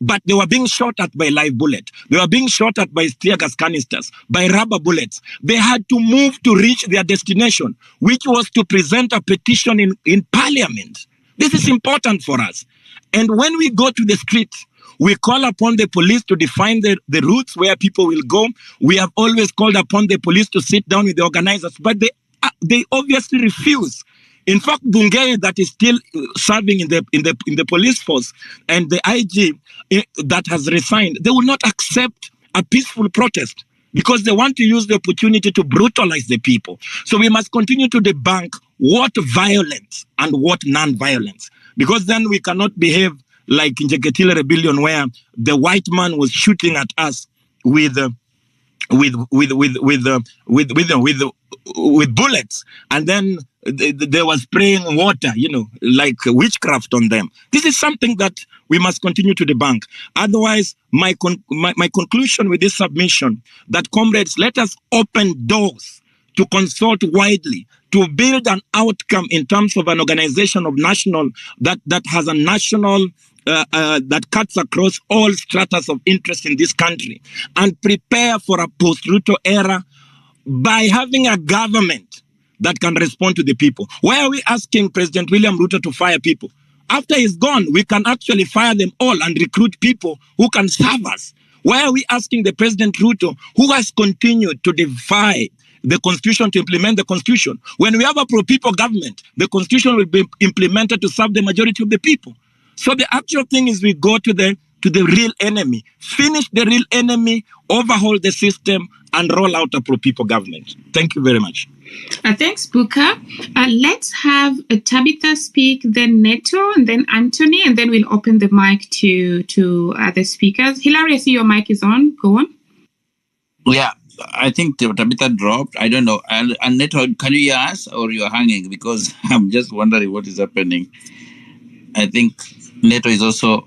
but they were being shot at by live bullet. They were being shot at by tear gas canisters, by rubber bullets. They had to move to reach their destination, which was to present a petition in parliament. This is important for us. And when we go to the street, we call upon the police to define the routes where people will go. We have always called upon the police to sit down with the organizers, but they obviously refuse. In fact, Bungei, that is still serving in the police force, and the IG that has resigned, they will not accept a peaceful protest because they want to use the opportunity to brutalize the people. So we must continue to debunk what violence and what non-violence, because then we cannot behave like in Njeketile Rebellion, where the white man was shooting at us with bullets, and then they were spraying water, like witchcraft on them. This is something that we must continue to debunk. Otherwise, my conclusion with this submission, that comrades, let us open doors to consult widely, to build an outcome in terms of an organization of national, that has a national, that cuts across all stratas of interest in this country, and prepare for a post-Ruto era by having a government that can respond to the people. Why are we asking President William Ruto to fire people? After he's gone, we can actually fire them all and recruit people who can serve us. Why are we asking the President Ruto, who has continued to defy the Constitution, to implement the Constitution? When we have a pro-people government, the Constitution will be implemented to serve the majority of the people. So the actual thing is we go to the real enemy, finish the real enemy, overhaul the system, and roll out a pro-people government. Thank you very much. Thanks, Buka. Let's have Tabitha speak, then Neto, and then Anthony, and then we'll open the mic to other speakers. Hilary, I see your mic is on. Go on. Yeah, I think Tabitha dropped. I don't know. And Neto, can you hear us, or you are hanging? Because I'm just wondering what is happening. I think Neto is also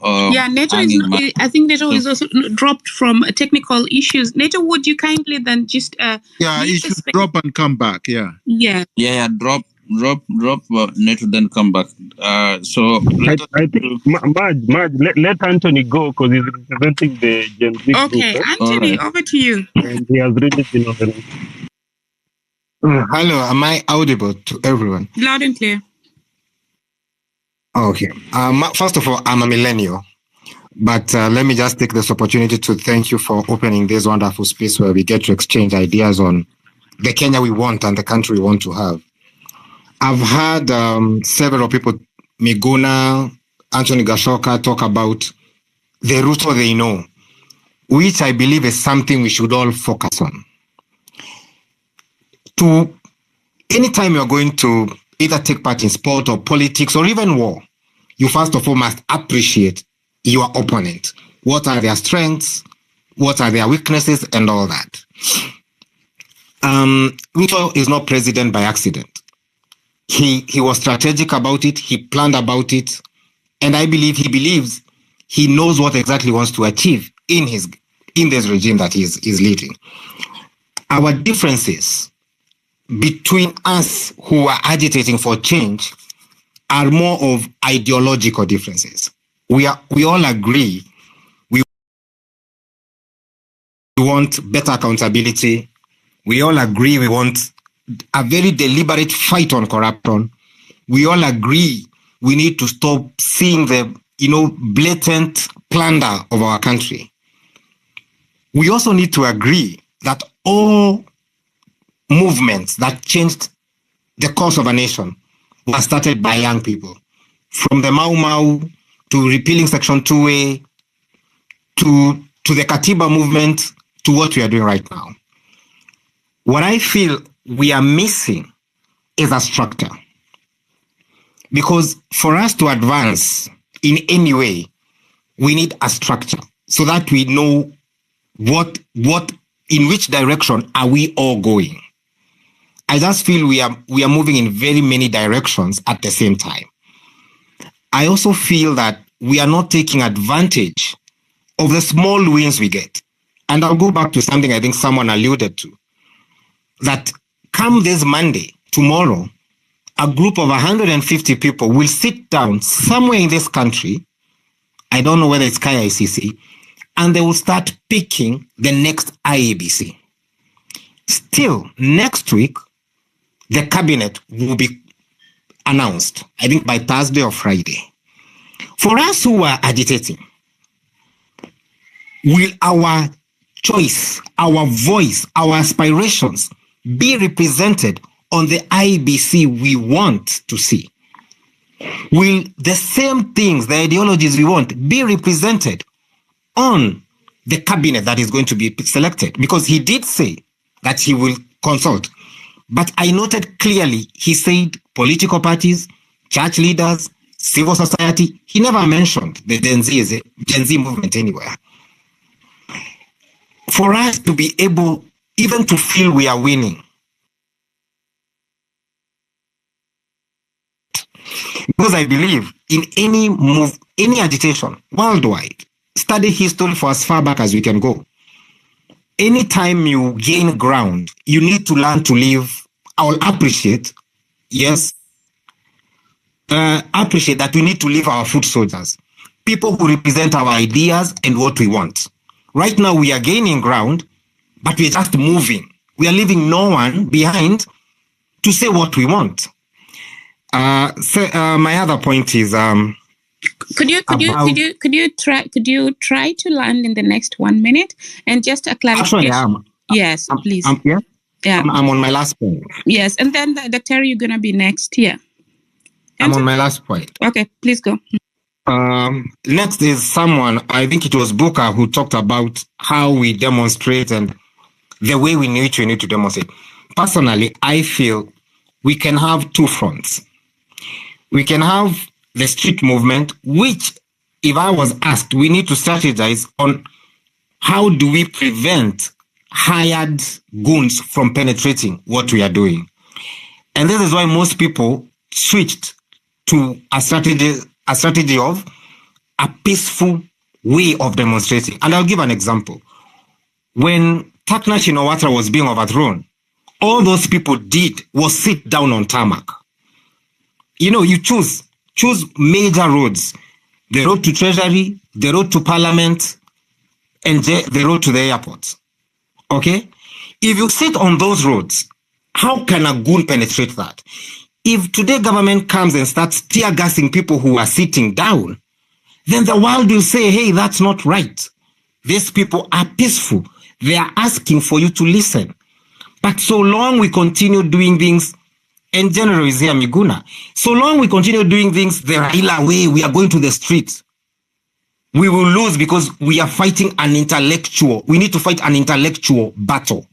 Neto is. I think Neto is also dropped from technical issues. Neto, would you kindly then just he should drop and come back. Drop Neto, then come back. So I think Maj, let Anthony go because he's representing the Gen Z group. Okay, Anthony, over to you. And he has really been on the Hello, am I audible to everyone? Loud and clear. Okay. First of all, I'm a millennial, but let me just take this opportunity to thank you for opening this wonderful space where we get to exchange ideas on the Kenya we want and the country we want to have. I've heard several people, Miguna, Anthony Gashoka, talk about the Ruto they know, which I believe is something we should all focus on. Anytime you're going to either take part in sport or politics or even war, you first of all must appreciate your opponent. What are their strengths? What are their weaknesses? And all that. Ruto is not president by accident. He was strategic about it. He planned about it. And I believe he believes he knows what exactly he wants to achieve in this regime that he is leading. Our differences between us who are agitating for change are more of ideological differences. We all agree we want better accountability. We all agree we want a very deliberate fight on corruption. We all agree we need to stop seeing the blatant plunder of our country. We also need to agree that all movements that changed the course of a nation were started by young people. From the Mau Mau to repealing Section 2A to the Katiba movement to what we are doing right now. What I feel we are missing is a structure. Because for us to advance in any way, we need a structure so that we know in which direction are we all going. I just feel we are moving in very many directions at the same time. I also feel that we are not taking advantage of the small wins we get. And I'll go back to something I think someone alluded to. That come this Monday, tomorrow, a group of 150 people will sit down somewhere in this country I don't know whether it's KICC, and they will start picking the next IEBC. Still, next week, the cabinet will be announced, I think by Thursday or Friday. For us who are agitating, will our choice, our voice, our aspirations be represented on the IBC we want to see? Will the same things, the ideologies we want, be represented on the cabinet that is going to be selected? Because he did say that he will consult. But I noted clearly, he said political parties, church leaders, civil society. He never mentioned the Gen Z movement anywhere. For us to be able even to feel we are winning, because I believe in any move, any agitation worldwide, study history for as far back as we can go. Anytime you gain ground, you need to learn to live. I will appreciate, yes, appreciate that we need to leave our foot soldiers, people who represent our ideas and what we want. Right now, we are gaining ground, but we're just moving. We are leaving no one behind to say what we want. My other point is, could you try to land in the next 1 minute and just a clarification? Actually, yes, please. I'm on my last point. Yes, and then Dr. you're gonna be next here. I'm on my last point. Okay, please go. Next is someone, I think it was Booker, who talked about how we demonstrate and the way we need to demonstrate. Personally, I feel we can have two fronts. We can have the street movement, which, if I was asked, we need to strategize on how do we prevent hired goons from penetrating what we are doing. And this is why most people switched to a strategy of a peaceful way of demonstrating. And I'll give an example. When Takna Shinawatra was being overthrown, all those people did was sit down on tarmac. You know, you choose major roads, the road to Treasury, the road to Parliament, and the road to the airport. Okay? If you sit on those roads, how can a goon penetrate that? If today government comes and starts tear gassing people who are sitting down, then the world will say, hey, that's not right. These people are peaceful. They are asking for you to listen. But so long we continue doing things, and General is here, Miguna, so long we continue doing things the Raila way, we are going to the streets, we will lose because we are fighting an intellectual. We need to fight an intellectual battle.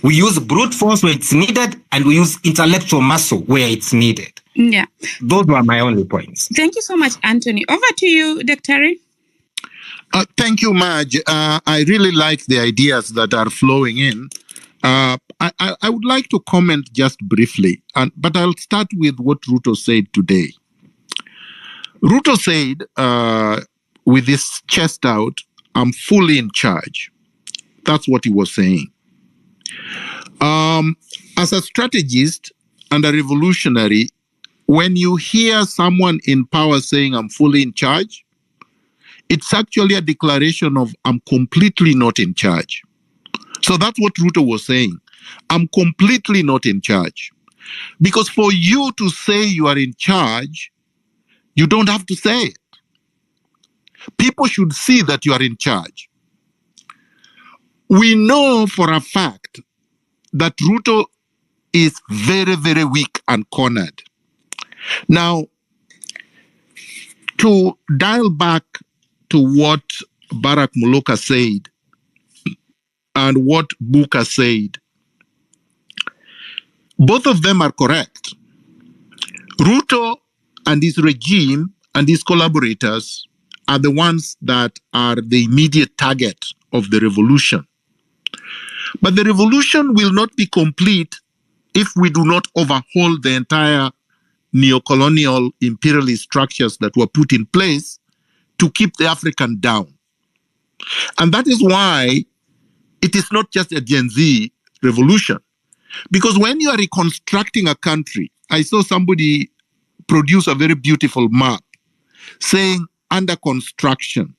We use brute force where it's needed, and we use intellectual muscle where it's needed. Yeah. Those were my only points. Thank you so much, Anthony. Over to you, Dr. Thank you, Maj. I really like the ideas that are flowing in. I would like to comment just briefly, but I'll start with what Ruto said today. Ruto said, with his chest out, I'm fully in charge. That's what he was saying. As a strategist and a revolutionary, when you hear someone in power saying I'm fully in charge, it's actually a declaration of I'm completely not in charge. So that's what Ruto was saying. I'm completely not in charge. Because for you to say you are in charge, you don't have to say it. People should see that you are in charge. We know for a fact that Ruto is very, very weak and cornered. Now, to dial back to what Barack Muluka said and what Buka said, both of them are correct. Ruto and his regime and his collaborators are the ones that are the immediate target of the revolution. But the revolution will not be complete if we do not overhaul the entire neo-colonial imperialist structures that were put in place to keep the African down. And that is why it is not just a Gen Z revolution. Because when you are reconstructing a country, I saw somebody produce a very beautiful map saying under construction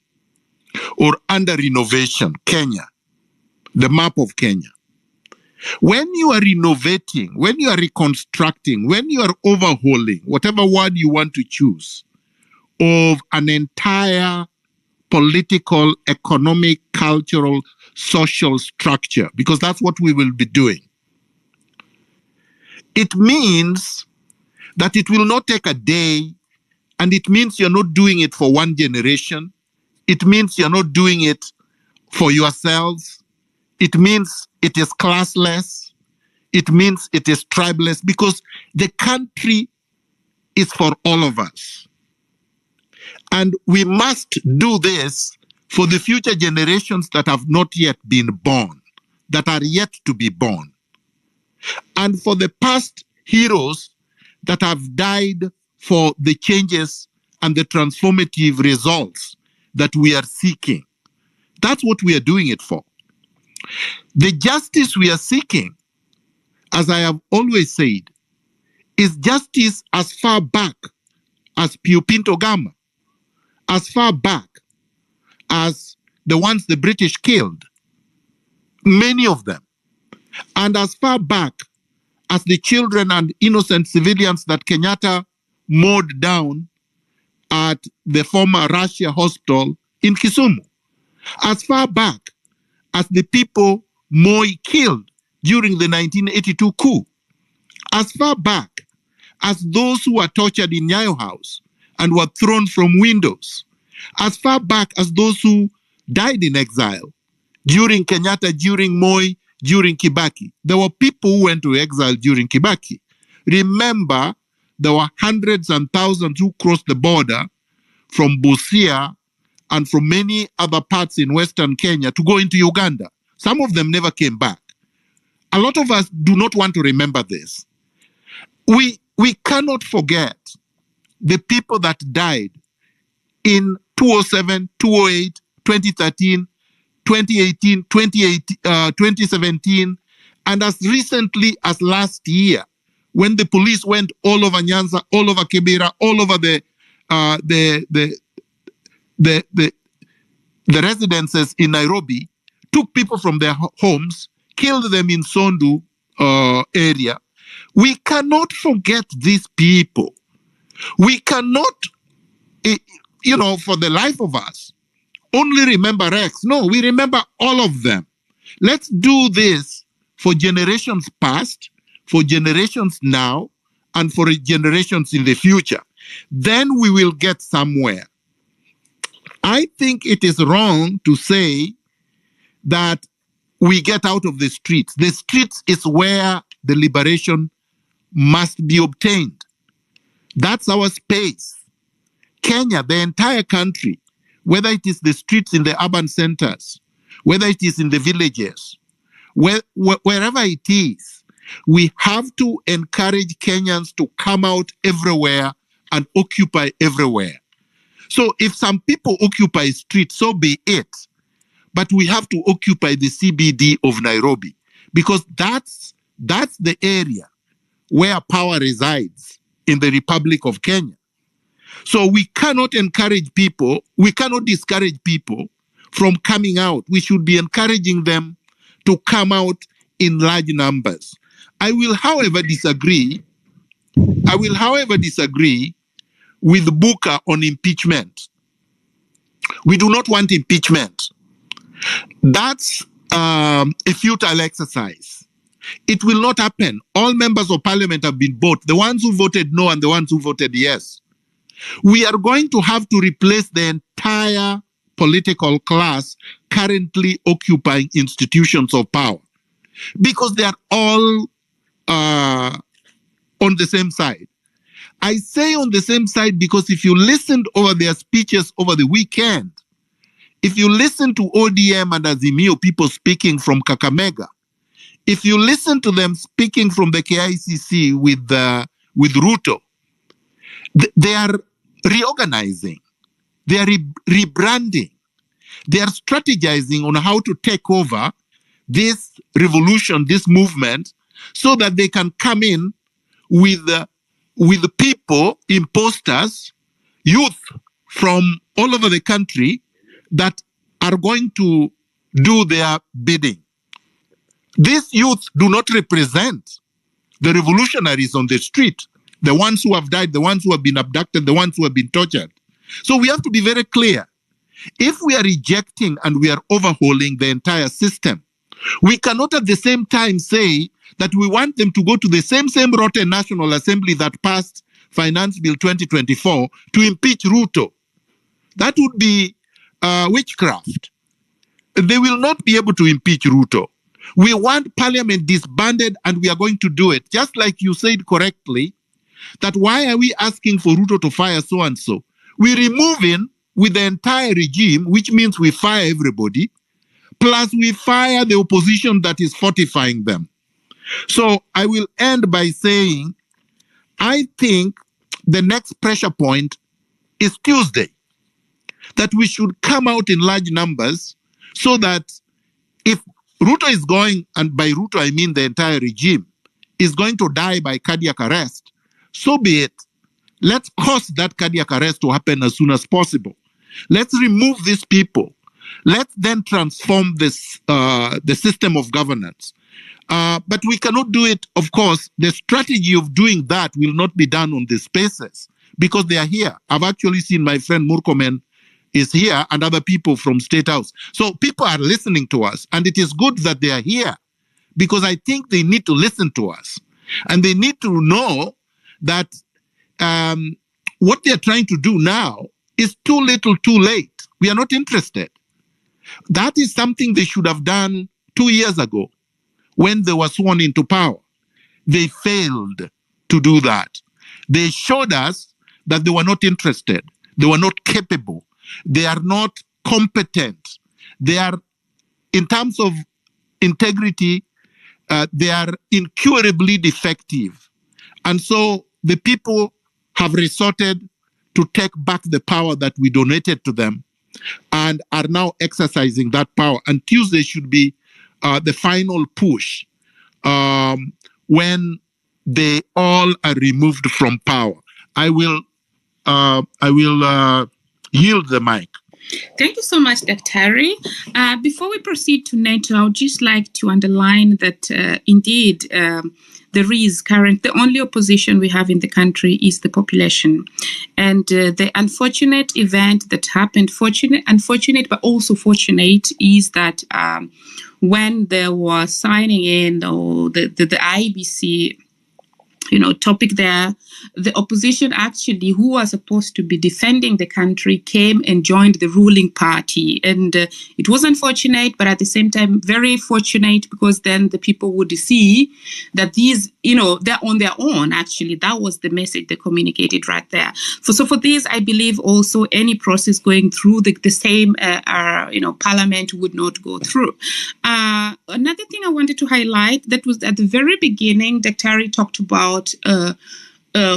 or under renovation, Kenya, the map of Kenya. When you are renovating, when you are reconstructing, when you are overhauling, whatever word you want to choose, of an entire political, economic, cultural, social structure, because that's what we will be doing, it means that it will not take a day, and it means you're not doing it for one generation. It means you're not doing it for yourselves. It means it is classless. It means it is tribeless, because the country is for all of us. And we must do this for the future generations that have not yet been born, that are yet to be born. And for the past heroes that have died for the changes and the transformative results that we are seeking. That's what we are doing it for. The justice we are seeking, as I have always said, is justice as far back as Pio Pinto Gama, as far back as the ones the British killed, many of them, and as far back as the children and innocent civilians that Kenyatta mowed down at the former Russia hospital in Kisumu, as far back as the people Moi killed during the 1982 coup, as far back as those who were tortured in Nyayo House and were thrown from windows, as far back as those who died in exile during Kenyatta, during Moi, during Kibaki. There were people who went to exile during Kibaki. Remember, there were hundreds and thousands who crossed the border from Busia and from many other parts in Western Kenya to go into Uganda. Some of them never came back. A lot of us do not want to remember this. We cannot forget the people that died in 2007, 2008, 2013, 2018, 2017, and as recently as last year, when the police went all over Nyanza, all over Kibera, all over the residences in Nairobi, took people from their homes, killed them in Sondu area. We cannot forget these people. We cannot, for the life of us, only remember Rex. No, we remember all of them. Let's do this for generations past, for generations now, and for generations in the future. Then we will get somewhere. I think it is wrong to say that we get out of the streets. The streets is where the liberation must be obtained. That's our space. Kenya, the entire country, whether it is the streets in the urban centers, whether it is in the villages, wherever it is, we have to encourage Kenyans to come out everywhere and occupy everywhere. So if some people occupy streets, so be it. But we have to occupy the CBD of Nairobi, because that's the area where power resides in the Republic of Kenya. So we cannot encourage people, we cannot discourage people from coming out. We should be encouraging them to come out in large numbers. I will, however, disagree with Booker on impeachment. We do not want impeachment. That's a futile exercise. It will not happen. All members of parliament have been bought, the ones who voted no and the ones who voted yes. We are going to have to replace the entire political class currently occupying institutions of power, because they are all on the same side. I say on the same side because if you listened over their speeches over the weekend, if you listen to ODM and Azimio people speaking from Kakamega, if you listen to them speaking from the KICC with Ruto, they are reorganizing, they are rebranding, they are strategizing on how to take over this revolution, this movement, so that they can come in with people, imposters, youth from all over the country that are going to do their bidding. These youth do not represent the revolutionaries on the street, the ones who have died, the ones who have been abducted, the ones who have been tortured. So we have to be very clear. If we are rejecting and we are overhauling the entire system, we cannot at the same time say that we want them to go to the same rotten National Assembly that passed Finance Bill 2024 to impeach Ruto. That would be witchcraft. They will not be able to impeach Ruto. We want Parliament disbanded, and we are going to do it. Just like you said correctly, that why are we asking for Ruto to fire so-and-so? We remove him with the entire regime, which means we fire everybody, plus we fire the opposition that is fortifying them. So I will end by saying, I think the next pressure point is Tuesday, that we should come out in large numbers so that if Ruto is going, and by Ruto I mean the entire regime, is going to die by cardiac arrest, so be it. Let's cause that cardiac arrest to happen as soon as possible. Let's remove these people. Let's then transform this the system of governance. But we cannot do it, of course. The strategy of doing that will not be done on the spaces because they are here. I've actually seen my friend MURKOMEN is here and other people from State House. So people are listening to us, and it is good that they are here because I think they need to listen to us. And they need to know that what they're trying to do now is too little, too late. We are not interested. That is something they should have done 2 years ago when they were sworn into power. They failed to do that. They showed us that they were not interested. They were not capable. They are not competent. They are, in terms of integrity, they are incurably defective. And so the people have resorted to take back the power that we donated to them and are now exercising that power. And Tuesday should be the final push when they all are removed from power. I will yield the mic. Thank you so much, Dr. Before we proceed to NATO, I would just like to underline that indeed there is the only opposition we have in the country is the population. And the unfortunate event that happened, unfortunate but also fortunate, is that when there was signing in or the IBC topic there, the opposition actually, who was supposed to be defending the country, came and joined the ruling party. And it was unfortunate, but at the same time, very fortunate, because then the people would see that these, they're on their own, actually. That was the message they communicated right there. So for this, I believe also any process going through the same, parliament would not go through. Another thing I wanted to highlight, that was at the very beginning, Dr. talked about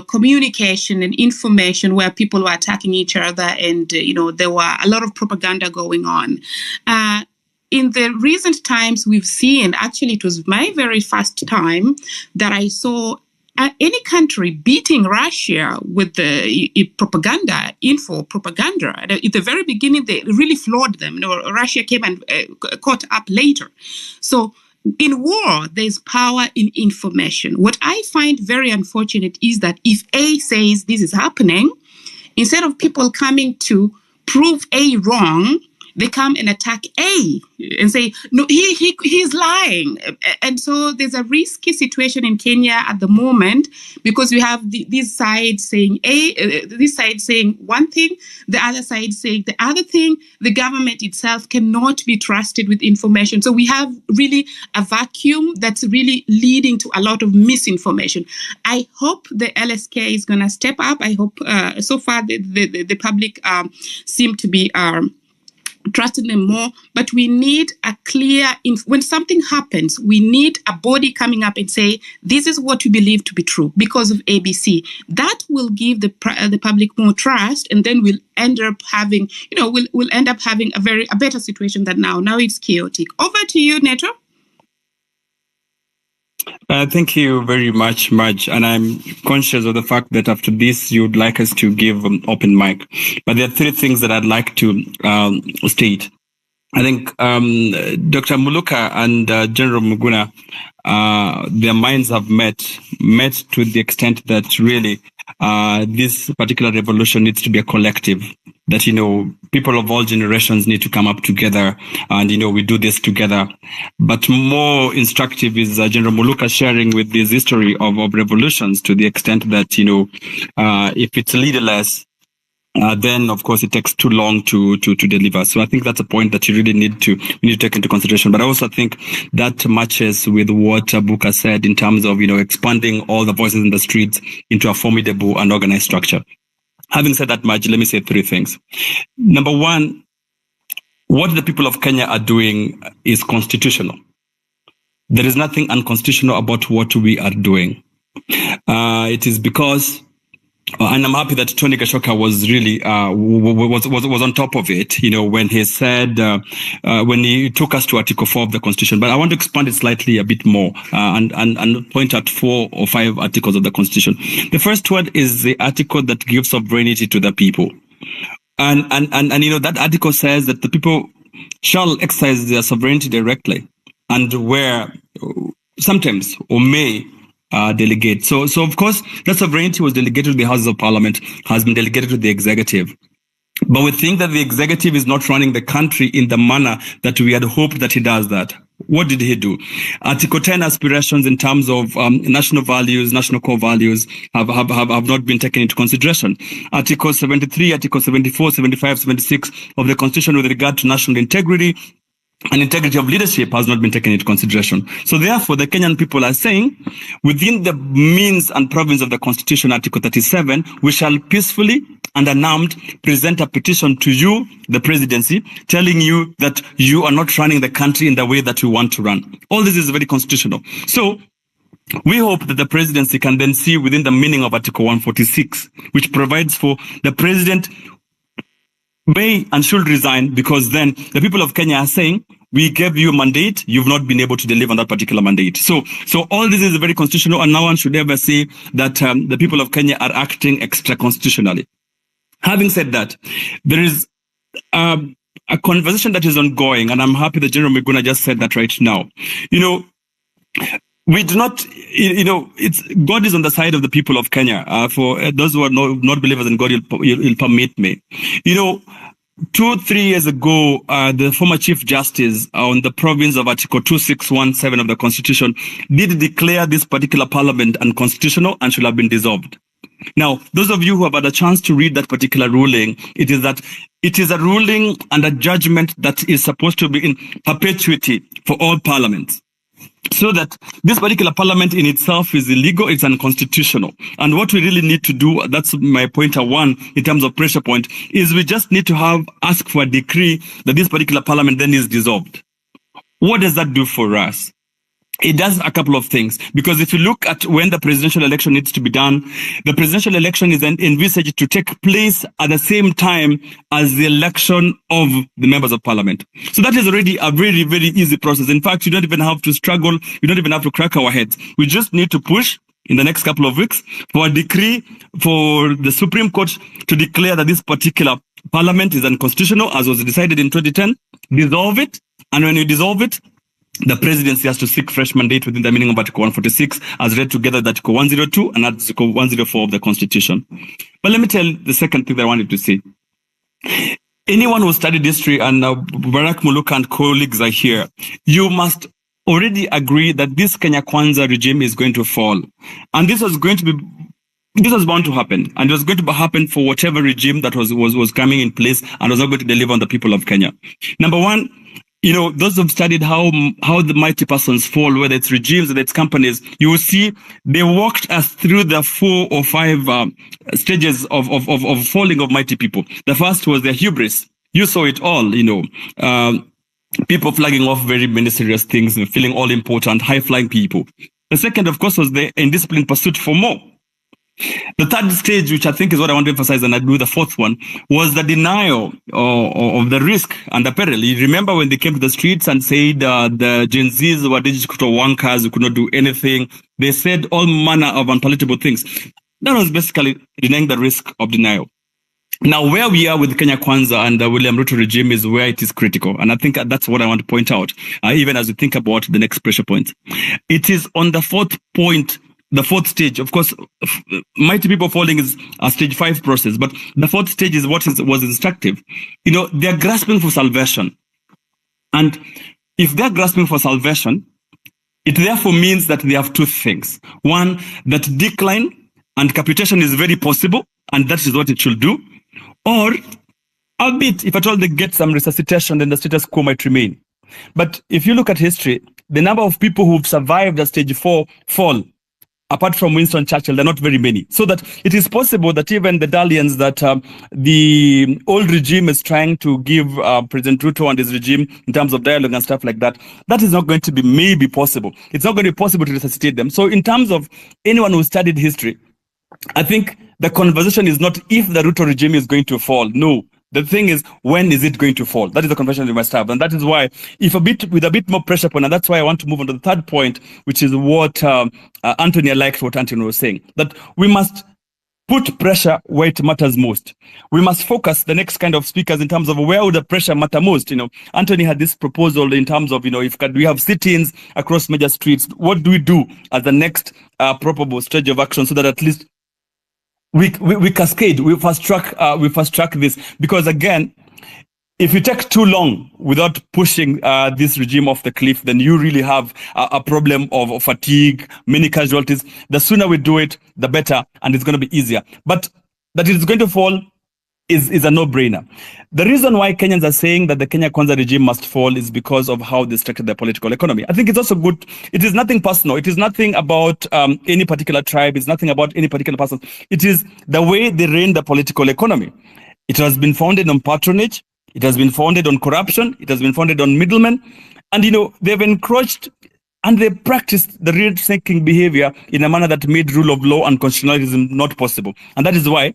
communication and information where people were attacking each other, and there were a lot of propaganda going on. In the recent times, we've seen, actually it was my very first time that I saw any country beating Russia with the propaganda. At the very beginning, they really floored them. Russia came and caught up later. So in war, there's power in information. What I find very unfortunate is that if A says this is happening, instead of people coming to prove A wrong, they come and attack A and say, no, he's lying. And so there's a risky situation in Kenya at the moment, because we have this side saying this side saying one thing, the other side saying the other thing. The government itself cannot be trusted with information. So we have really a vacuum that's really leading to a lot of misinformation. I hope the LSK is going to step up. I hope so far the public seem to be trusting them more, but we need a clear, when something happens, we need a body coming up and say, this is what we believe to be true because of ABC. That will give the public more trust, and then we'll end up having, we'll end up having a better situation than now. Now it's chaotic. Over to you, Neto. Thank you very much, Maj. And I'm conscious of the fact that after this, you'd like us to give open mic. But there are three things that I'd like to state. I think Dr. Muluka and General Muguna, their minds have met to the extent that really this particular revolution needs to be a collective. That, people of all generations need to come up together and, we do this together. But more instructive is General Muluka sharing with this history of revolutions to the extent that, if it's leaderless, then of course it takes too long to deliver. So I think that's a point that you really need to take into consideration. But I also think that matches with what Buka said in terms of, expanding all the voices in the streets into a formidable and organized structure. Having said that much, let me say three things. Number one, what the people of Kenya are doing is constitutional. There is nothing unconstitutional about what we are doing. It is because, and I'm happy that Tony Gashoka was really was on top of it, when he said, when he took us to Article 4 of the Constitution. But I want to expand it slightly a bit more and point out 4 or 5 articles of the Constitution. The first one is the article that gives sovereignty to the people. And that article says that the people shall exercise their sovereignty directly and where sometimes or may delegate. So of course, that sovereignty was delegated to the Houses of Parliament, has been delegated to the executive. But we think that the executive is not running the country in the manner that we had hoped that he does that. What did he do? Article 10 aspirations in terms of national values, national core values have not been taken into consideration. Article 73, Article 74, 75, 76 of the Constitution with regard to national integrity and integrity of leadership has not been taken into consideration. So therefore, the Kenyan people are saying, within the means and province of the Constitution, Article 37, we shall peacefully and unarmed present a petition to you, the presidency, telling you that you are not running the country in the way that we want to run. All this is very constitutional. So we hope that the presidency can then see within the meaning of Article 146, which provides for the president may and should resign, because then the people of Kenya are saying, we gave you a mandate, you've not been able to deliver on that particular mandate. So all this is very constitutional, and no one should ever say that the people of Kenya are acting extra-constitutionally. Having said that, there is a conversation that is ongoing, and I'm happy that General Miguna just said that right now. We do not, it's God is on the side of the people of Kenya. For those who are not believers in God, you'll permit me. 2-3 years ago, the former Chief Justice on the province of Article 2617 of the Constitution did declare this particular parliament unconstitutional and should have been dissolved. Now, those of you who have had a chance to read that particular ruling, it is a ruling and a judgment that is supposed to be in perpetuity for all parliaments. So that this particular parliament in itself is illegal, it's unconstitutional. And what we really need to do, that's my point one in terms of pressure point, is we just need to ask for a decree that this particular parliament then is dissolved. What does that do for us? It does a couple of things, because if you look at when the presidential election needs to be done, the presidential election is then envisaged to take place at the same time as the election of the members of parliament. So that is already a very, very easy process. In fact, you don't even have to struggle. You don't even have to crack our heads. We just need to push in the next couple of weeks for a decree for the Supreme Court to declare that this particular parliament is unconstitutional, as was decided in 2010, dissolve it. And when you dissolve it, the presidency has to seek fresh mandate within the meaning of Article 146, as read together with Article 102 and Article 104 of the Constitution. But let me tell the second thing that I wanted to say. Anyone who studied history, and Barack Muluka and colleagues are here, you must already agree that this Kenya Kwanza regime is going to fall. And this was bound to happen. And it was going to happen for whatever regime that was coming in place and was not going to deliver on the people of Kenya. Number one, those who've studied how the mighty persons fall, whether it's regimes, whether it's companies, you will see they walked us through the 4 or 5 stages of falling of mighty people. The first was their hubris. You saw it all, people flagging off very many serious things, feeling all important, high-flying people. The second, of course, was the indisciplined pursuit for more. The third stage, which I think is what I want to emphasize, and I do the fourth one, was the denial of the risk and the peril. You remember when they came to the streets and said the Gen Zs were digital wankers who could not do anything. They said all manner of unpalatable things. That was basically denying the risk of denial. Now, where we are with Kenya Kwanza and the William Ruto regime is where it is critical. And I think that's what I want to point out, even as we think about the next pressure point. It is on the fourth point, the fourth stage. Of course, mighty people falling is a stage 5 process, but the fourth stage is what was instructive. You know, they're grasping for salvation. And if they're grasping for salvation, it therefore means that they have two things. One, that decline and capitation is very possible, and that is what it should do. Or, albeit, if at all they get some resuscitation, then the status quo might remain. But if you look at history, the number of people who've survived the stage 4 fall, apart from Winston Churchill, they're not very many. So that it is possible that even the dalliance that the old regime is trying to give President Ruto and his regime in terms of dialogue and stuff like that, that is not going to be maybe possible. It's not going to be possible to resuscitate them. So in terms of anyone who studied history, I think the conversation is not if the Ruto regime is going to fall. No. The thing is, when is it going to fall? That is the conversation we must have. And that is why, with a bit more pressure point, and that's why I want to move on to the third point, which is what Anthony, I liked what Anthony was saying, that we must put pressure where it matters most. We must focus the next kind of speakers in terms of where would the pressure matter most. You know, Anthony had this proposal in terms of, you know, if we have sit-ins across major streets, what do we do as the next probable stage of action so that at least we cascade, we fast track this, because again, if you take too long without pushing this regime off the cliff, then you really have a problem of fatigue, many casualties. The sooner we do it, the better, and it's going to be easier. But that it is going to fall is a no-brainer. The reason why Kenyans are saying that the Kenya Kwanza regime must fall is because of how they structured their political economy. I think it's also good. It is nothing personal. It is nothing about any particular tribe. It's nothing about any particular person. It is the way they reign the political economy. It has been founded on patronage. It has been founded on corruption. It has been founded on middlemen. And, you know, they've encroached and they practiced the rent-seeking behavior in a manner that made rule of law and constitutionalism not possible. And that is why,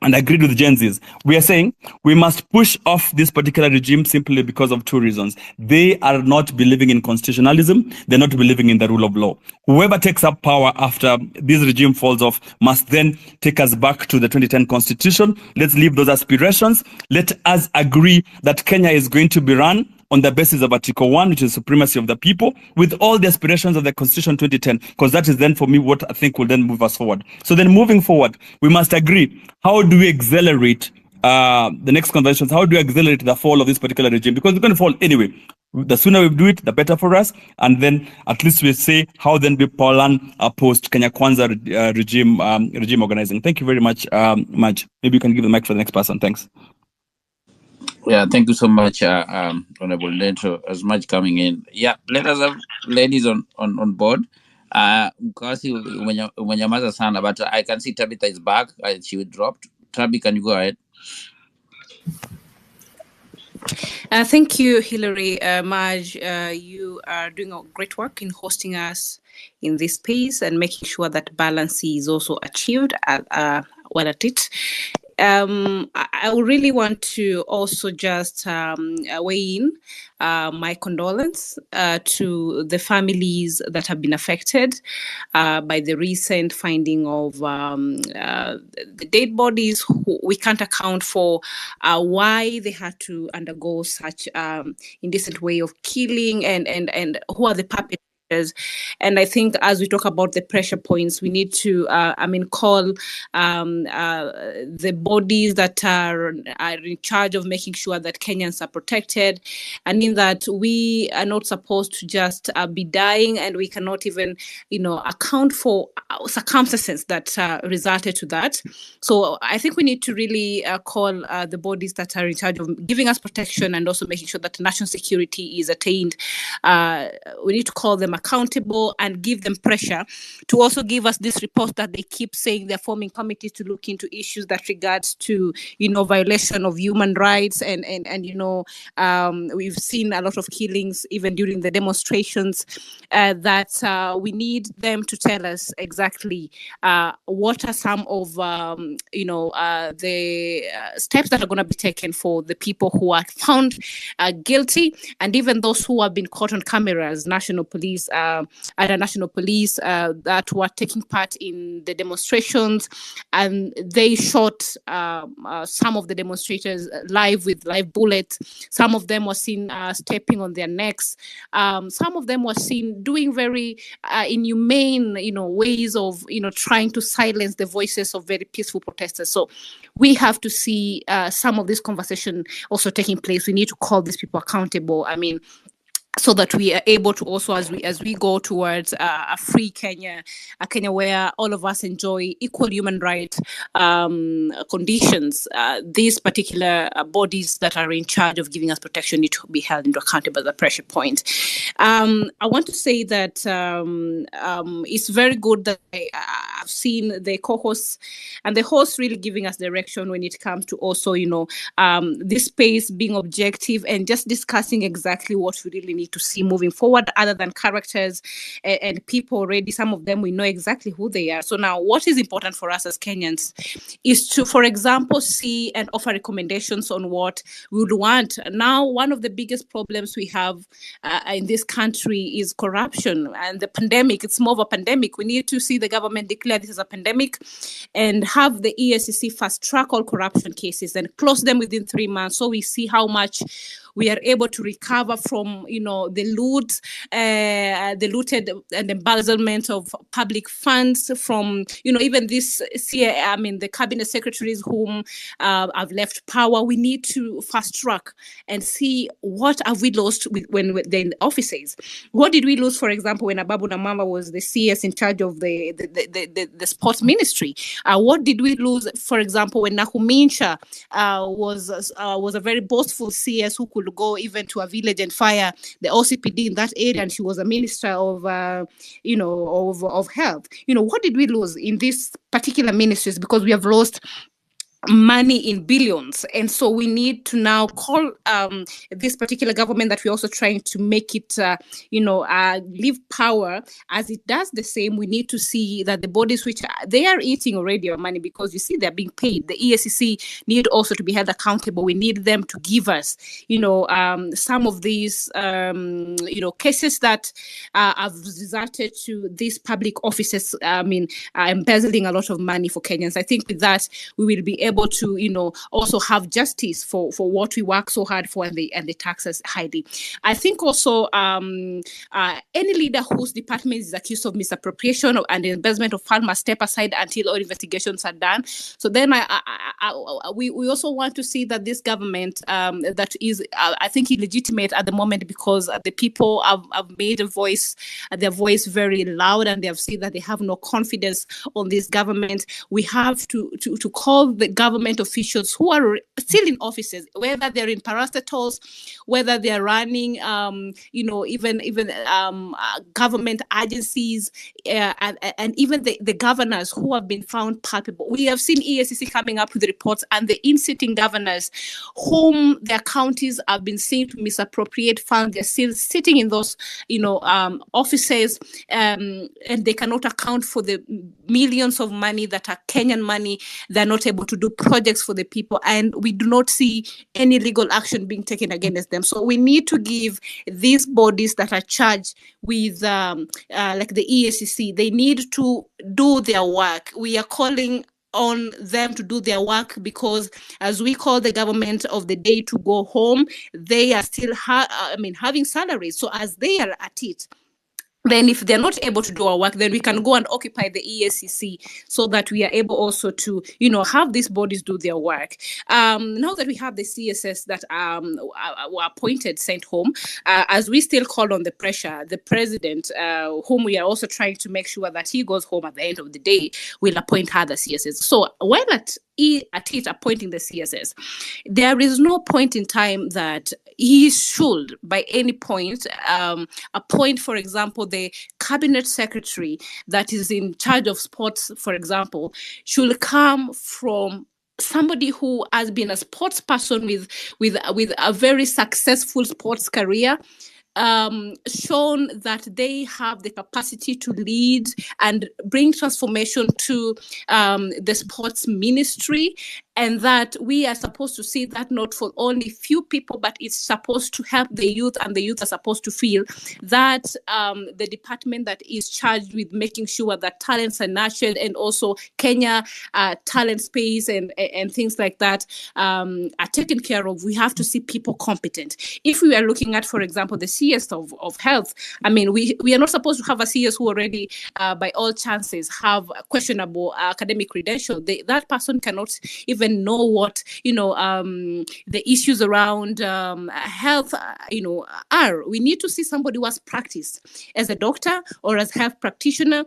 and I agreed with Gen Zs, we are saying we must push off this particular regime simply because of two reasons. They are not believing in constitutionalism. They're not believing in the rule of law. Whoever takes up power after this regime falls off must then take us back to the 2010 constitution. Let's leave those aspirations. Let us agree that Kenya is going to be run on the basis of Article 1, which is supremacy of the people, with all the aspirations of the Constitution 2010, because that is then, for me, what I think will then move us forward. So then moving forward, we must agree, how do we accelerate the next conventions? How do we accelerate the fall of this particular regime? Because it's going to fall anyway. The sooner we do it, the better for us. And then at least we say how then we plan a post-Kenya Kwanza regime organizing. Thank you very much, Maj. Maybe you can give the mic for the next person. Thanks. Yeah, thank you so much, Honorable Neto, as much coming in. Yeah, let us have ladies on board. Mkasi umenyamaza sana, but I can see Tabitha is back. She dropped. Tabi, can you go ahead? Thank you, Hilary. Maj, you are doing a great work in hosting us in this space and making sure that balance is also achieved well at it. I really want to also just weigh in my condolence to the families that have been affected by the recent finding of the dead bodies. We can't account for why they had to undergo such indecent way of killing and who are the perpetrators. And I think as we talk about the pressure points, we need to, call the bodies that are in charge of making sure that Kenyans are protected, and in that we are not supposed to just be dying, and we cannot even, account for circumstances that resulted to that. So I think we need to really call the bodies that are in charge of giving us protection and also making sure that national security is attained. We need to call them accountable and give them pressure to also give us this report that they keep saying they're forming committees to look into issues that regards to, violation of human rights and we've seen a lot of killings even during the demonstrations, that we need them to tell us exactly what are some of the steps that are going to be taken for the people who are found guilty, and even those who have been caught on cameras, national police that were taking part in the demonstrations, and they shot some of the demonstrators live with live bullets. Some of them were seen stepping on their necks. Some of them were seen doing very inhumane, ways of, trying to silence the voices of very peaceful protesters. So we have to see some of this conversation also taking place. We need to call these people accountable. I mean, so that we are able to also, as we go towards a free Kenya, a Kenya where all of us enjoy equal human rights conditions, these particular bodies that are in charge of giving us protection need to be held into accountable as a pressure point. I want to say that it's very good that I've seen the co-hosts and the hosts really giving us direction when it comes to also, this space being objective and just discussing exactly what we really need to see moving forward, other than characters and people already. Some of them we know exactly who they are. So now what is important for us as Kenyans is to, for example, see and offer recommendations on what we would want. Now, one of the biggest problems we have in this country is corruption and the pandemic. It's more of a pandemic. We need to see the government declare this as a pandemic and have the EACC fast track all corruption cases and close them within 3 months, so we see how much we are able to recover from, the looted and embezzlement of public funds from, even this, the cabinet secretaries whom have left power. We need to fast track and see what have we lost when they're in the offices. What did we lose, for example, when Ababu Namamba was the CS in charge of the sports ministry? What did we lose, for example, when Nakuminsha was a very boastful CS who could go even to a village and fire the OCPD in that area, and she was a minister of health. What did we lose in these particular ministries? Because we have lost money in billions, and so we need to now call this particular government that we're also trying to make it leave power. As it does the same, we need to see that the bodies which they are eating already our money, because you see they're being paid. The EACC need also to be held accountable. We need them to give us some of these cases that have resulted to these public offices embezzling a lot of money for Kenyans. I think with that we will be able to also have justice for what we work so hard for, and the taxes highly. I think also any leader whose department is accused of misappropriation and embezzlement of funds must step aside until all investigations are done. So then we also want to see that this government that is I think illegitimate at the moment, because the people have made their voice very loud, and they have said that they have no confidence on this government. We have to call the government officials who are still in offices, whether they're in parastatals, whether they're running, even government agencies, and even the governors who have been found culpable. We have seen EACC coming up with reports, and the in-sitting governors whom their counties have been seen to misappropriate funds, they're still sitting in those, offices, and they cannot account for the millions of money that are Kenyan money. They're not able to do projects for the people, and we do not see any legal action being taken against them. So we need to give these bodies that are charged with like the EACC, they need to do their work. We are calling on them to do their work, because as we call the government of the day to go home, they are still having salaries. So as they are at it, then if they're not able to do our work, then we can go and occupy the EACC, so that we are able also to, have these bodies do their work. Now that we have the CSS that were appointed, sent home, as we still call on the pressure, the president, whom we are also trying to make sure that he goes home at the end of the day, will appoint other CSS. So while at at it appointing the CSS. There is no point in time that he should, by any point, appoint, for example, the cabinet secretary that is in charge of sports, for example, should come from somebody who has been a sports person with a very successful sports career, shown that they have the capacity to lead and bring transformation to the sports ministry, and that we are supposed to see that not for only few people, but it's supposed to help the youth, and the youth are supposed to feel that the department that is charged with making sure that talents are nurtured, and also Kenya talent space and things like that are taken care of. We have to see people competent. If we are looking at, for example, the CS of health, I mean, we are not supposed to have a CS who already, by all chances, have a questionable academic credential. That person cannot even know what the issues around health are. We need to see somebody who has practiced as a doctor or as health practitioner,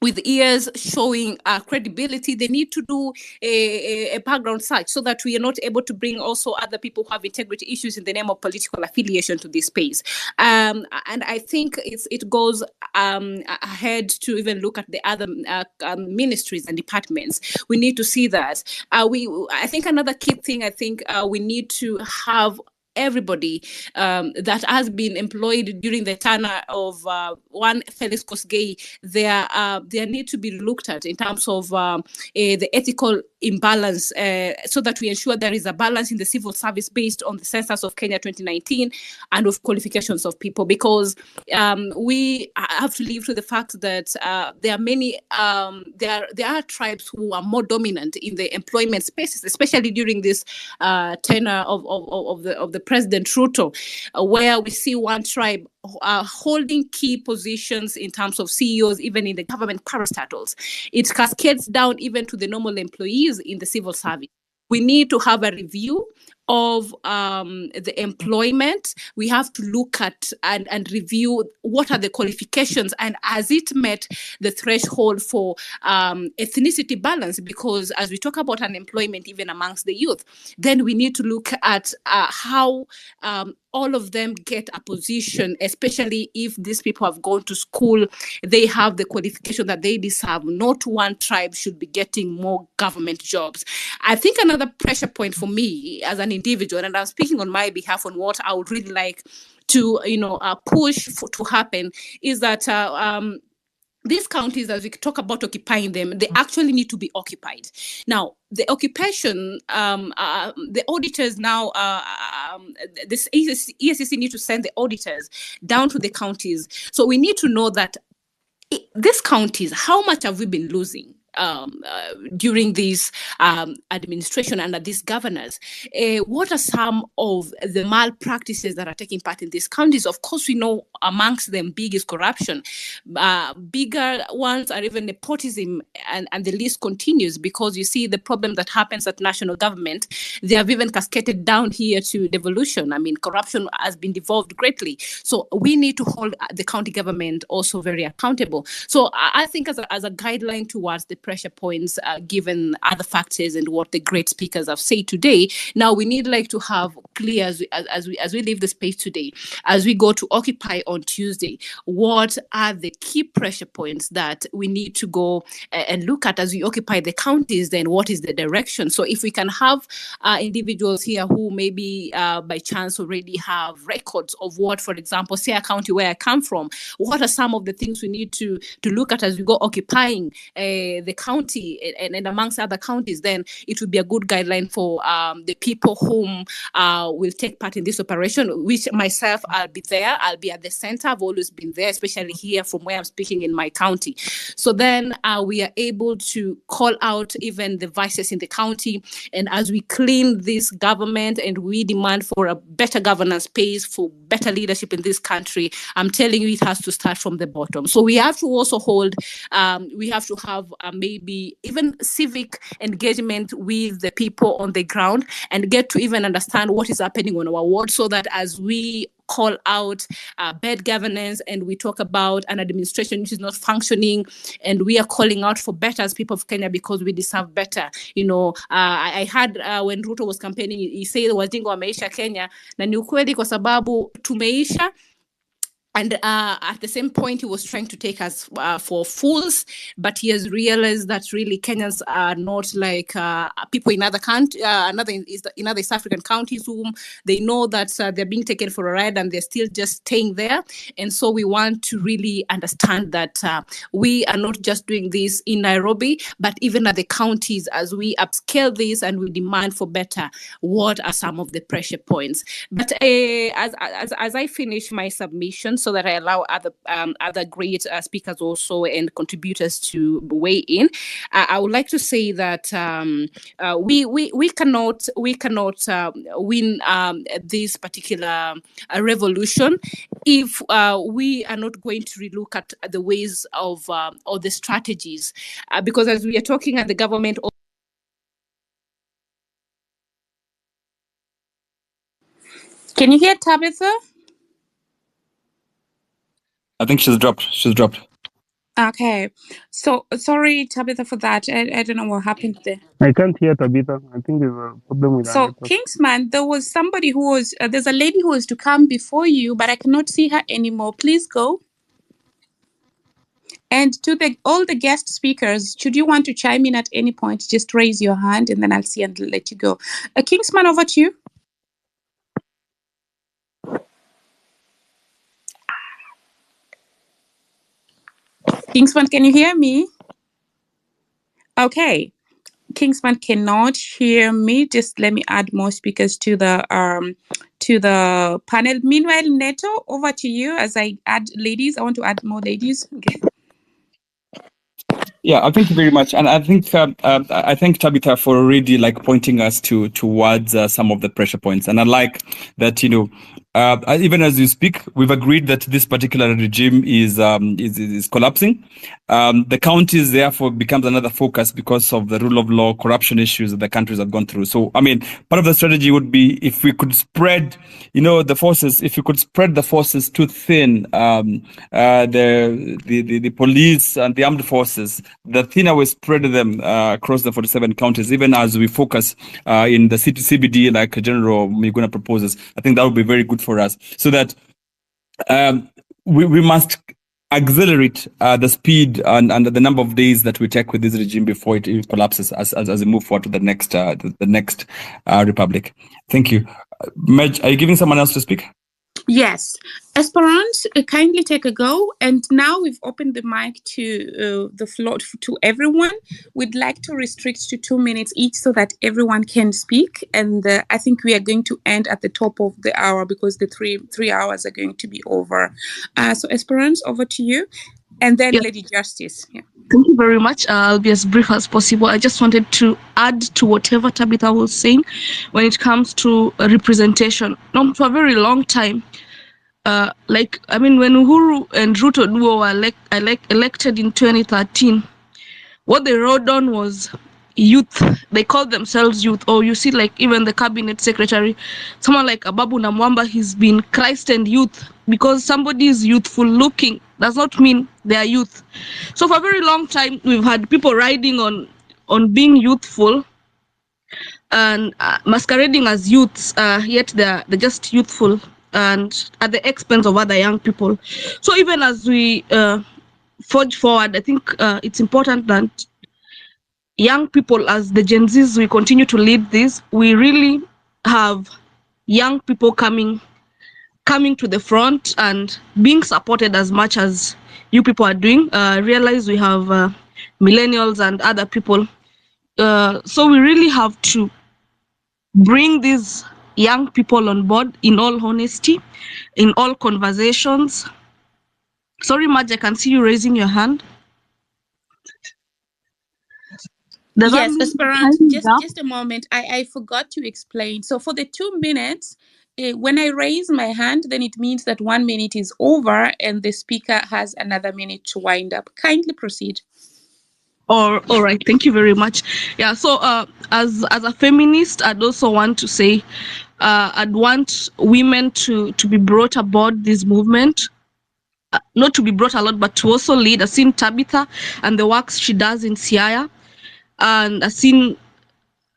with ears showing credibility. They need to do a background search so that we are not able to bring also other people who have integrity issues in the name of political affiliation to this space. And I think it goes ahead to even look at the other ministries and departments. We need to see that. I think another key thing, we need to have everybody that has been employed during the tenure of one Felix Kosgei, there need to be looked at in terms of the ethical imbalance, so that we ensure there is a balance in the civil service based on the census of Kenya 2019 and of qualifications of people, because we have to live with the fact that there are many, there are tribes who are more dominant in the employment spaces, especially during this tenure of the President Ruto, where we see one tribe holding key positions in terms of CEOs, even in the government parastatals. It cascades down even to the normal employees in the civil service. We need to have a review of the employment. We have to look at and review what are the qualifications, and has it met the threshold for ethnicity balance, because as we talk about unemployment even amongst the youth, then we need to look at how all of them get a position, especially if these people have gone to school, they have the qualification that they deserve. Not one tribe should be getting more government jobs. I think another pressure point for me as an individual, and I'm speaking on my behalf on what I would really like to, push to happen, is that these counties, as we talk about occupying them, they actually need to be occupied. Now, the occupation, the auditors now, this ESCC need to send the auditors down to the counties. So we need to know that these counties, how much have we been losing during this administration under these governors? What are some of the malpractices that are taking part in these counties? Of course, we know amongst them big is corruption. Bigger ones are even nepotism, and the list continues, because you see the problem that happens at national government. They have even cascaded down here to devolution. I mean, corruption has been devolved greatly. So we need to hold the county government also very accountable. So I think as a guideline towards the pressure points, given other factors and what the great speakers have said today, now we need to have clear as we leave the space today, as we go to Occupy on Tuesday, what are the key pressure points that we need to go and look at as we occupy the counties? Then what is the direction? So if we can have individuals here who maybe by chance already have records of what, for example, say a county where I come from, what are some of the things we need to look at as we go occupying the county and amongst other counties, then it would be a good guideline for the people whom will take part in this operation, which myself, I'll be there. I'll be at the center. I've always been there, especially here from where I'm speaking in my county. So then we are able to call out even the vices in the county. And as we clean this government and we demand for a better governance space, for better leadership in this country, I'm telling you, it has to start from the bottom. So we have to also hold, we have to have maybe even civic engagement with the people on the ground and get to even understand what is happening on our ward, so that as we call out bad governance, and we talk about an administration which is not functioning, and we are calling out for better as people of Kenya because we deserve better. I heard when Ruto was campaigning, he said wajinga wameisha Kenya, na ni ukweli kwa sababu tumeisha. And at the same point, he was trying to take us for fools, but he has realized that really Kenyans are not like people in other in other East African countries whom they know that they're being taken for a ride and they're still just staying there. And so we want to really understand that we are not just doing this in Nairobi, but even at the counties as we upscale this and we demand for better. What are some of the pressure points? But as I finish my submission, so that I allow other great speakers also and contributors to weigh in, I would like to say that we cannot win this particular revolution if we are not going to relook at the ways of or the strategies, because as we are talking at the government. Can you hear Tabitha? I think she's dropped. Okay. So sorry, Tabitha, for that. I don't know what happened there. I can't hear Tabitha. I think there's a problem with So, Kingsman, there was somebody who was, there's a lady who was to come before you, but I cannot see her anymore. Please go. And to all the guest speakers, should you want to chime in at any point, just raise your hand and then I'll see and let you go. Kingsman, over to you. Kingsman, can you hear me? Okay. Kingsman cannot hear me. Just let me add more speakers to the panel. Meanwhile, Neto, over to you. As I add ladies, I want to add more ladies. Okay. Yeah, thank you very much, and I think I thank Tabitha for already pointing us towards some of the pressure points, and I like that even as you speak, we've agreed that this particular regime is collapsing. The counties therefore becomes another focus because of the rule of law, corruption issues that the countries have gone through. So I mean, part of the strategy would be if we could spread, the forces. If we could spread the forces too thin, the police and the armed forces. The thinner we spread them across the 47 counties, even as we focus in the city CBD, like General MIFUKO proposes, I think that would be very good for us. So that we must accelerate the speed and the number of days that we take with this regime before it collapses as we move forward to the next republic. Thank you. Maj, are you giving someone else to speak? Yes. Esperance, kindly take a go. And now we've opened the mic to the floor to everyone. We'd like to restrict to 2 minutes each so that everyone can speak. And I think we are going to end at the top of the hour because the three hours are going to be over. So Esperance, over to you. And then Lady Justice. Yeah. Thank you very much. I'll be as brief as possible. I just wanted to add to whatever Tabitha was saying when it comes to representation. For a very long time, when Uhuru and Ruto duo were elected in 2013, what they wrote down was youth. They called themselves youth. Or you see, even the cabinet secretary, someone like Ababu Namwamba, he's been Christ and youth. Because somebody is youthful looking does not mean they are youth. So for a very long time, we've had people riding on being youthful and masquerading as youths, yet they're just youthful and at the expense of other young people. So even as we forge forward, I think it's important that young people, as the Gen Zs, we continue to lead this. We really have young people coming to the front and being supported as much as you people are doing. Realize we have millennials and other people. So we really have to bring these young people on board in all honesty, in all conversations. Sorry, Madge, I can see you raising your hand. Yes, Esperance, just a moment. I forgot to explain. So for the 2 minutes, when I raise my hand, then it means that 1 minute is over and the speaker has another minute to wind up. Kindly proceed. All right, thank you very much. Yeah, so as a feminist, I'd also want to say I'd want women to be brought aboard this movement. Not to be brought a lot, but to also lead. I've seen Tabitha and the work she does in Siaya. And I've seen,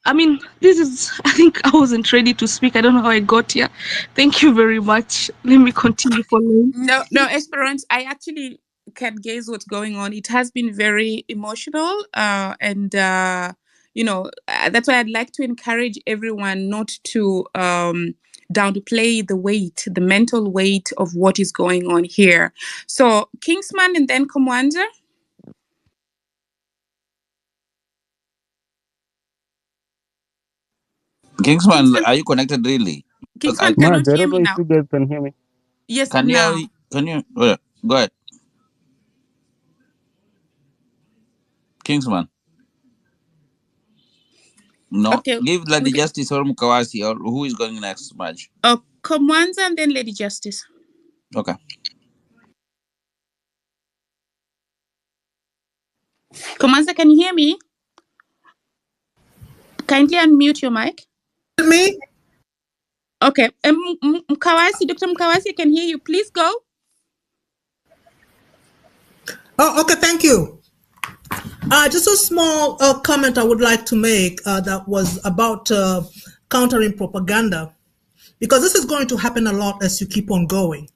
I mean, I think I wasn't ready to speak. I don't know how I got here. Thank you very much. Let me continue following. No, Esperance, I actually can guess what's going on. It has been very emotional. And that's why I'd like to encourage everyone not to downplay the mental weight of what is going on here. So Kingsman and then Komwanza. Kingsman, are you connected really? Kingsman Maj, cannot I hear don't know me if now. you guys can hear me. Yes, Can now. you go ahead. Kingsman. No. Okay. Give Lady Justice or Mukawasi, or who is going next, Maj? Komwanza and then Lady Justice. Okay. Komwanza, can you hear me? Kindly unmute your mic. Me? Okay. Mukawasi, Dr. Mukawasi, I can hear you. Please go. Oh, okay, thank you. Just a small comment I would like to make that was about countering propaganda, because this is going to happen a lot as you keep on going.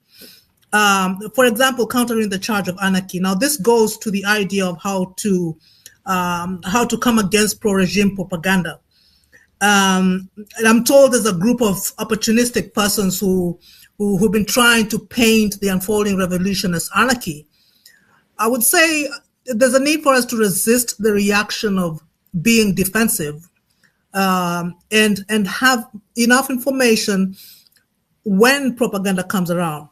For example, countering the charge of anarchy. Now, this goes to the idea of how to come against pro-regime propaganda. And I'm told there's a group of opportunistic persons who've been trying to paint the unfolding revolution as anarchy. I would say there's a need for us to resist the reaction of being defensive and have enough information when propaganda comes around.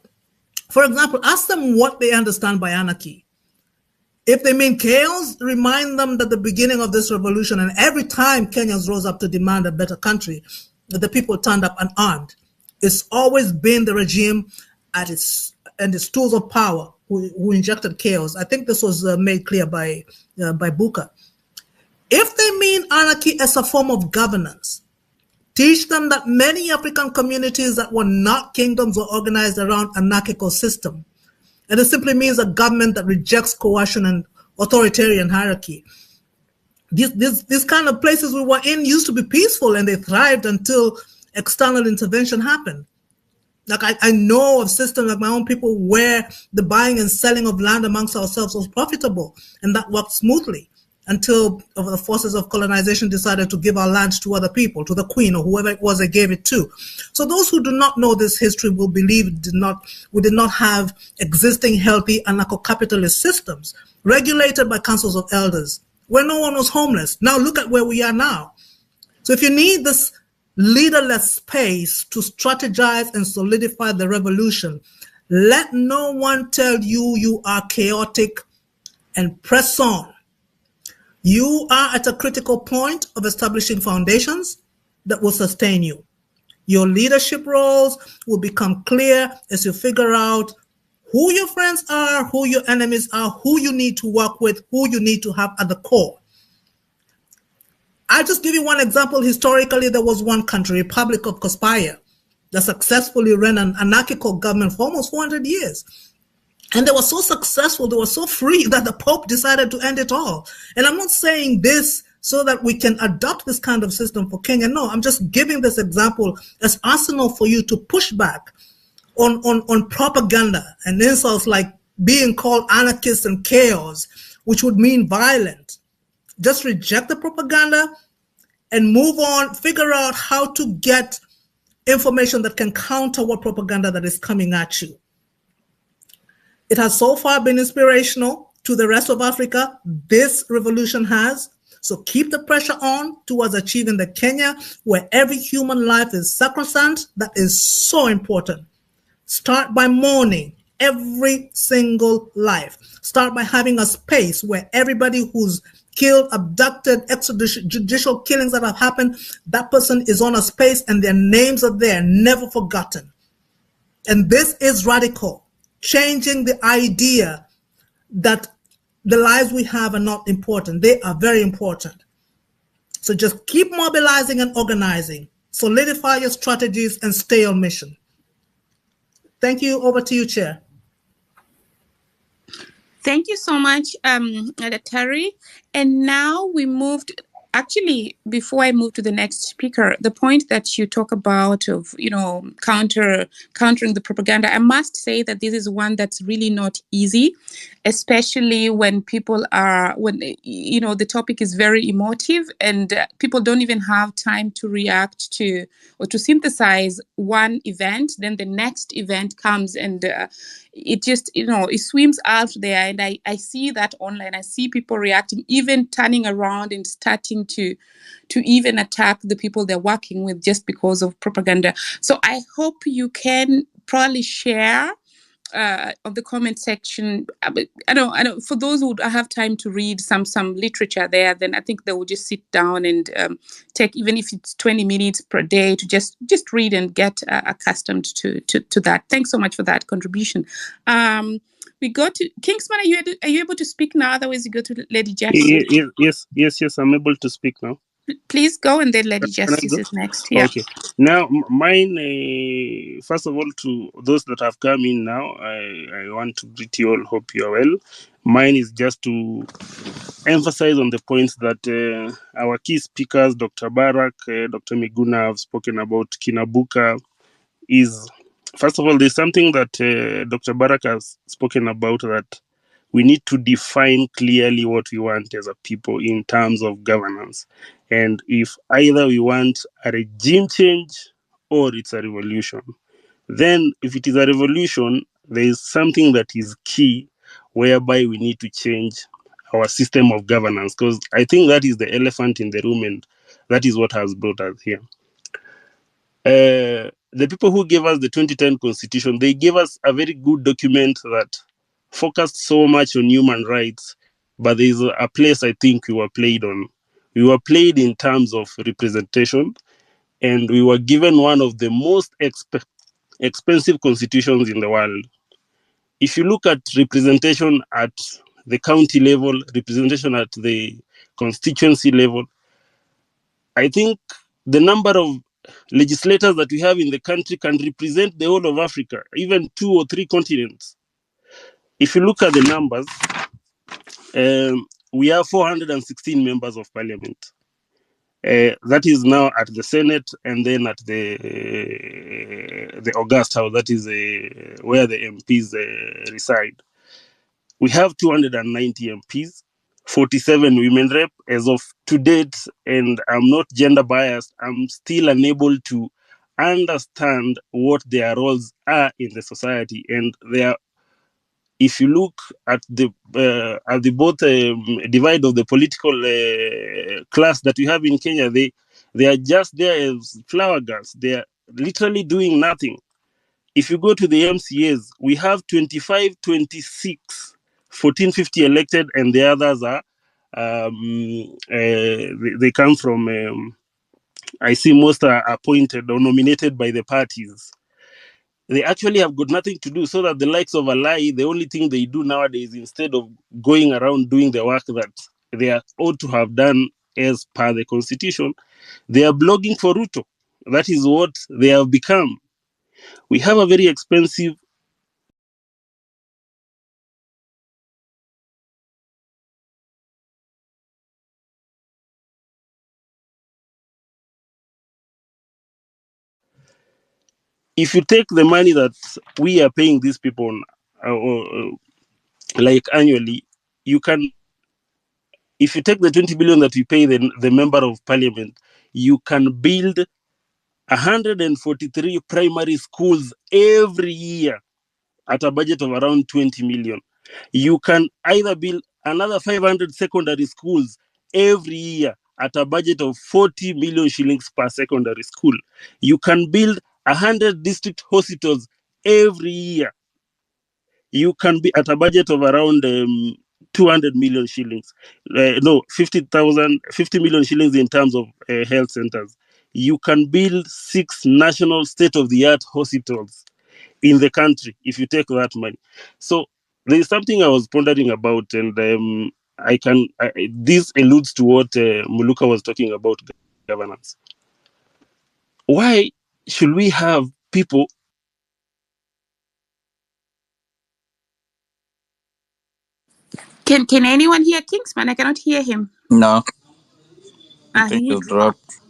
For example, ask them what they understand by anarchy. If they mean chaos, remind them that the beginning of this revolution, and every time Kenyans rose up to demand a better country, the people turned up unarmed. It's always been the regime and its tools of power who injected chaos. I think this was made clear by Buka. If they mean anarchy as a form of governance, teach them that many African communities that were not kingdoms were organized around an anarchical system. And it simply means a government that rejects coercion and authoritarian hierarchy. These kind of places we were in used to be peaceful, and they thrived until external intervention happened. Like I know of systems like my own people where the buying and selling of land amongst ourselves was profitable, and that worked smoothly until the forces of colonization decided to give our land to other people, to the queen or whoever it was they gave it to. So those who do not know this history will believe we did not have existing healthy anarcho-capitalist systems regulated by councils of elders where no one was homeless. Now look at where we are now. So if you need this leaderless space to strategize and solidify the revolution, let no one tell you you are chaotic, and press on. You are at a critical point of establishing foundations that will sustain you. Your leadership roles will become clear as you figure out who your friends are, who your enemies are, who you need to work with, who you need to have at the core. I'll just give you one example. Historically, there was one country, Republic of Kospaya, that successfully ran an anarchical government for almost 400 years. And they were so successful, they were so free that the Pope decided to end it all. And I'm not saying this so that we can adopt this kind of system for Kenya. No, I'm just giving this example as arsenal for you to push back on propaganda and insults like being called anarchist and chaos, which would mean violent. Just reject the propaganda and move on, figure out how to get information that can counter what propaganda that is coming at you. It has so far been inspirational to the rest of Africa. This revolution has. So keep the pressure on towards achieving the Kenya where every human life is sacrosanct. That is so important. Start by mourning every single life. Start by having a space where everybody who's killed, abducted, extrajudicial killings that have happened, that person is on a space and their names are there, never forgotten. And this is radical. Changing the idea that the lives we have are not important. They are very important. So just keep mobilizing and organizing. solidify your strategies, and stay on mission. Thank you. Over to you, Chair. Thank you so much, Adatari. And now we moved. Actually, before I move to the next speaker, the point that you talk about of, countering the propaganda, I must say that this is one that's really not easy, especially when people are, the topic is very emotive and people don't even have time to react to or to synthesize one event. Then the next event comes and it just, it swims out there. And I see that online. I see people reacting, even turning around and starting to even attack the people they're working with just because of propaganda. So I hope you can probably share of the comment section. I know for those who have time to read some literature there, then I think they will just sit down and take, even if it's 20 minutes per day, to just read and get accustomed to that. Thanks so much for that contribution. We go to Kingsman. Are you able to speak now? Otherwise, you go to Lady Justice. Yes. I'm able to speak now. Please go, and then Lady Justice is next. Yeah. Okay. Now, mine, first of all, to those that have come in now, I want to greet you all. Hope you are well. Mine is just to emphasize on the points that our key speakers, Dr. Barak, Dr. Miguna, have spoken about. Kinabuka is, first of all, there's something that Dr. Barak has spoken about, that we need to define clearly what we want as a people in terms of governance. And if either we want a regime change or it's a revolution, then if it is a revolution, there is something that is key whereby we need to change our system of governance, because I think that is the elephant in the room, and that is what has brought us here. The people who gave us the 2010 constitution, they gave us a very good document that focused so much on human rights, but there's a place I think we were played on. We were played in terms of representation, and we were given one of the most expensive constitutions in the world. If you look at representation at the county level, representation at the constituency level, I think the number of legislators that we have in the country can represent the whole of Africa, even 2 or 3 continents. If you look at the numbers, we have 416 members of parliament. That is now at the Senate, and then at the August House, that is where the MPs reside. We have 290 MPs, 47 women rep as of to date, and I'm not gender biased. I'm still unable to understand what their roles are in the society, and if you look at the both divide of the political class that we have in Kenya, they are just there as flower girls. They are literally doing nothing. If you go to the MCAs, we have 25, 26, 14, 50 elected, and the others are they come from. I see most are appointed or nominated by the parties. They actually have got nothing to do, so that the likes of Alai, the only thing they do nowadays, instead of going around doing the work that they are ought to have done as per the constitution, they are blogging for Ruto. That is what they have become. We have a very expensive if you take the money that we are paying these people like annually, you can, if you take the 20 billion that we pay the member of parliament, you can build 143 primary schools every year at a budget of around 20 million. You can either build another 500 secondary schools every year at a budget of 40 million shillings per secondary school. You can build 100 district hospitals every year. You can be at a budget of around 200 million shillings. 50 million shillings in terms of health centers. You can build 6 national state-of-the-art hospitals in the country if you take that money. So there is something I was pondering about, and this alludes to what Muluka was talking about governance. why should we have people? Can anyone hear Kingsman? I cannot hear him. No. I Ah, think he you dropped.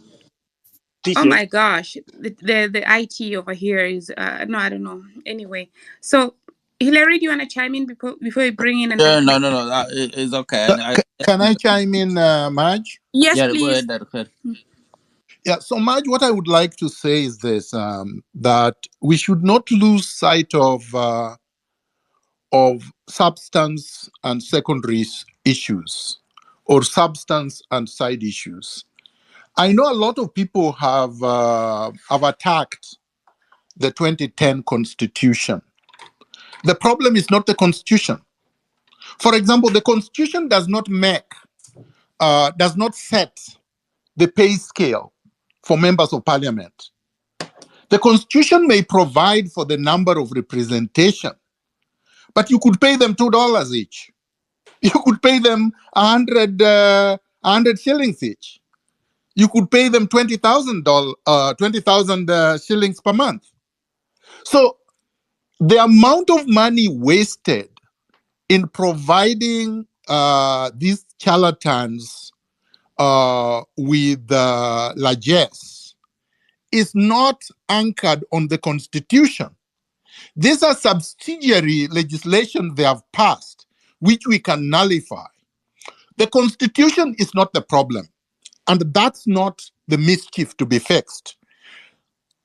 Oh my gosh, the IT over here is no, I don't know. Anyway, so Hillary, do you want to chime in before we bring in? No. It's okay. Can I chime in, Maj? Yes, Yeah, please. go ahead. Yeah, so Maj, what I would like to say is this, that we should not lose sight of substance and secondary issues, or substance and side issues. I know a lot of people have attacked the 2010 Constitution. The problem is not the Constitution. For example, the Constitution does not set the pay scale for members of parliament. The Constitution may provide for the number of representation, but you could pay them $2 each. You could pay them 100 shillings each. You could pay them $20,000 shillings per month. So the amount of money wasted in providing these charlatans with largesse is not anchored on the Constitution. These are subsidiary legislation they have passed, which we can nullify. The Constitution is not the problem, and that's not the mischief to be fixed.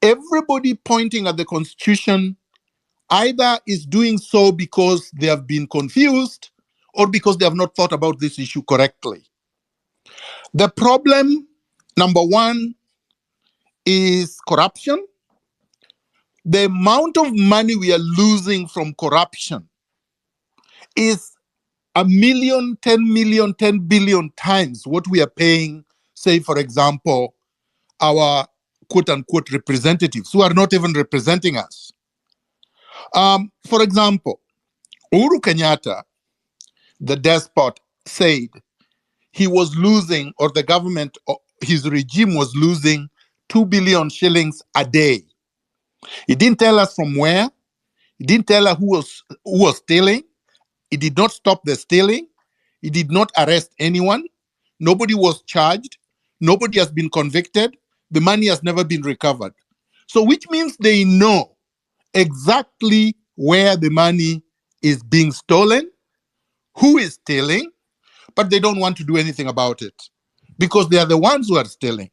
Everybody pointing at the Constitution either is doing so because they have been confused or because they have not thought about this issue correctly. The problem, number one, is corruption. The amount of money we are losing from corruption is 1 million, 10 million, 10 billion times what we are paying, say, for example, our quote-unquote representatives who are not even representing us. For example, Uhuru Kenyatta, the despot, said he was losing, or the government, his regime was losing 2 billion shillings a day. He didn't tell us from where. He didn't tell us who was stealing. He did not stop the stealing. He did not arrest anyone. Nobody was charged. Nobody has been convicted. The money has never been recovered. So which means they know exactly where the money is being stolen, who is stealing, but they don't want to do anything about it because they are the ones who are stealing.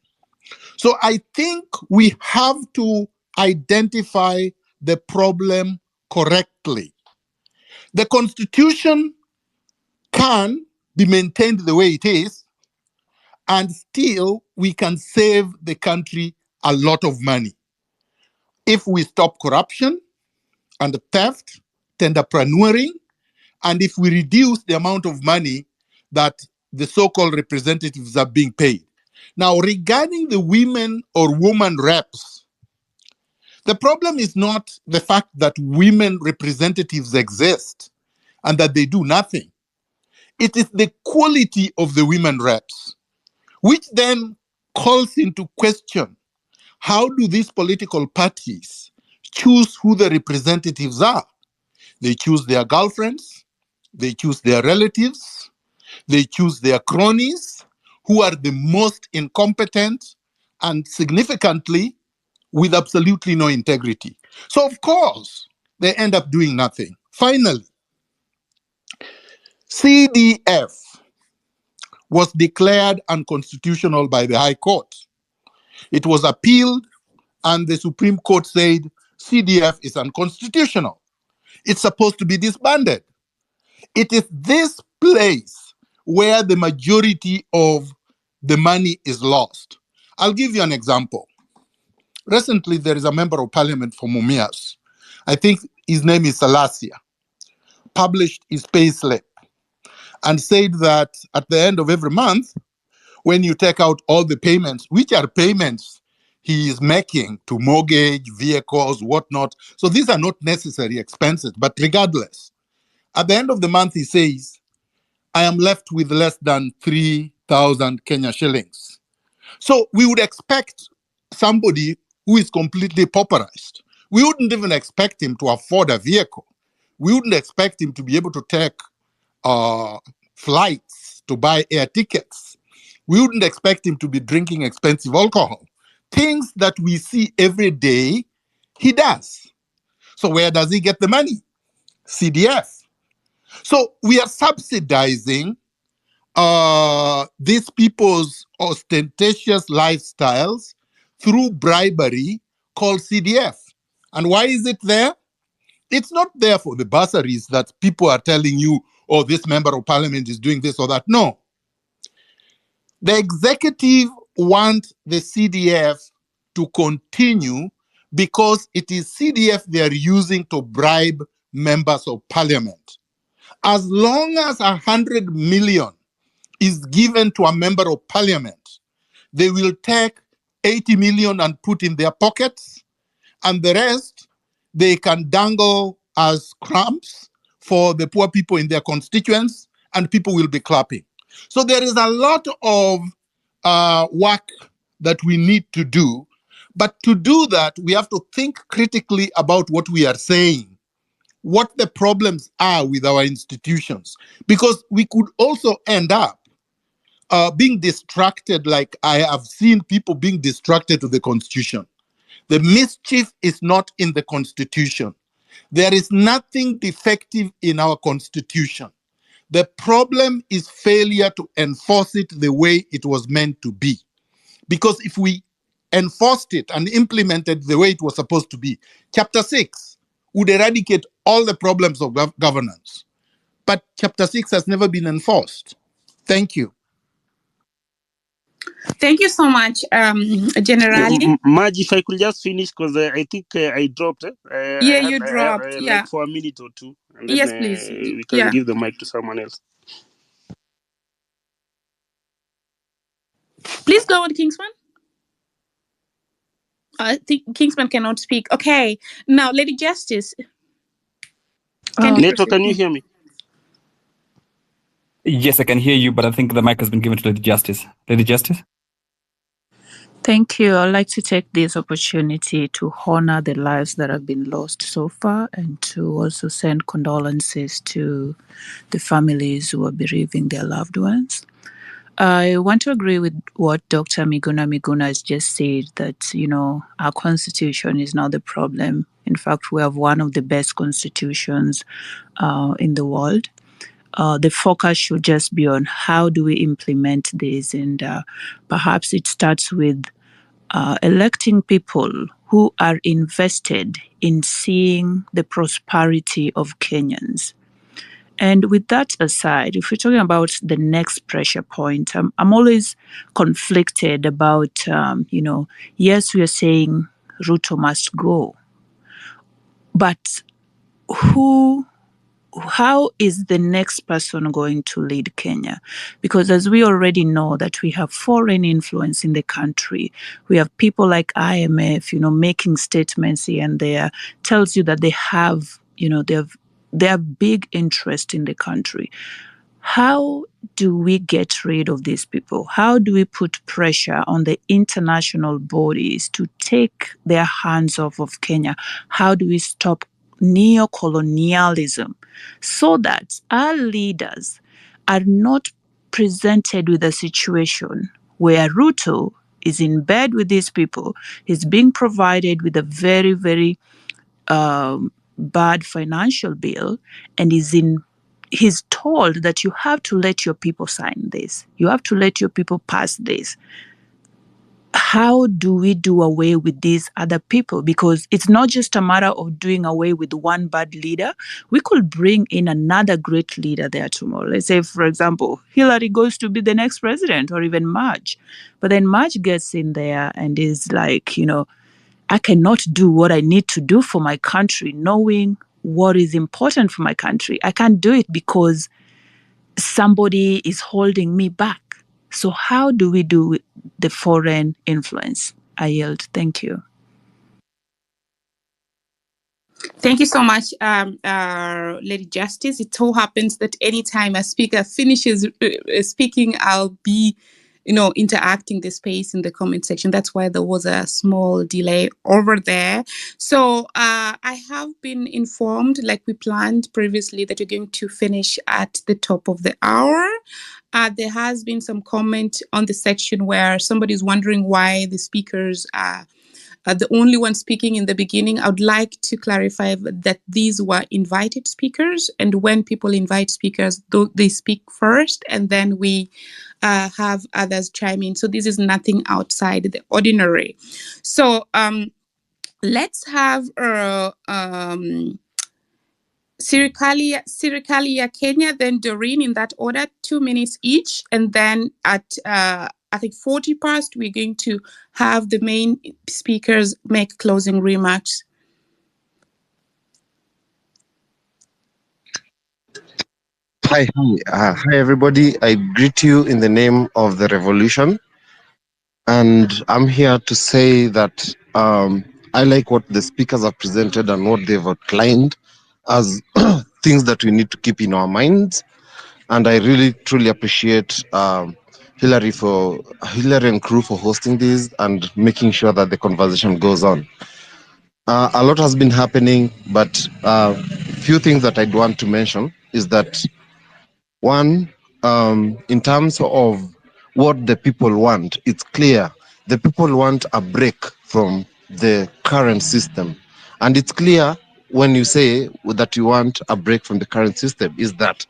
So I think we have to identify the problem correctly. The Constitution can be maintained the way it is, and still we can save the country a lot of money. If we stop corruption and theft, tenderpreneuring, and if we reduce the amount of money that the so-called representatives are being paid. Now, regarding the women or woman reps, the problem is not the fact that women representatives exist and that they do nothing. It is the quality of the women reps, which then calls into question, how do these political parties choose who the representatives are? They choose their girlfriends, they choose their relatives, they choose their cronies, who are the most incompetent and significantly with absolutely no integrity. So of course, they end up doing nothing. Finally, CDF was declared unconstitutional by the High Court. It was appealed, and the Supreme Court said CDF is unconstitutional. It's supposed to be disbanded. It is this place where the majority of the money is lost. I'll give you an example. Recently, there is a member of parliament from Mumias. I think his name is Salasia, published his pay slip and said that at the end of every month, when you take out all the payments, which are payments he is making to mortgage, vehicles, whatnot. So these are not necessary expenses, but regardless, at the end of the month, he says, I am left with less than 3,000 Kenya shillings. So we would expect somebody who is completely pauperized. We wouldn't even expect him to afford a vehicle. We wouldn't expect him to be able to take flights, to buy air tickets. We wouldn't expect him to be drinking expensive alcohol. Things that we see every day, he does. So where does he get the money? CDF. So we are subsidizing these people's ostentatious lifestyles through bribery called CDF. And why is it there? It's not there for the bursaries that people are telling you, oh, this member of parliament is doing this or that. No. The executive want the CDF to continue because it is CDF they are using to bribe members of parliament. As long as 100 million is given to a member of parliament, they will take 80 million and put in their pockets, and the rest they can dangle as crumbs for the poor people in their constituents, and people will be clapping. So there is a lot of work that we need to do. But to do that, we have to think critically about what we are saying, what the problems are with our institutions, because we could also end up being distracted, like I have seen people being distracted to the Constitution. The mischief is not in the Constitution. There is nothing defective in our Constitution. The problem is failure to enforce it the way it was meant to be. Because if we enforced it and implemented the way it was supposed to be, Chapter 6 would eradicate all the problems of governance. But Chapter 6 has never been enforced. Thank you. Thank you so much, Generali. Marge, if I could just finish, because I think I dropped. You dropped. Like for a minute or two. And then, yes, please. We can give the mic to someone else. Please go on, Kingsman. I think Kingsman cannot speak. Okay. Now, Lady Justice. Neto, can you hear me? Yes, I can hear you, but I think the mic has been given to Lady Justice. Lady Justice? Thank you. I'd like to take this opportunity to honor the lives that have been lost so far and to also send condolences to the families who are bereaving their loved ones. I want to agree with what Dr. Miguna has just said, that, our constitution is not the problem. In fact, we have one of the best constitutions in the world. The focus should just be on how do we implement this, and perhaps it starts with electing people who are invested in seeing the prosperity of Kenyans. And with that aside, if we're talking about the next pressure point, I'm always conflicted about, yes, we are saying Ruto must go, but how is the next person going to lead Kenya? Because as we already know that we have foreign influence in the country, we have people like IMF, making statements here and there, tells you that they have, they have big interest in the country. How do we get rid of these people? How do we put pressure on the international bodies to take their hands off of Kenya? How do we stop neo-colonialism so that our leaders are not presented with a situation where Ruto is in bed with these people, is being provided with a very, very bad financial bill, and he's told that you have to let your people sign this. You have to let your people pass this. How do we do away with these other people? Because it's not just a matter of doing away with one bad leader. We could bring in another great leader there tomorrow. Let's say, for example, Hillary goes to be the next president, or even Marge. But then Marge gets in there and is like, I cannot do what I need to do for my country, knowing what is important for my country. I can't do it because somebody is holding me back. So how do we do the foreign influence? I yield. Thank you. Thank you so much, Lady Justice. It so happens that anytime a speaker finishes speaking, I'll be interacting the space in the comment section. That's why there was a small delay over there. So I have been informed, like we planned previously, that we're going to finish at the top of the hour. There has been some comment on the section where somebody's wondering why the speakers are the only one speaking in the beginning. I would like to clarify that these were invited speakers, and when people invite speakers, they speak first, and then we have others chime in. So this is nothing outside the ordinary. So let's have Serikali ya Kenya, then Doreen, in that order, 2 minutes each, and then at I think 40 past, we're going to have the main speakers make closing remarks. Hi everybody. I greet you in the name of the revolution, and I'm here to say that I like what the speakers have presented and what they've outlined as things that we need to keep in our minds. And I really truly appreciate Hillary and crew for hosting this and making sure that the conversation goes on. A lot has been happening, but few things that I'd want to mention is that one, in terms of what the people want, it's clear the people want a break from the current system. And it's clear when you say that you want a break from the current system is that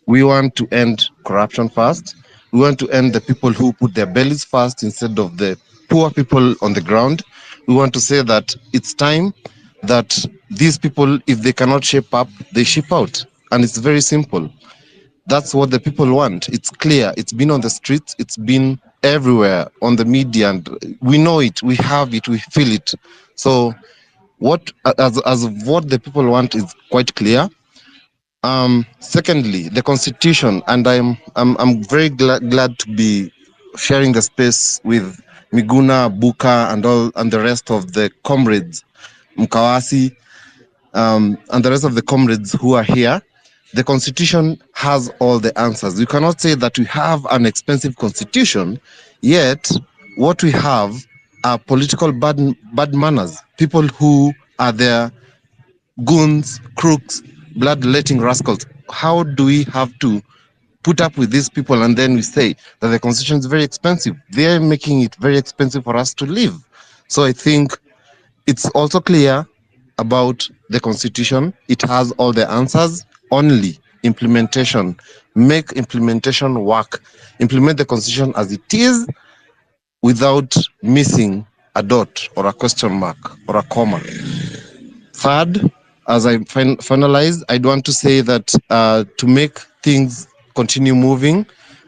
we want to end corruption first. We want to end the people who put their bellies first instead of the poor people on the ground. We want to say that it's time that these people, if they cannot shape up, they ship out. And it's very simple. That's what the people want. It's clear. It's been on the streets. It's been everywhere on the media, and we know it. We have it. We feel it. So, what as what the people want is quite clear. Secondly, the constitution, and I'm very glad to be sharing the space with Miguna, Buka, and the rest of the comrades, Mkawasi, and the rest of the comrades who are here. The constitution has all the answers. You cannot say that we have an expensive constitution, yet what we have are political bad manners, people who are there, goons, crooks, bloodletting rascals. How do we have to put up with these people and then we say that the constitution is very expensive? They're making it very expensive for us to live. So I think it's also clear about the constitution. It has all the answers. Only implementation. Make implementation work. Implement the constitution as it is without missing a dot or a question mark or a comma. Third, as I finalize, I'd want to say that to make things continue moving,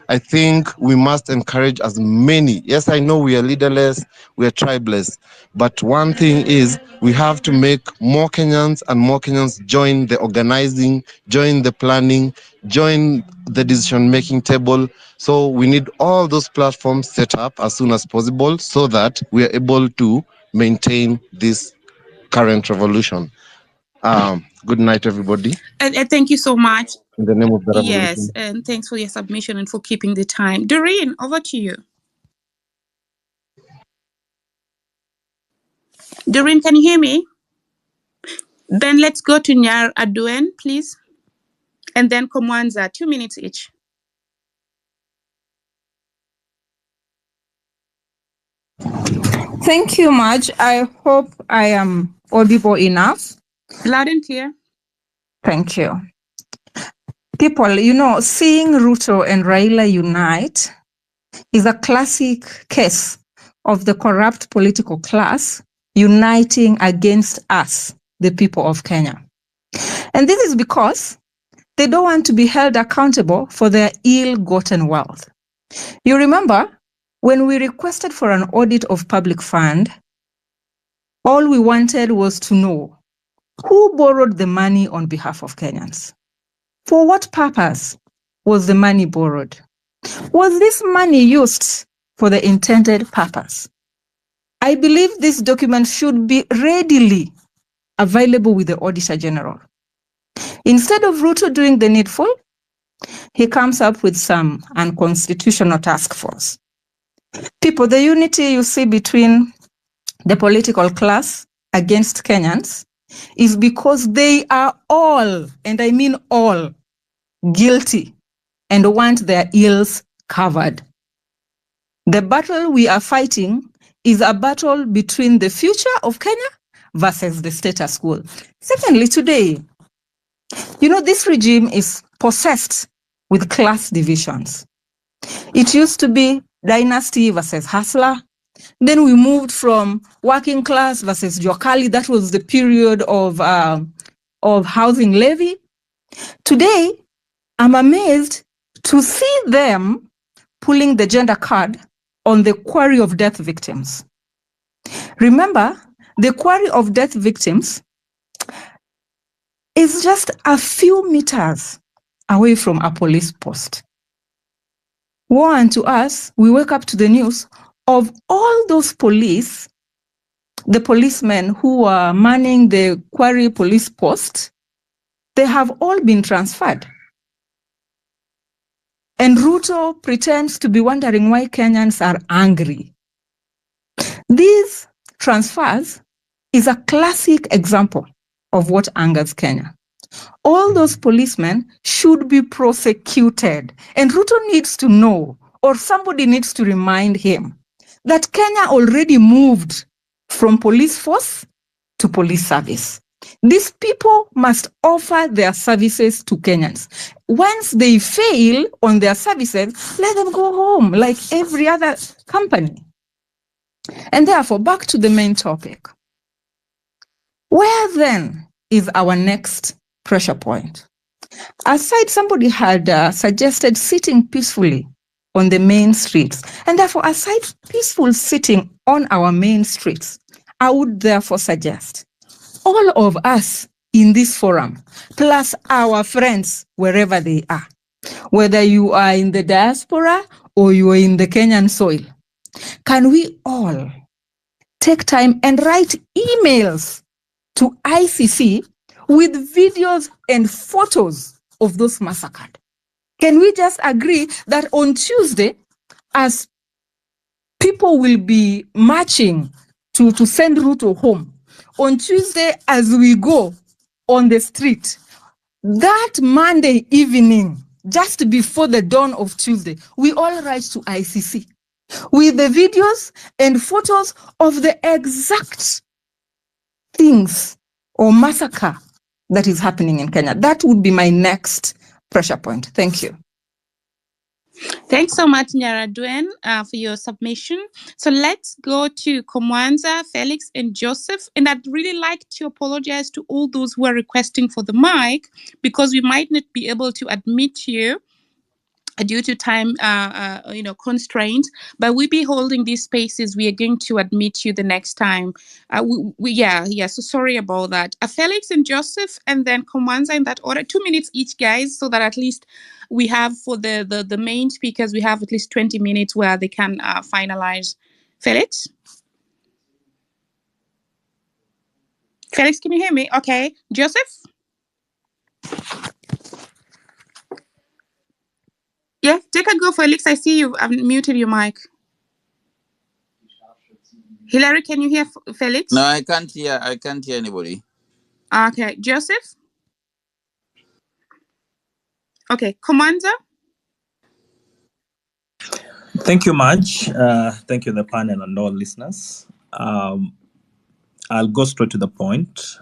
I think we must encourage as many. Yes, I know we are leaderless, we are tribeless, but one thing is we have to make more Kenyans and more Kenyans join the organizing, join the planning, join the decision-making table. So we need all those platforms set up as soon as possible so that we are able to maintain this current revolution. Good night, everybody. Thank you so much. In the name of the revolution. Yes, and thanks for your submission and for keeping the time. Doreen, over to you. Doreen, can you hear me? Then let's go to Nyar Aduen, please. And then Komwanza, 2 minutes each. Thank you, Marge. I hope I am audible enough. Loud and clear. Thank you. People, seeing Ruto and Raila unite is a classic case of the corrupt political class uniting against us, the people of Kenya. And this is because they don't want to be held accountable for their ill-gotten wealth. You remember when we requested for an audit of public fund, all we wanted was to know who borrowed the money on behalf of Kenyans. For what purpose was the money borrowed? Was this money used for the intended purpose? I believe this document should be readily available with the Auditor General. Instead of Ruto doing the needful, he comes up with some unconstitutional task force. People, the unity you see between the political class against Kenyans is because they are all, and I mean all, guilty and want their ills covered. The battle we are fighting is a battle between the future of Kenya versus the status quo. Secondly, today, this regime is possessed with class divisions. It used to be dynasty versus hustler. Then we moved from working class versus Jokali. That was the period of housing levy. Today, I'm amazed to see them pulling the gender card on the quarry of death victims. Remember, the quarry of death victims is just a few meters away from a police post. Woe unto us, we wake up to the news of all those the policemen who are manning the quarry police post, they have all been transferred. And Ruto pretends to be wondering why Kenyans are angry. These transfers is a classic example of what angers Kenya. All those policemen should be prosecuted. And Ruto needs to know, or somebody needs to remind him, that Kenya already moved from police force to police service. These people must offer their services to Kenyans. Once they fail on their services, let them go home like every other company. And therefore, back to the main topic. Where then is our next pressure point? Aside, somebody had suggested sitting peacefully on the main streets. And therefore, aside peaceful sitting on our main streets, I would therefore suggest all of us in this forum, plus our friends wherever they are, whether you are in the diaspora or you are in the Kenyan soil, can we all take time and write emails to ICC with videos and photos of those massacred? Can we just agree that on Tuesday, as people will be marching to send Ruto home, on Tuesday as we go on the street, that Monday evening, just before the dawn of Tuesday, we all write to ICC with the videos and photos of the exact things or massacre that is happening in Kenya. That would be my next pressure point. Thank you. Thanks so much, Nyaraduen, for your submission. So let's go to Komwanza, Felix, and Joseph. And I'd really like to apologize to all those who are requesting for the mic, because we might not be able to admit you due to time constraints, but we'll be holding these spaces. We are going to admit you the next time. So sorry about that. Felix and Joseph, and then Komwanza in that order. 2 minutes each, guys, so that at least we have for the main speakers, we have at least 20 minutes where they can finalize. Felix? Felix, can you hear me? Okay. Joseph? Yeah, take a go, Felix. I see you. I've muted your mic. Hillary, can you hear Felix? No, I can't hear anybody. Okay. Joseph? Okay. Commander? Thank you, Marge. Thank you, the panel and all listeners. I'll go straight to the point.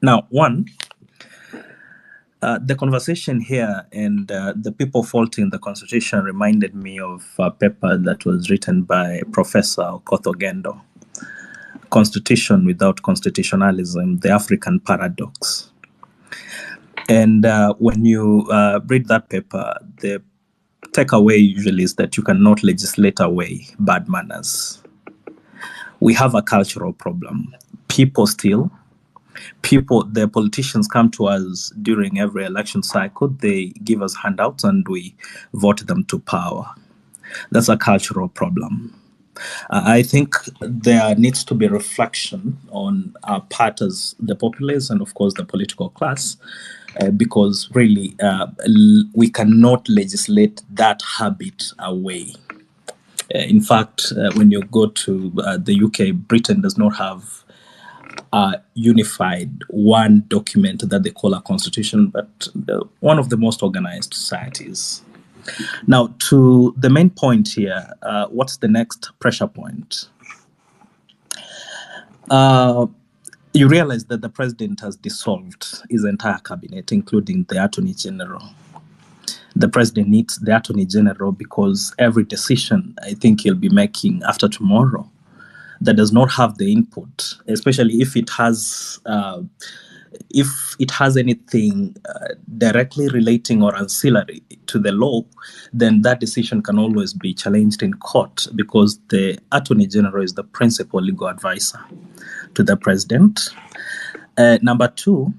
Now, one, the conversation here and the people faulting the Constitution reminded me of a paper that was written by Professor Okoth Ogendo, Constitution Without Constitutionalism, the African Paradox. And when you read that paper, the takeaway usually is that you cannot legislate away bad manners. We have a cultural problem. The politicians come to us during every election cycle. They give us handouts and we vote them to power. That's a cultural problem. I think there needs to be reflection on our part as the populace and, of course, the political class, because really we cannot legislate that habit away. In fact, when you go to the UK, Britain does not have a unified one document that they call a constitution, but one of the most organized societies. Now, to the main point here, what's the next pressure point? You realize that the president has dissolved his entire cabinet, including the Attorney General. The president needs the Attorney General because every decision I think he'll be making after tomorrow that does not have the input, especially if it has anything directly relating or ancillary to the law, then that decision can always be challenged in court because the Attorney General is the principal legal advisor to the president. Number two,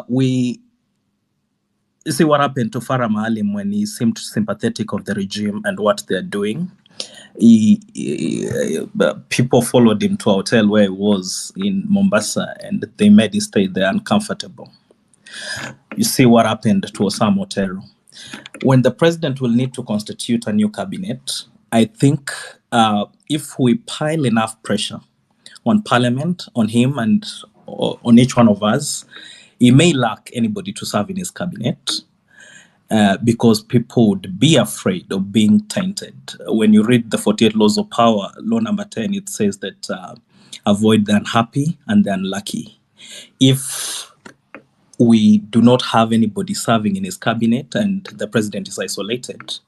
we see what happened to Farah Maalim when he seemed sympathetic of the regime and what they're doing. People followed him to a hotel where he was in Mombasa and they made his stay there uncomfortable. You see what happened to Osama Otero. When the president will need to constitute a new cabinet, I think if we pile enough pressure on Parliament, on him and on each one of us, he may lack anybody to serve in his cabinet because people would be afraid of being tainted. When you read the 48 Laws of Power, law number 10, it says that avoid the unhappy and the unlucky. If we do not have anybody serving in his cabinet and the president is isolated,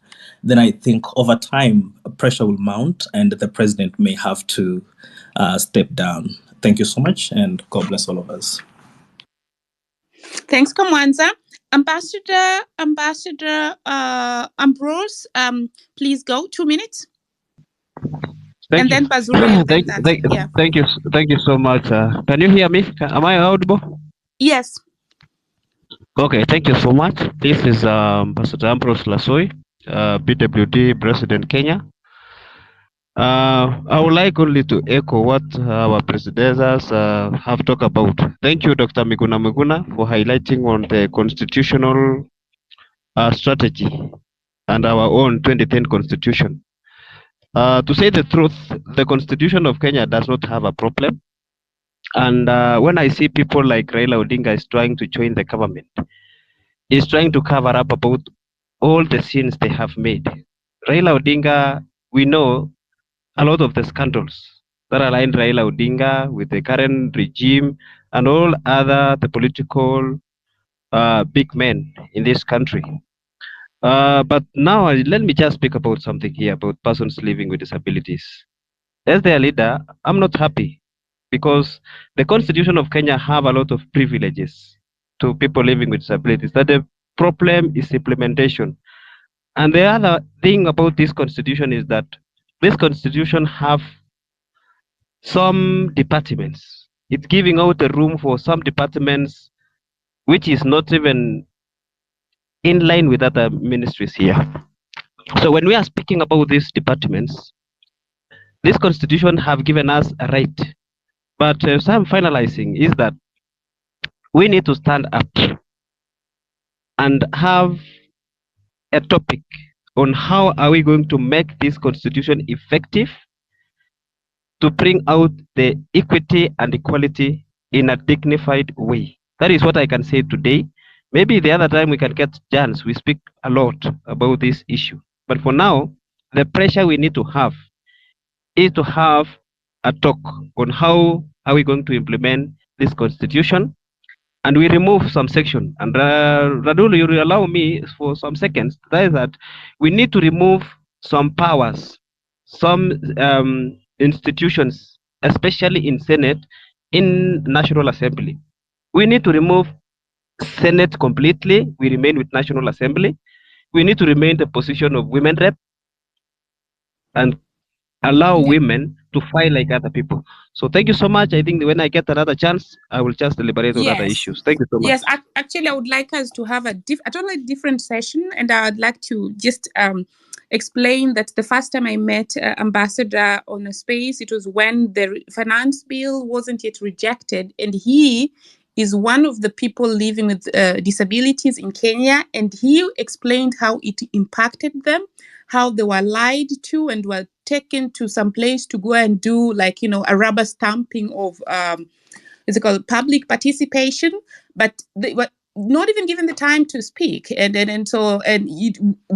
then I think over time pressure will mount and the president may have to step down. Thank you so much and God bless all of us. Thanks, Kamwanza. Ambassador Ambrose, please go, 2 minutes. Thank you. Then Bazura. Thank you so much. Can you hear me? Am I audible? Yes. Okay, thank you so much. This is Ambassador Ambrose Lasoi, BWD President Kenya. I would like only to echo what our predecessors have talked about. Thank you, Dr. Miguna, for highlighting on the constitutional strategy and our own 2010 constitution. To say the truth, the constitution of Kenya does not have a problem. And when I see people like Raila Odinga is trying to join the government, is trying to cover up about all the sins they have made. Raila Odinga, we know a lot of the scandals that align Raila Odinga with the current regime and all other the political big men in this country. But now let me just speak about something here about persons living with disabilities. As their leader, I'm not happy because the Constitution of Kenya have a lot of privileges to people living with disabilities. That the problem is implementation. And the other thing about this Constitution is that this Constitution have some departments. It's giving out the room for some departments which is not even in line with other ministries here. So when we are speaking about these departments, this Constitution have given us a right. But so I'm finalizing is that we need to stand up and have a topic on how are we going to make this Constitution effective to bring out the equity and equality in a dignified way. That is what I can say today. Maybe the other time we can get chance, we speak a lot about this issue. But for now, the pressure we need to have is to have a talk on how are we going to implement this Constitution. And we remove some section. And Radul, you will allow me for some seconds. That is that we need to remove some powers, some institutions, especially in Senate, in National Assembly. We need to remove Senate completely. We remain with National Assembly. We need to remain the position of women rep and allow women to fight like other people. So thank you so much. I think when I get another chance, I will just deliberate on other issues. Thank you so much. Yes, actually, I would like us to have a totally different session, and I'd like to just explain that the first time I met Ambassador on a space, it was when the finance bill wasn't yet rejected, and he is one of the people living with disabilities in Kenya, and he explained how it impacted them, how they were lied to and were taken to some place to go and do like, a rubber stamping of is it called public participation, but they were not even given the time to speak, and they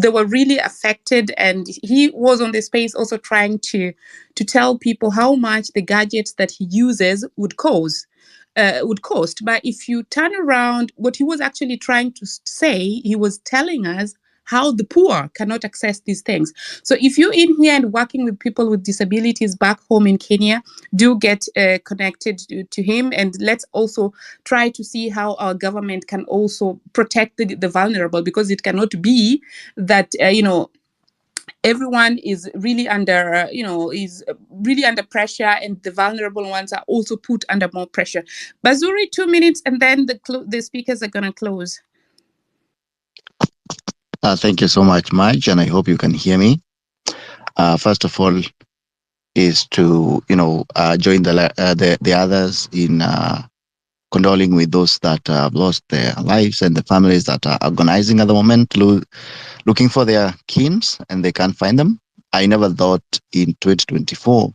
were really affected. And he was on the space also trying to tell people how much the gadgets that he uses would cost. But if you turn around, what he was actually trying to say, he was telling us how the poor cannot access these things. So if you're in here and working with people with disabilities back home in Kenya, do get connected to him, and let's also try to see how our government can also protect the vulnerable, because it cannot be that everyone is really under pressure, and the vulnerable ones are also put under more pressure. Bazuri, 2 minutes, and then the speakers are going to close. Thank you so much, Marge, and I hope you can hear me. First of all, is to join the others in condoling with those that have lost their lives and the families that are agonizing at the moment, looking for their kins and they can't find them. I never thought in 2024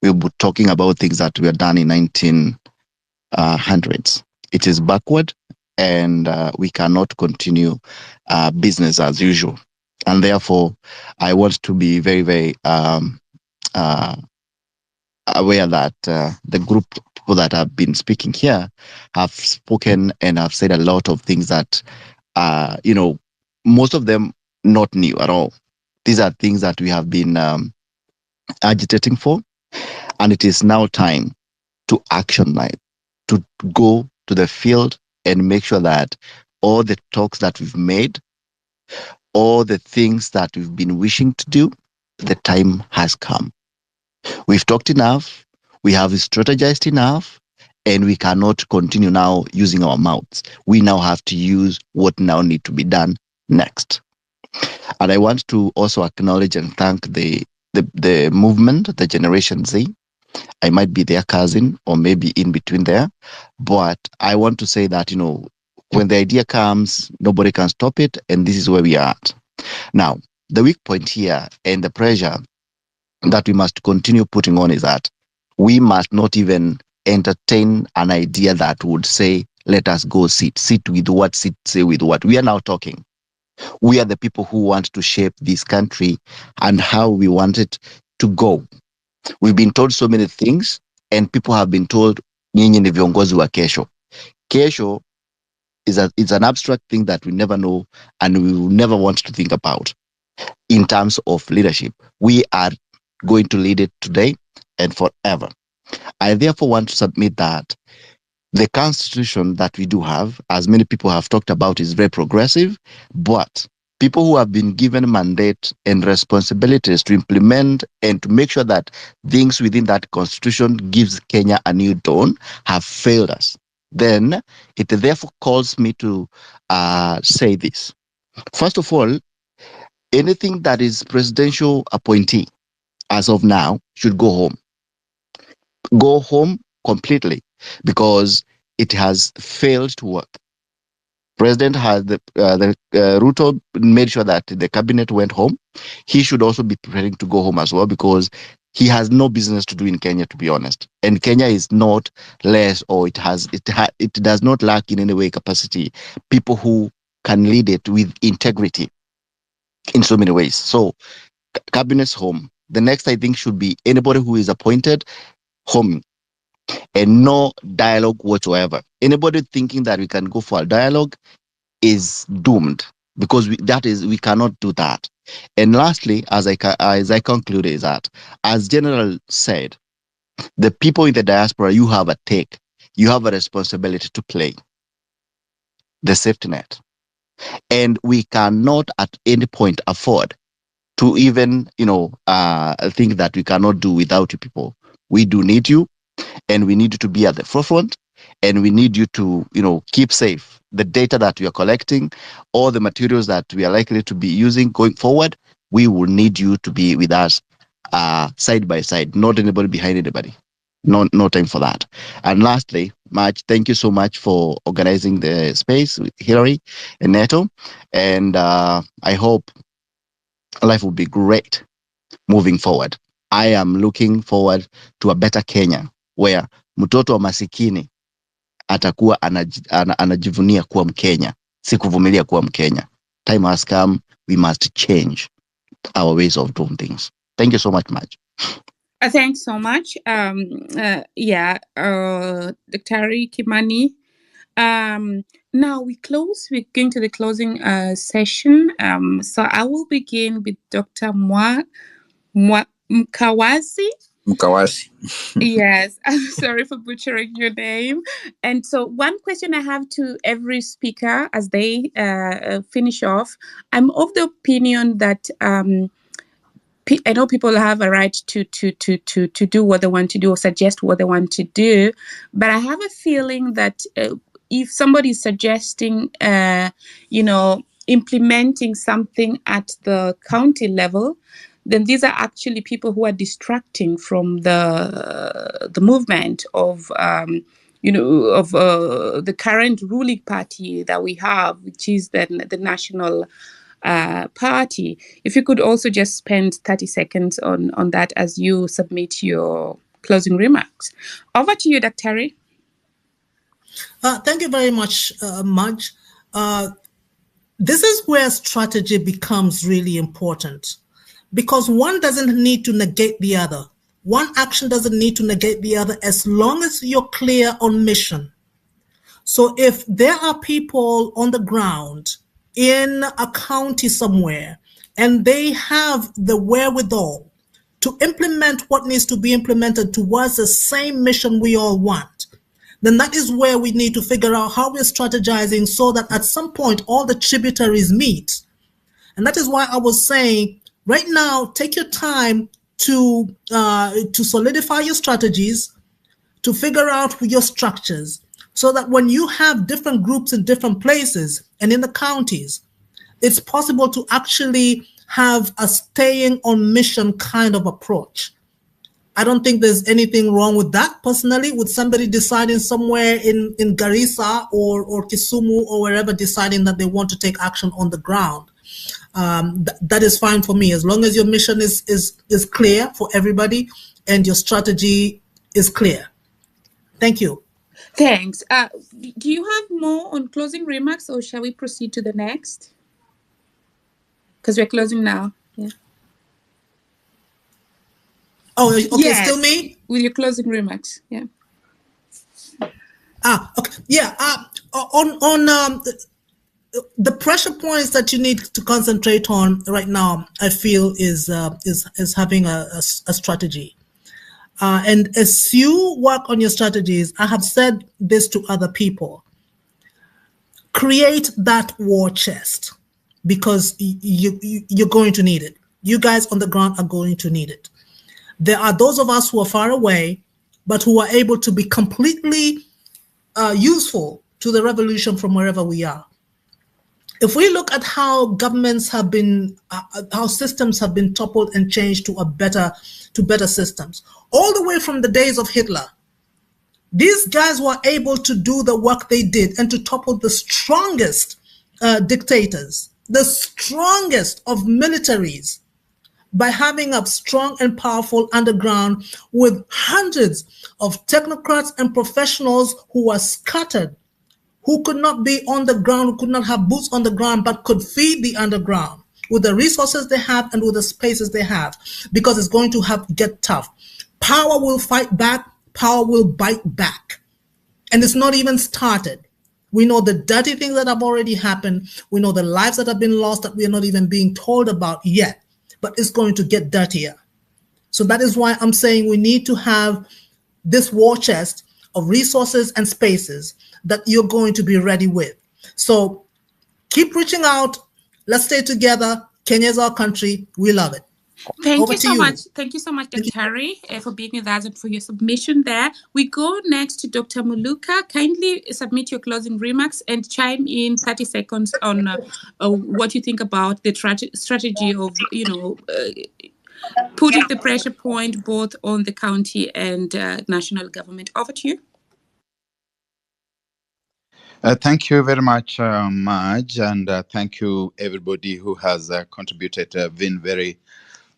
we would be talking about things that were done in 1900s. It is backward, and we cannot continue business as usual. And therefore, I want to be very, very aware that the group of people that have been speaking here have spoken and have said a lot of things that, most of them not new at all. These are things that we have been agitating for, and it is now time to action live, to go to the field and make sure that all the talks that we've made, all the things that we've been wishing to do, the time has come. We've talked enough, we have strategized enough, and we cannot continue now using our mouths. We now have to use what now need to be done next. And I want to also acknowledge and thank the movement, the Generation Z. I might be their cousin or maybe in between there, but I want to say that, when the idea comes, nobody can stop it, and this is where we are at. Now, the weak point here and the pressure that we must continue putting on is that we must not even entertain an idea that would say, let us go sit with what, say with what. We are now talking. We are the people who want to shape this country and how we want it to go. We've been told so many things, and people have been told, nyinyi ni viongozi wa kesho. Kesho it's an abstract thing that we never know and we will never want to think about. In terms of leadership, we are going to lead it today and forever. I therefore want to submit that the constitution that we do have, as many people have talked about, is very progressive, but people who have been given mandate and responsibilities to implement and to make sure that things within that constitution gives Kenya a new dawn have failed us. Then it therefore calls me to say this. First of all, anything that is presidential appointee as of now should go home. Go home completely, because it has failed to work. President has Ruto made sure that the cabinet went home. He should also be preparing to go home as well, because he has no business to do in Kenya, to be honest. And Kenya is not less, or it does not lack in any way capacity people who can lead it with integrity in so many ways. So cabinet's home. The next, I think, should be anybody who is appointed home, and no dialogue whatsoever. Anybody thinking that we can go for a dialogue is doomed, because we cannot do that. And lastly, as I conclude, is that, as General said, the people in the diaspora, you have a responsibility to play the safety net, and we cannot at any point afford to even think that we cannot do without you people. We do need you, and we need you to be at the forefront, and we need you to keep safe the data that we are collecting, all the materials that we are likely to be using going forward. We will need you to be with us side by side, not anybody behind anybody. No time for that. And lastly, Marge, thank you so much for organizing the space with Hillary and Neto, and I hope life will be great moving forward. I am looking forward to a better Kenya where mtoto wa masikini atakuwa anajivunia kuwa Mkenya, si kuvumilia kuwa Mkenya. Time has come, we must change our ways of doing things. Thank you so much, Maj. Thanks so much. Dr. Kimani. Now we're going to the closing session. So I will begin with Dr. Mkawasi. Mkawasi. Yes, I'm sorry for butchering your name. And so one question I have to every speaker as they finish off, I'm of the opinion that I know people have a right to do what they want to do or suggest what they want to do, but I have a feeling that if somebody is suggesting, implementing something at the county level, then these are actually people who are distracting from the movement of the current ruling party that we have, which is the National Party. If you could also just spend 30 seconds on that as you submit your closing remarks. Over to you, Dr. Thank you very much, Maj. This is where strategy becomes really important, because one doesn't need to negate the other. One action doesn't need to negate the other as long as you're clear on mission. So if there are people on the ground in a county somewhere and they have the wherewithal to implement what needs to be implemented towards the same mission we all want, then that is where we need to figure out how we're strategizing so that at some point all the tributaries meet. And that is why I was saying, right now, take your time to solidify your strategies, to figure out your structures, so that when you have different groups in different places and in the counties, it's possible to actually have a staying on mission kind of approach. I don't think there's anything wrong with that personally, with somebody deciding somewhere in Garissa or Kisumu or wherever, deciding that they want to take action on the ground. That is fine for me, as long as your mission is clear for everybody and your strategy is clear. Thank you. Thanks. Do you have more on closing remarks, or shall we proceed to the next? Because we're closing now. Yeah. Oh, okay. Yes, Still me? with your closing remarks. Yeah. Okay. Yeah. On the pressure points that you need to concentrate on right now, I feel is having a strategy. And as you work on your strategies, I have said this to other people, create that war chest, because you're going to need it. You guys on the ground are going to need it. There are those of us who are far away, but who are able to be completely useful to the revolution from wherever we are. If we look at how governments have been, how systems have been toppled and changed to better systems, all the way from the days of Hitler, these guys were able to do the work they did and to topple the strongest dictators, the strongest of militaries, by having a strong and powerful underground with hundreds of technocrats and professionals who were scattered, who could not be on the ground, who could not have boots on the ground, but could feed the underground with the resources they have and with the spaces they have, because it's going to get tough. Power will fight back, power will bite back. And it's not even started. We know the dirty things that have already happened. We know the lives that have been lost that we are not even being told about yet. But it's going to get dirtier. So that is why I'm saying we need to have this war chest of resources and spaces that you're going to be ready with. So keep reaching out. Let's stay together. Kenya is our country. We love it. Thank you so much. Thank you so much, Dr. Harry, for being with us and for your submission there. We go next to Dr. Muluka. Kindly submit your closing remarks and chime in 30 seconds on what you think about the strategy of, putting the pressure point both on the county and national government. Over to you. Thank you very much, Maj, and thank you everybody who has contributed, been very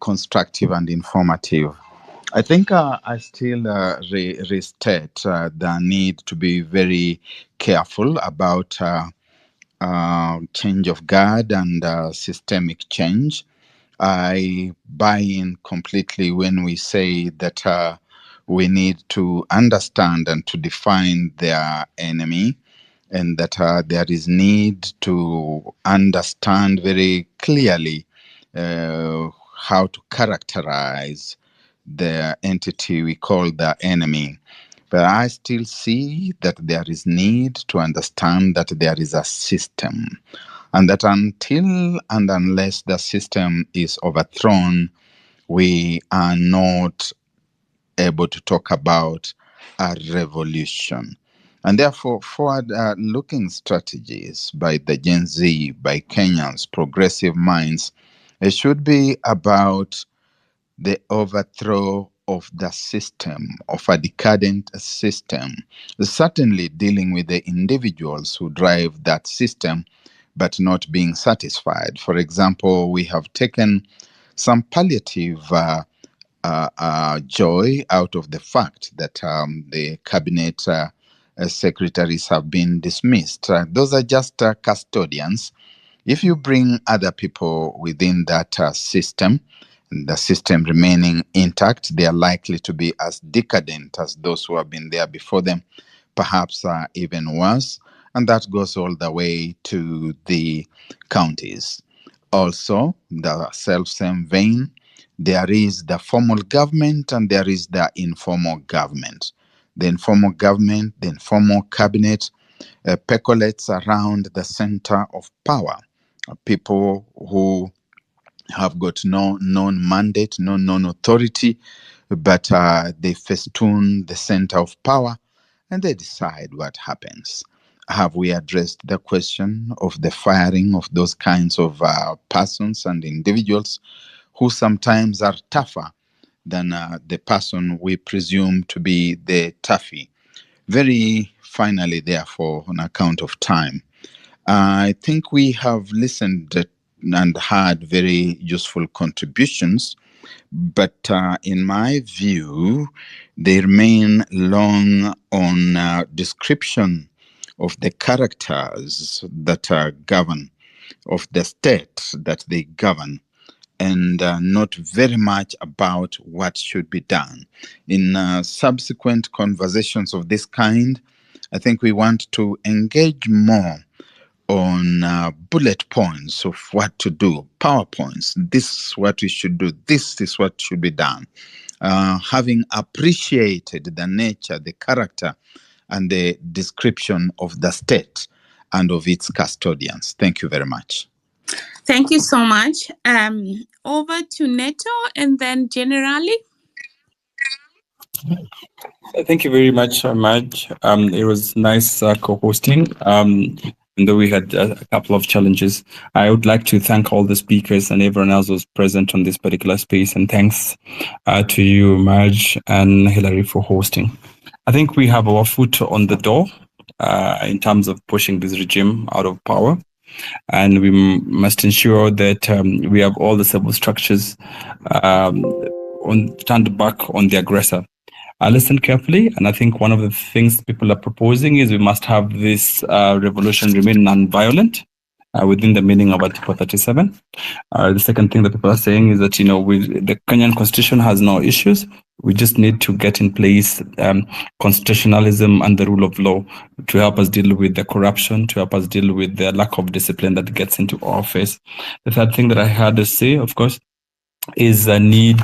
constructive and informative. I think I still restate the need to be very careful about change of guard and systemic change. I buy in completely when we say that we need to understand and to define their enemy, and that there is need to understand very clearly how to characterize the entity we call the enemy. But I still see that there is need to understand that there is a system, and that until and unless the system is overthrown, we are not able to talk about a revolution. And therefore, forward-looking strategies by the Gen Z, by Kenyans, progressive minds, it should be about the overthrow of the system, of a decadent system, certainly dealing with the individuals who drive that system, but not being satisfied. For example, we have taken some palliative joy out of the fact that the cabinet secretaries have been dismissed. Those are just custodians. If you bring other people within that system, the system remaining intact, they are likely to be as decadent as those who have been there before them, perhaps even worse. And that goes all the way to the counties. Also, the self-same vein, there is the formal government and there is the informal government. The informal government, the informal cabinet, percolates around the center of power. People who have got no known mandate, no known authority, but they festoon the center of power and they decide what happens. Have we addressed the question of the firing of those kinds of persons and individuals who sometimes are tougher than the person we presume to be the toughie? Very finally, therefore, on account of time, I think we have listened and had very useful contributions, but in my view, they remain long on description of the characters that govern, of the state that they govern, and not very much about what should be done. In subsequent conversations of this kind, I think we want to engage more on bullet points of what to do, PowerPoints. This is what we should do. This is what should be done. Having appreciated the nature, the character, and the description of the state and of its custodians. Thank you very much. Thank you so much. Over to Neto and then Generali. Thank you very much, Maj. It was nice co-hosting. And though we had a couple of challenges, I would like to thank all the speakers and everyone else who was present on this particular space. And thanks to you, Maj and Hilary, for hosting. I think we have our foot on the door in terms of pushing this regime out of power. And we must ensure that we have all the civil structures turned back on the aggressor. I listened carefully, and I think one of the things people are proposing is we must have this revolution remain non-violent within the meaning of Article 37. The second thing that people are saying is that, the Kenyan Constitution has no issues. We just need to get in place constitutionalism and the rule of law to help us deal with the corruption, to help us deal with the lack of discipline that gets into office. The third thing that I had to say, of course, is a need,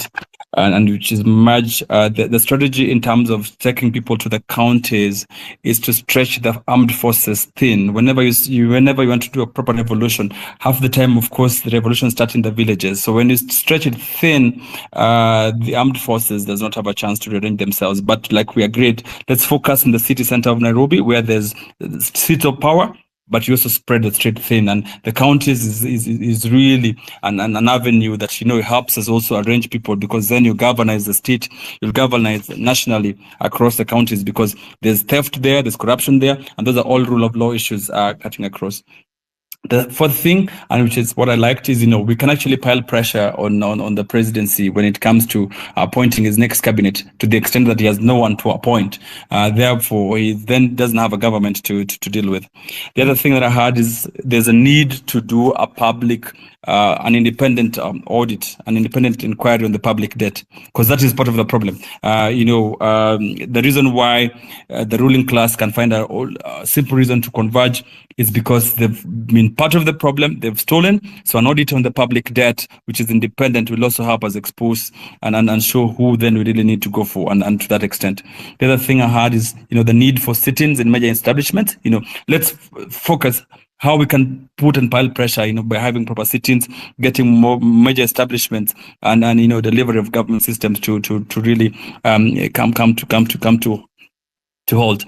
and which is much the strategy in terms of taking people to the counties is to stretch the armed forces thin. Whenever you want to do a proper revolution, half the time, of course, the revolution starts in the villages. So when you stretch it thin, the armed forces does not have a chance to rearrange themselves. But like we agreed, let's focus in the city center of Nairobi, where there's seats of power. but you also spread the state thin. And the counties is really an avenue that, helps us also arrange people, because then you galvanize the state, you'll galvanize nationally across the counties, because there's theft there, there's corruption there, and those are all rule of law issues cutting across. The fourth thing, and which is what I liked, is we can actually pile pressure on the presidency when it comes to appointing his next cabinet, to the extent that he has no one to appoint. Therefore, he then doesn't have a government to deal with. The other thing that I heard is there's a need to do a public, an independent audit, an independent inquiry on the public debt, because that is part of the problem. The reason why the ruling class can find a simple reason to converge is because they've been part of the problem, they've stolen. So an audit on the public debt, which is independent, will also help us expose and show who then we really need to go for, and to that extent. The other thing I heard is, the need for sit-ins in major establishments. Let's focus how we can put and pile pressure, by having proper sit-ins, getting more major establishments, and delivery of government systems to really come to hold.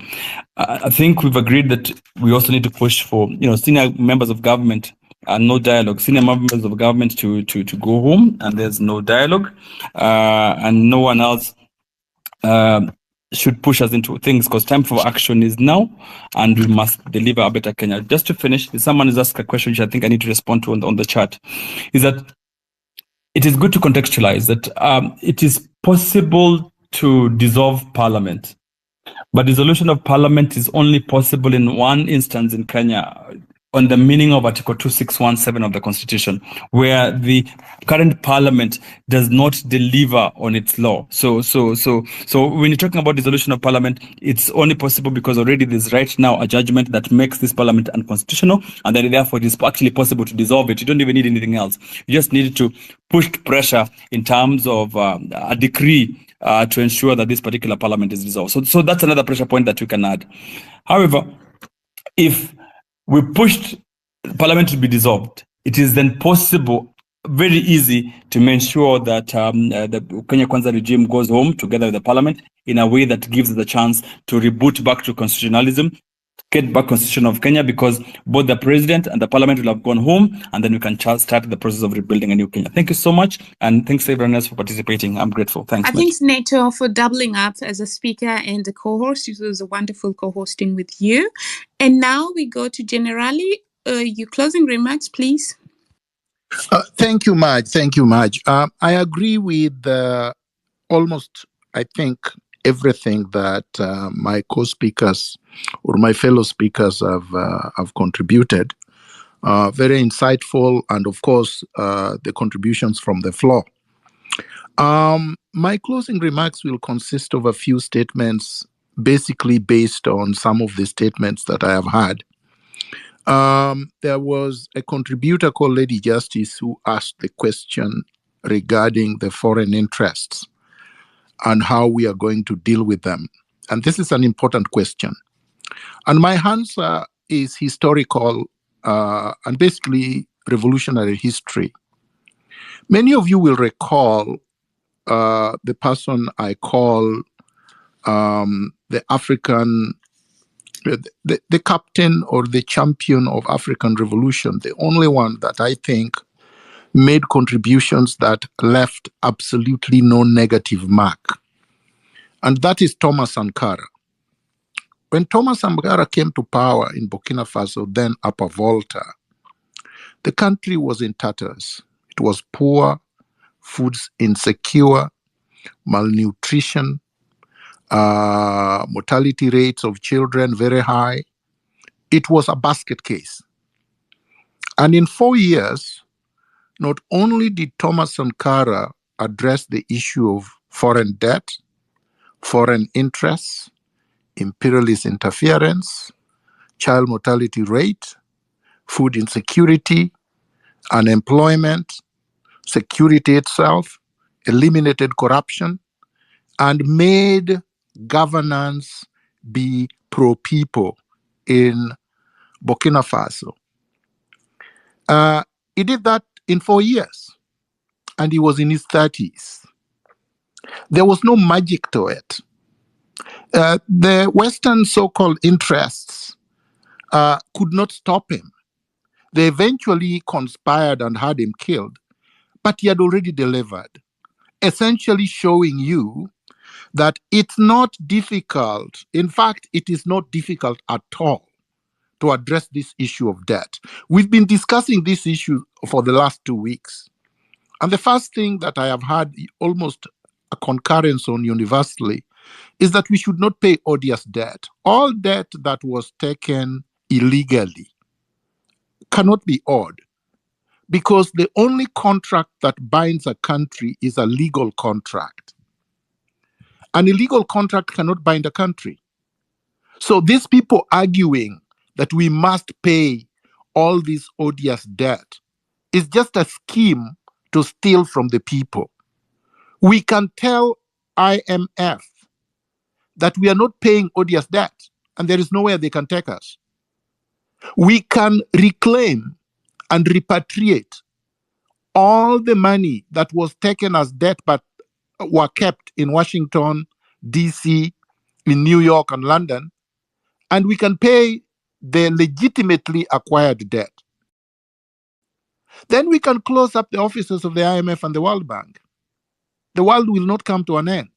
I think we've agreed that we also need to push for, senior members of government and no dialogue. Senior members of government to go home, and there's no dialogue, and no one else should push us into things, because time for action is now, and we must deliver a better Kenya. Just to finish, someone has asked a question which I think I need to respond to on the chat, is that it is good to contextualize that it is possible to dissolve parliament, but dissolution of parliament is only possible in one instance in Kenya, on the meaning of Article 2617 of the Constitution, where the current parliament does not deliver on its law. So when you're talking about dissolution of parliament, it's only possible because already there's right now a judgment that makes this parliament unconstitutional, and then therefore it is actually possible to dissolve it. You don't even need anything else. You just need to push pressure in terms of a decree to ensure that this particular parliament is dissolved. So that's another pressure point that we can add. However, if we pushed parliament to be dissolved, it is then possible, very easy, to make sure that the Kenya Kwanza regime goes home together with the parliament in a way that gives the chance to reboot back to constitutionalism, get back constitution of Kenya, because both the president and the parliament will have gone home, and then we can start the process of rebuilding a new Kenya. Thank you so much, and thanks to everyone else for participating. I'm grateful. Thanks. Thanks, Neto, for doubling up as a speaker and a co-host. It was a wonderful co-hosting with you. And now we go to Generali. Your closing remarks, please. Thank you, Maj. Thank you, Maj. I agree with almost, I think, everything that my co-speakers or my fellow speakers have contributed. Very insightful, and of course, the contributions from the floor. My closing remarks will consist of a few statements, basically based on some of the statements that I have had. There was a contributor called Lady Justice who asked the question regarding the foreign interests and how we are going to deal with them. And this is an important question. And my answer is historical and basically revolutionary history. Many of you will recall the person I call the African, the captain or the champion of African revolution, the only one that I think made contributions that left absolutely no negative mark. And that is Thomas Sankara. When Thomas Sankara came to power in Burkina Faso, then Upper Volta, the country was in tatters. It was poor, foods insecure, malnutrition, mortality rates of children very high. It was a basket case. And in 4 years, not only did Thomas Sankara address the issue of foreign debt, foreign interests, imperialist interference, child mortality rate, food insecurity, unemployment, security itself, eliminated corruption, and made governance be pro-people in Burkina Faso. He did that in 4 years, and he was in his 30s. There was no magic to it. The Western so-called interests could not stop him. They eventually conspired and had him killed, but he had already delivered, essentially showing you that it's not difficult. In fact, it is not difficult at all to address this issue of debt. We've been discussing this issue for the last 2 weeks. And the first thing that I have had almost a concurrence on universally is that we should not pay odious debt. All debt that was taken illegally cannot be owed, because the only contract that binds a country is a legal contract. An illegal contract cannot bind a country. So these people arguing that we must pay all this odious debt is just a scheme to steal from the people. We can tell IMF that we are not paying odious debt, and there is nowhere they can take us. We can reclaim and repatriate all the money that was taken as debt but were kept in Washington, D.C., in New York and London, and we can pay the legitimately acquired debt. Then we can close up the offices of the IMF and the World Bank. The world will not come to an end.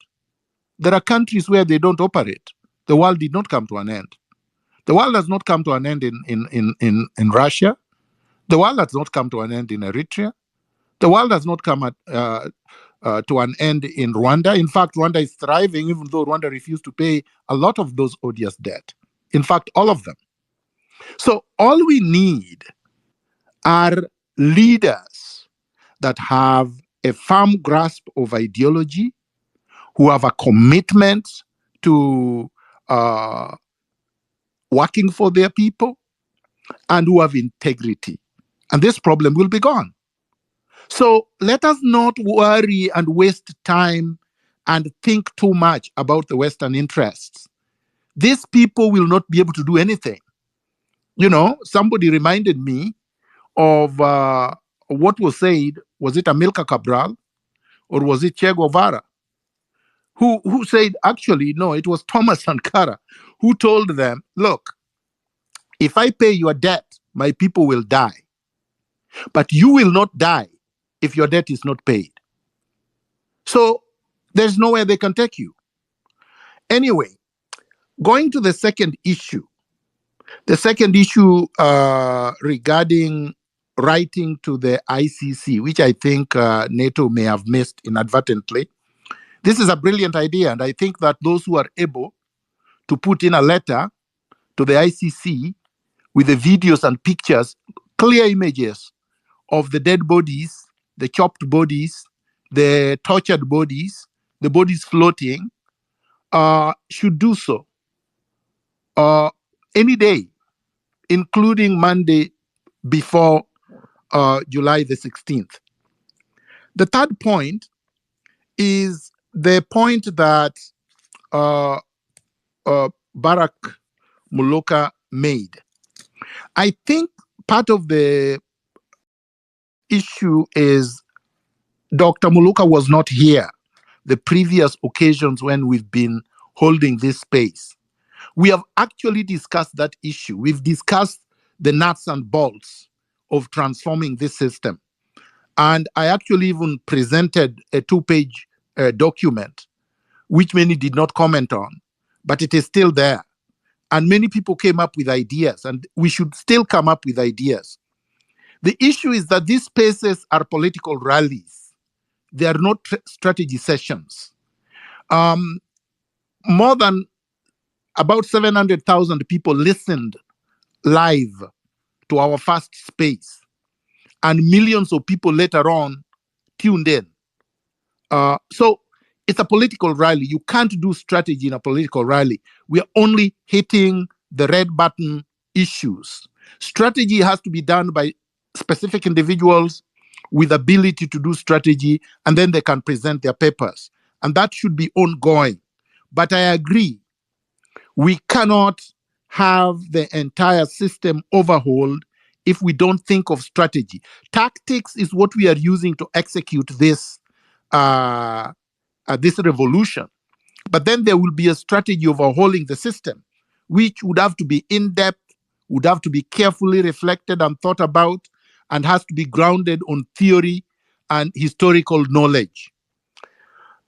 There are countries where they don't operate. The world did not come to an end. The world has not come to an end in Russia. The world has not come to an end in Eritrea. The world has not come to an end in Rwanda. In fact, Rwanda is thriving, even though Rwanda refused to pay a lot of those odious debt. In fact, all of them. So all we need are leaders that have a firm grasp of ideology, who have a commitment to working for their people, and who have integrity. And this problem will be gone. So let us not worry and waste time and think too much about the Western interests. These people will not be able to do anything. You know, somebody reminded me of what was said. Was it Amilcar Cabral or was it Che Guevara? Who said, actually, no, it was Thomas Sankara, who told them, look, if I pay your debt, my people will die. But you will not die if your debt is not paid. So there's nowhere they can take you. Anyway, going to the second issue. The second issue regarding writing to the ICC, which I think NATO may have missed inadvertently. This is a brilliant idea, and I think that those who are able to put in a letter to the ICC with the videos and pictures, clear images of the dead bodies, the chopped bodies, the tortured bodies, the bodies floating, should do so any day, including Monday before July the 16th. The third point is the point that Barack Muluka made. I think part of the issue is Dr. Muluka was not here the previous occasions when we've been holding this space. We have actually discussed that issue. We've discussed the nuts and bolts of transforming this system. And I actually even presented a 2-page document, which many did not comment on, but it is still there. And many people came up with ideas, and we should still come up with ideas. The issue is that these spaces are political rallies. They are not strategy sessions. More than about 700,000 people listened live to our first space, and millions of people later on tuned in. So it's a political rally. You can't do strategy in a political rally. We are only hitting the red button issues. Strategy has to be done by specific individuals with ability to do strategy, and then they can present their papers. And that should be ongoing. But I agree, we cannot have the entire system overhauled if we don't think of strategy. Tactics is what we are using to execute this this revolution. But then there will be a strategy overhauling the system, which would have to be in-depth, would have to be carefully reflected and thought about, and has to be grounded on theory and historical knowledge.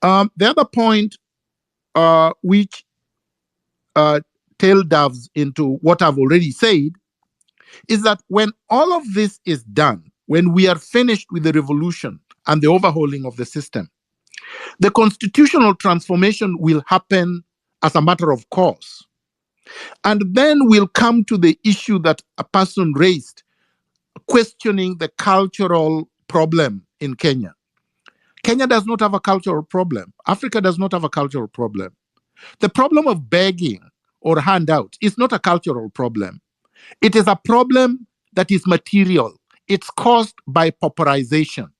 The other point, which tail delves into what I've already said, is that when all of this is done, when we are finished with the revolution and the overhauling of the system, the constitutional transformation will happen as a matter of course. And then we'll come to the issue that a person raised, questioning the cultural problem in Kenya. Kenya does not have a cultural problem. Africa does not have a cultural problem. The problem of begging or handout is not a cultural problem. It is a problem that is material. It's caused by pauperization.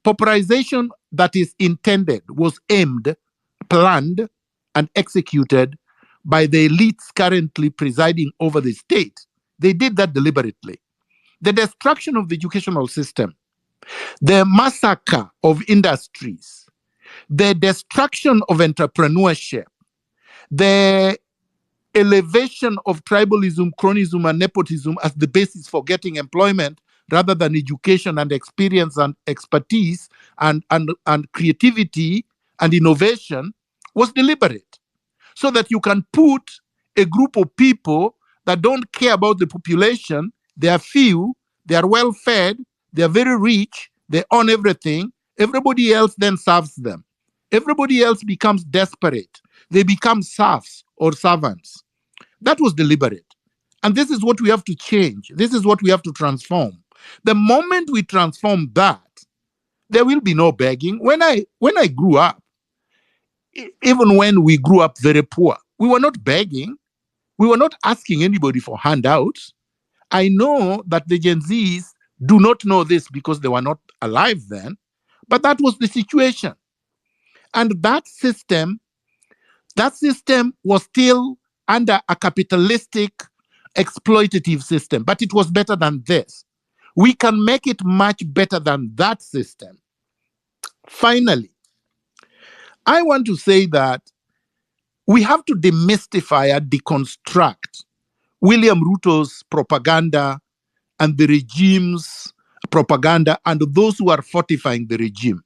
Pauperization that is intended, was aimed, planned, and executed by the elites currently presiding over the state. They did that deliberately. The destruction of the educational system, the massacre of industries, the destruction of entrepreneurship, the elevation of tribalism, cronism, and nepotism as the basis for getting employment rather than education and experience and expertise and creativity and innovation was deliberate. So that you can put a group of people that don't care about the population, they are few, they are well fed, they are very rich, they own everything, everybody else then serves them. Everybody else becomes desperate. They become serfs or servants. That was deliberate. And this is what we have to change. This is what we have to transform. The moment we transform that, there will be no begging. When I grew up, even when we grew up very poor, we were not begging. We were not asking anybody for handouts. I know that the Gen Zs do not know this because they were not alive then, but that was the situation. And that system was still under a capitalistic, exploitative system, but it was better than this. We can make it much better than that system. Finally, I want to say that we have to demystify and deconstruct William Ruto's propaganda and the regime's propaganda and those who are fortifying the regime.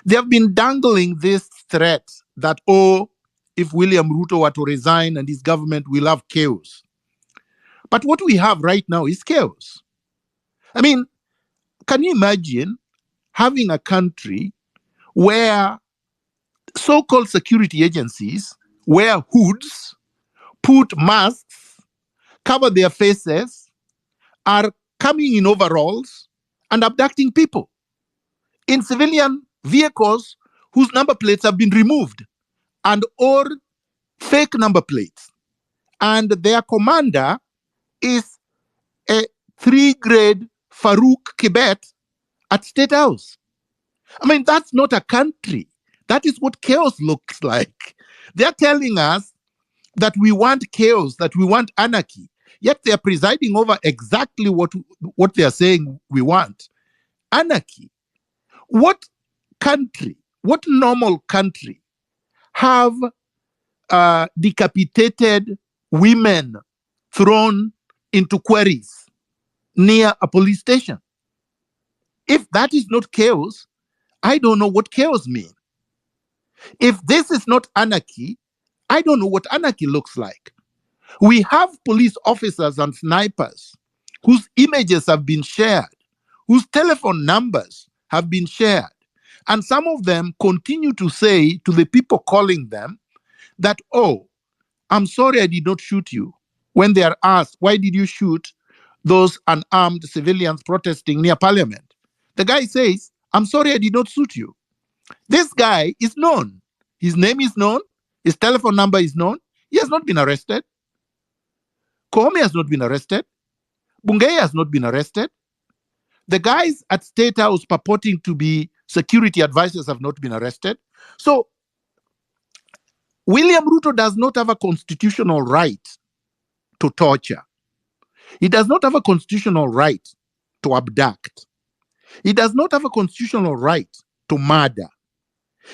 They have been dangling this threat that, oh, if William Ruto were to resign and his government will have chaos. But what we have right now is chaos. I mean, can you imagine having a country where so-called security agencies wear hoods, put masks, cover their faces, are coming in overalls and abducting people in civilian vehicles whose number plates have been removed and or fake number plates. And their commander is a 3-grade Farouk Kibet at State House. I mean, that's not a country. That is what chaos looks like. They're telling us that we want chaos, that we want anarchy, yet they're presiding over exactly what they're saying we want. Anarchy. What country, what normal country have decapitated women thrown into quarries near a police station? If that is not chaos, I don't know what chaos means. If this is not anarchy, I don't know what anarchy looks like. We have police officers and snipers whose images have been shared, whose telephone numbers have been shared. And some of them continue to say to the people calling them that, oh, I'm sorry I did not shoot you. When they are asked, why did you shoot those unarmed civilians protesting near parliament? The guy says, I'm sorry I did not shoot you. This guy is known. His name is known. His telephone number is known. He has not been arrested. Koome has not been arrested. Bungei has not been arrested. The guys at State House purporting to be security advisors have not been arrested. So William Ruto does not have a constitutional right to torture. He does not have a constitutional right to abduct. He does not have a constitutional right to murder.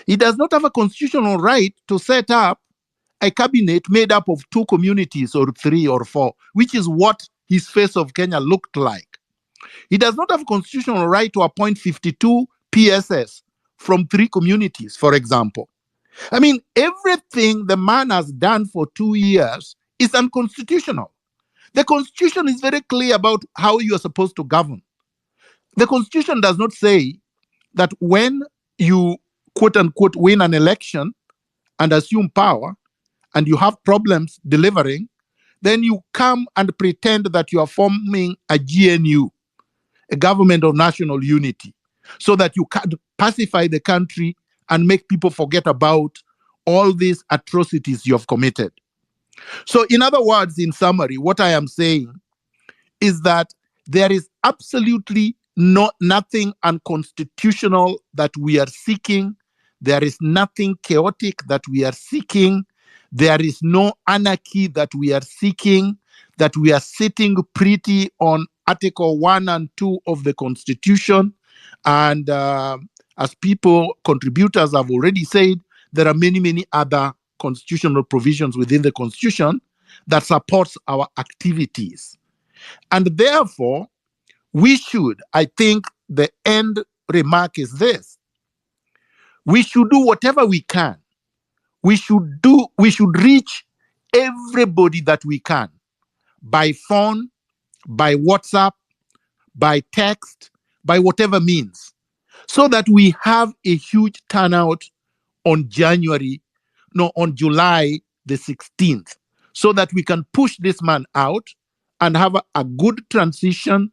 He does not have a constitutional right to set up a cabinet made up of 2 communities or 3 or 4, which is what his face of Kenya looked like. He does not have a constitutional right to appoint 52 PSS from 3 communities, for example. I mean, everything the man has done for 2 years is unconstitutional. The Constitution is very clear about how you are supposed to govern. The Constitution does not say that when you, quote unquote, win an election and assume power and you have problems delivering, then you come and pretend that you are forming a GNU, a government of national unity, so that you can pacify the country and make people forget about all these atrocities you have committed. So, in other words, in summary, what I am saying is that there is absolutely nothing unconstitutional that we are seeking. There is nothing chaotic that we are seeking. There is no anarchy that we are seeking, that we are sitting pretty on Article 1 and 2 of the Constitution. And as contributors have already said, there are many, many other constitutional provisions within the Constitution that supports our activities. And therefore, we should, I think the end remark is this: we should do whatever we can. We should reach everybody that we can, by phone, by WhatsApp, by text, by whatever means, so that we have a huge turnout on July the 16th, so that we can push this man out and have a good transition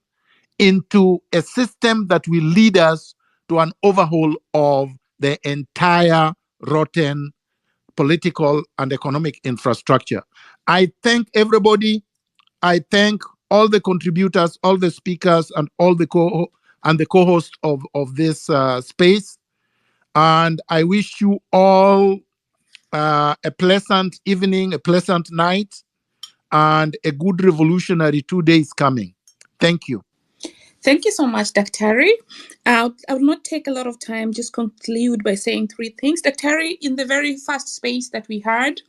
into a system that will lead us to an overhaul of the entire rotten political and economic infrastructure. I thank everybody. I thank all the contributors, all the speakers, and all the co-hosts of this space. And I wish you all a pleasant evening, a pleasant night, and a good revolutionary 2 days coming. Thank you. Thank you so much, Daktari. I will not take a lot of time, just conclude by saying 3 things. Daktari, in the very first space that we had,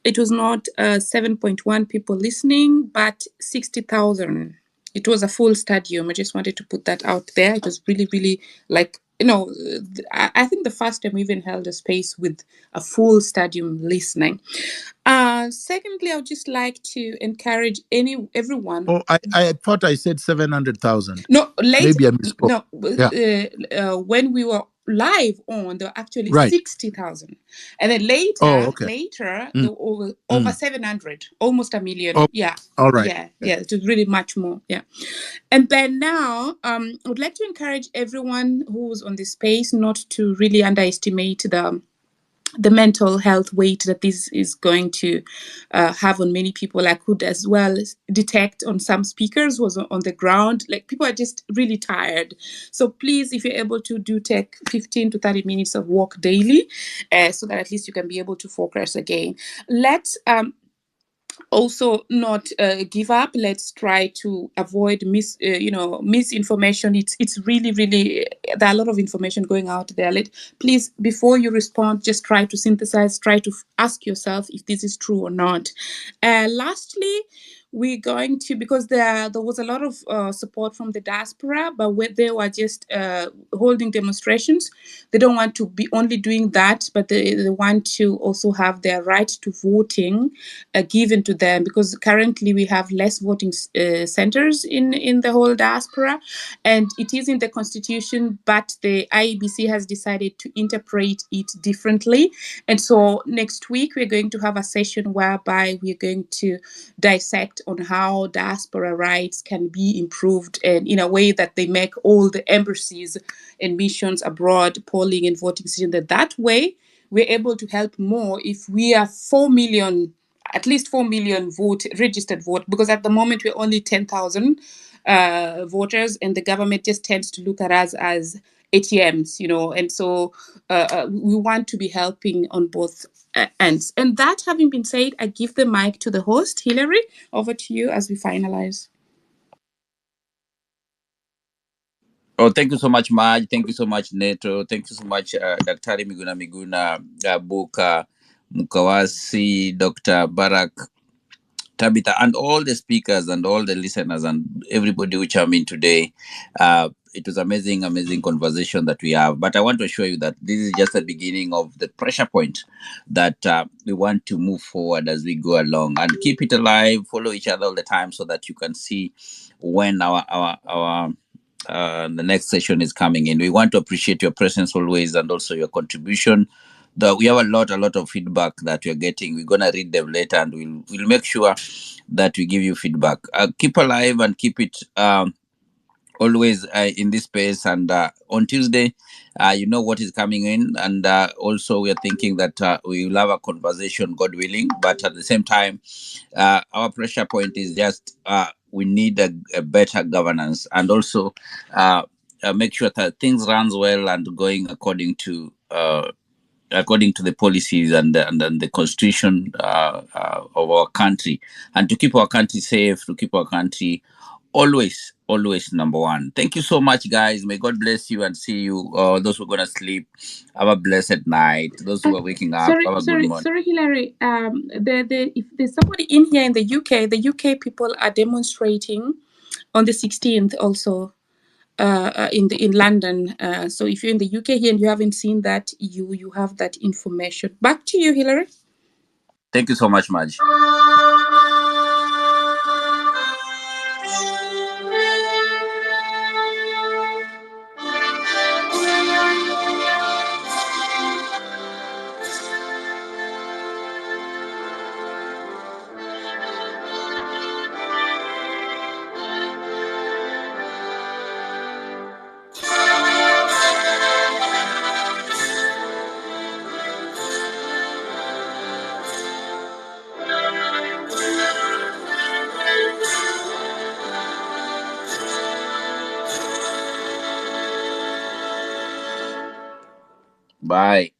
it was not 7.1 people listening, but 60,000. It was a full stadium. I just wanted to put that out there. It was really, really I think the first time we even held a space with a full stadium listening. Secondly, I would just like to encourage everyone. Oh, I thought I said 700,000. No, later. Maybe I misspoke. No, when we were live on, there were actually 60,000, and then later, there were over 700, almost a million. Oh, yeah. All right. Yeah. It was really much more. Yeah. And then now, I would like to encourage everyone who's on this space not to really underestimate the mental health weight that this is going to have on many people. I could as well detect on some speakers was on the ground, like people are just really tired. So please, if you're able to, do take 15 to 30 minutes of walk daily, so that at least you can be able to focus again. Let's also not give up. Let's try to avoid misinformation. It's really, really, there are a lot of information going out there. Please, before you respond, just try to synthesize, try to ask yourself if this is true or not. Lastly, we're going to, because there was a lot of support from the diaspora, but when they were just holding demonstrations, they don't want to be only doing that, but they want to also have their right to voting given to them, because currently we have less voting centers in the whole diaspora, and it is in the constitution, but the IEBC has decided to interpret it differently. And so next week we're going to have a session whereby we're going to dissect on how diaspora rights can be improved, and in a way that they make all the embassies and missions abroad polling and voting system, that way we're able to help more if we are 4 million, at least 4 million registered vote, because at the moment we're only 10,000 voters, and the government just tends to look at us as ATMs, and so we want to be helping on both ends. And that having been said, I give the mic to the host. Hilary, over to you as we finalize. Oh, thank you so much, Maj. Thank you so much, Neto. Thank you so much, Dr. Miguna, Buka, Mukawasi, Dr. Barak, Tabitha, and all the speakers and all the listeners and everybody who chimed in today. It was amazing, amazing conversation that we have. But I want to assure you that this is just the beginning of the pressure point that we want to move forward as we go along and keep it alive, follow each other all the time so that you can see when our the next session is coming in. We want to appreciate your presence always and also your contribution. We have a lot of feedback that we're getting. We're gonna read them later, and we'll make sure that we give you feedback. Keep alive and keep it always in this space. And on Tuesday, you know what is coming in, and also we are thinking that we will have a conversation, God willing. But at the same time, our pressure point is just we need a better governance, and also make sure that things runs well and going according to the policies and the constitution of our country, and to keep our country safe, to keep our country always number one. Thank you so much, guys. May God bless you and see you. Those who are gonna sleep, have a blessed night. Those who are waking up, have a good morning. Sorry, Hilary. If there's somebody in here in the UK people are demonstrating on the 16th also in London. So if you're in the UK here and you haven't seen that, you have that information. Back to you, Hilary. Thank you so much, Madge. Bye.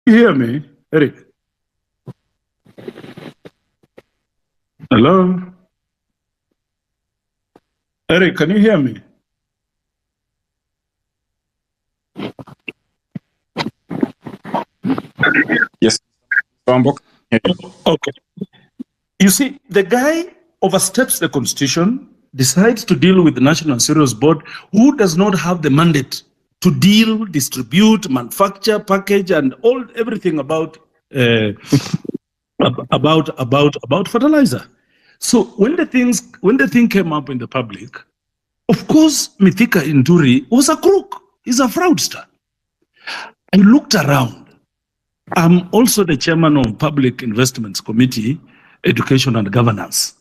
You hear me, Eric? Hello? Eric, can you hear me? Yes. Okay. You see, the guy oversteps the constitution, decides to deal with the National Cereals Board, who does not have the mandate to deal, distribute, manufacture, package, and everything about fertilizer. So when the thing came up in the public, of course, Mithika Inturi was a crook. He's a fraudster. I looked around. I'm also the chairman of Public Investments Committee, Education and Governance.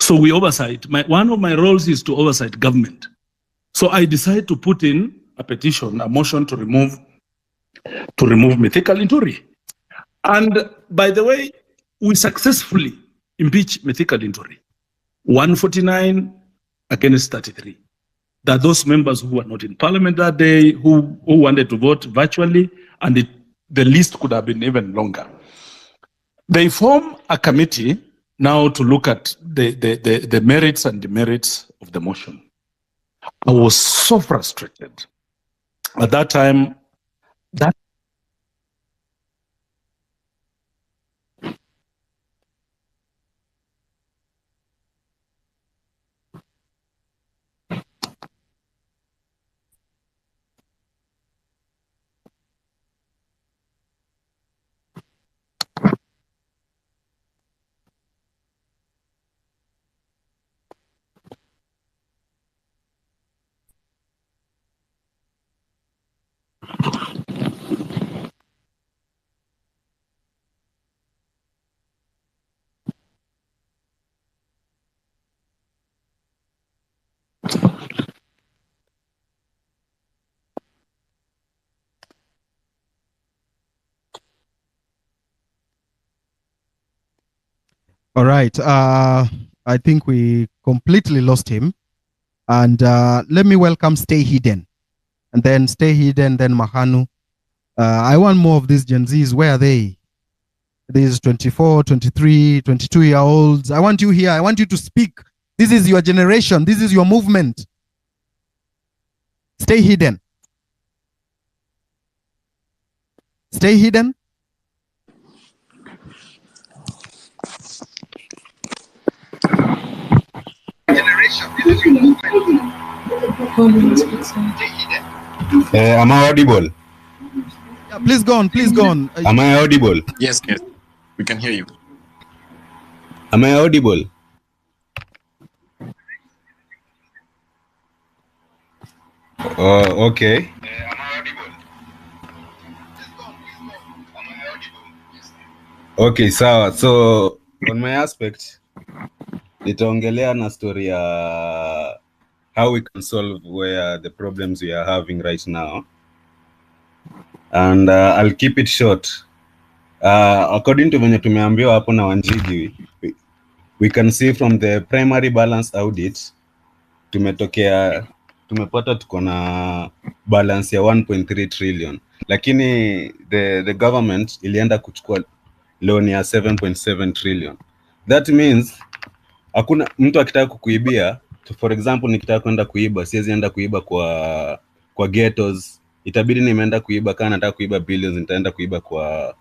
So we oversight. One of my roles is to oversight government. So I decided to put in a petition, a motion to remove Mithika Inturi. And by the way, we successfully impeached Mithika Inturi. 149 against 33. That those members who were not in parliament that day, who wanted to vote virtually, and the list could have been even longer. They form a committee now to look at the merits and demerits of the motion. I was so frustrated. At that time, All right. I think we completely lost him. And let me welcome Stay Hidden. And then Stay Hidden, then Mahanu. I want more of these Gen Zs. Where are they? These 24, 23, 22-year-olds. I want you here. I want you to speak. This is your generation. This is your movement. Stay hidden. Stay hidden. Am I audible? Yeah, please go on. Please go on. Am I audible? Yes, yes. We can hear you. Am I audible? Okay. Okay, sawa. So on my aspect, nitaongelea na story ya how we can solve where the problems we are having right now. And I'll keep it short. According to venye tumeambiwa hapo na Wanjigi, we can see from the primary balance audit, tumepata tuko na balance ya 1.3 trillion. Lakini the government ilienda kuchukua loan ya 7.7 trillion. That means hakuna mtu akitaka kukuibia, for example nikitaka kwenda kuiba, siwezi enda kuiba kwa ghettos, itabidi nimeenda kuiba, kana nataka kuiba billions, nitaenda kuiba kwa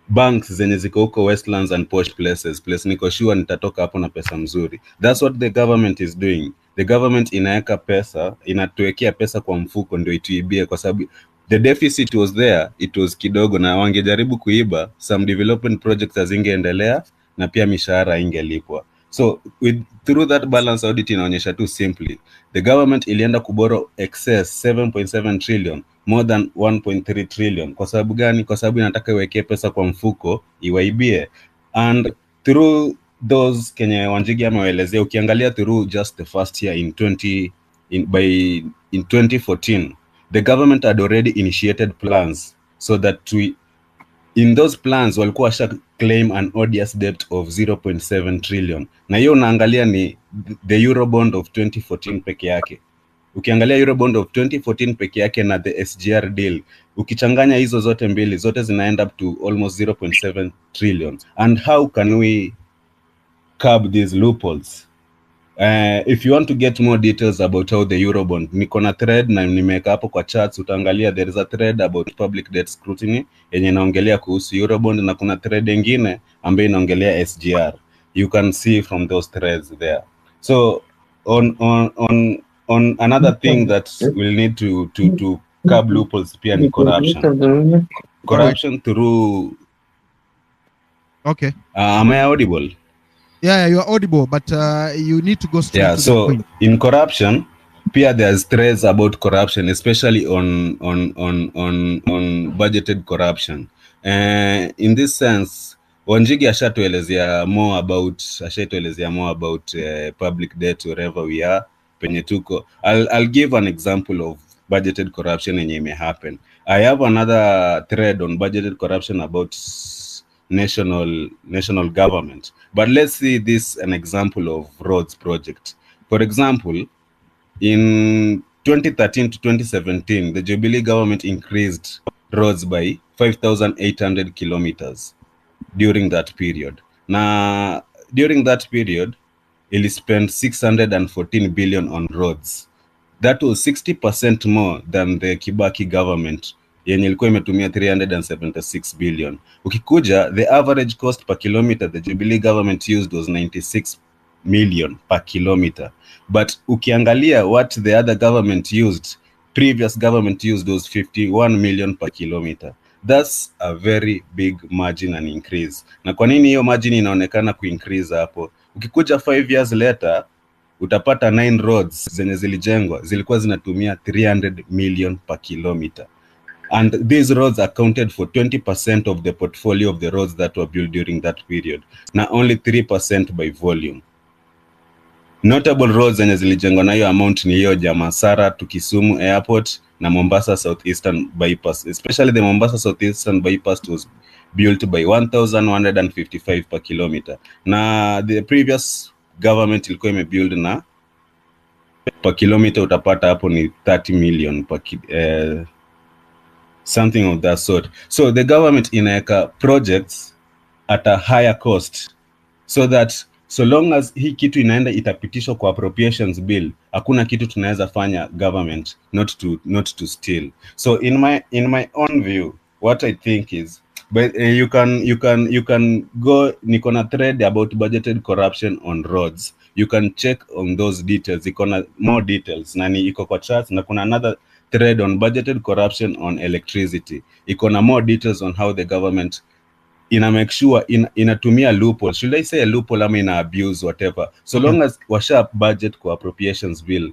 banks zenye ziko huko Westlands and posh places, place niko sure nitatoka hapo na pesa mzuri. That's what the government is doing. The government inaweka pesa, inatuwekea pesa kwa mfuko ndio ituibie, kwa sababu the deficit was there, it was kidogo, na wangejaribu kuiba, some development projects hazingeendelea na pia mishahara ingelipwa. So through that balance audit inaonyesha tu simply, the government ilienda kuborrow excess 7.7 trillion, more than 1.3 trillion. Kwa sababu gani? Kwa sababu inataka iwekee pesa kwa mfuko, iwaibie. And through those Kenya Wanjigi amewaelezea, ukiangalia through just the first year in 2014, the government had already initiated plans so that in those plans walikuwa washa claim an odious debt of 0.7 trillion. Na hiyo unaangalia ni the Eurobond of 2014 peke yake. Ukiangalia Eurobond of 2014 peke yake na the SGR deal, ukichanganya hizo zote mbili, zote zina end up to almost 0.7 trillion. And how can we curb these loopholes? If you want to get more details about how the Eurobond, niko na thread na nimeweka hapo kwa charts, utaangalia there is a thread about public debt scrutiny yenye inaongelea kuhusu Eurobond, na kuna thread nyingine ambayo inaongelea SGR. You can see from those threads there. So on another thing that we'll need to curb loopholes pia ni corruption. Corruption through. Okay. Am I audible? Yeah, you are audible, but you need to go straight to the point. In corruption, pia there's threads about corruption, especially on budgeted corruption. In this sense, Wanjigi ashatuelezea more about public debt wherever we are, penye tuko. I'll give an example of budgeted corruption yenye may happen. I have another thread on budgeted corruption about national government, but let's see this an example of roads project. For example, in 2013 to 2017, the Jubilee government increased roads by 5,800 kilometers during that period. Now, during that period, it spent 614 billion on roads. That was 60% more than the Kibaki government yenye ilikuwa imetumia 376 billion. Ukikuja, the average cost per kilometer the Jubilee government used was 96 million per kilometer. But ukiangalia what the other government used, previous government used was 51 million per kilometer. That's a very big margin and increase. Na kwa nini hiyo margin inaonekana kuincrease hapo? Ukikuja 5 years later, utapata 9 roads zenye zilijengwa zilikuwa zinatumia 300 million per kilometer. And these roads accounted for 20% of the portfolio of the roads that were built during that period. Now only 3% by volume. Notable roads zenye zilijengwa na hiyo amount ni hiyo Jamasara to Kisumu Airport na Mombasa Southeastern Bypass. Especially the Mombasa Southeastern Bypass was built by 1,155 per kilometer. Na the previous government ilikuwa imebuild na per kilometer utapata hapo ni 30 million per something of that sort. So the government inaweka projects at a higher cost so that so long as hii kitu inaenda itapitishwa kwa appropriations bill, hakuna kitu tunaweza fanya government not to steal. So in my own view, what I think is, but you can go, niko na thread about budgeted corruption on roads. You can check on those details. Iko na more details na ni iko kwa charts, na kuna another thread on budgeted corruption on electricity. Iko na more details on how the government make sure inatumia loophole. Should I say a loophole ama ina abuse whatever? So long as washa budget kwa appropriations bill,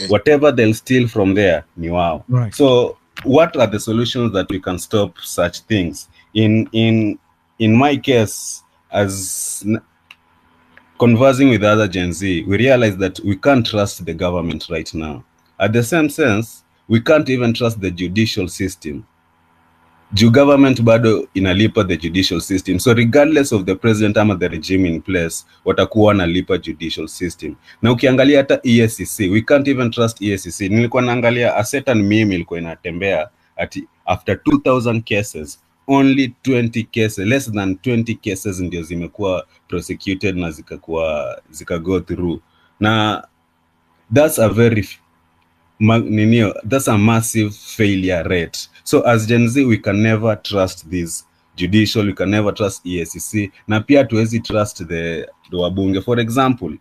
whatever they'll steal from there ni wao. So what are the solutions that we can stop such things? In my case, as conversing with other Gen Z, we realize that we can't trust the government right now. At the same sense, we can't even trust the judicial system. Juu government bado inalipa the judicial system. So regardless of the president ama the regime in place, watakuwa wanalipa judicial system. Na ukiangalia hata EACC, we can't even trust EACC. Nilikuwa naangalia a certain meme ilikuwa inatembea ati after 2000 cases, only 20 cases, less than 20 cases ndio zimekuwa prosecuted na zika go through. Na that's a very that's a massive failure rate. So as Gen Z, we can never trust this judicial, we can never trust EACC, na pia tuwezi trust the wabunge. For example,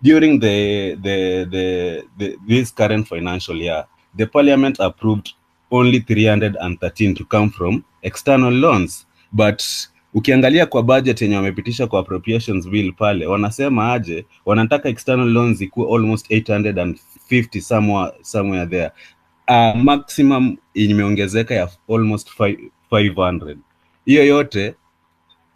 during this current financial year, the parliament approved only 313 to come from external loans. But ukiangalia kwa budget yenye wamepitisha kwa appropriations bill pale, wanasema aje, wanataka external loans ikuwe almost 850 somewhere there. Maximum imeongezeka ya almost 500. Hiyo yote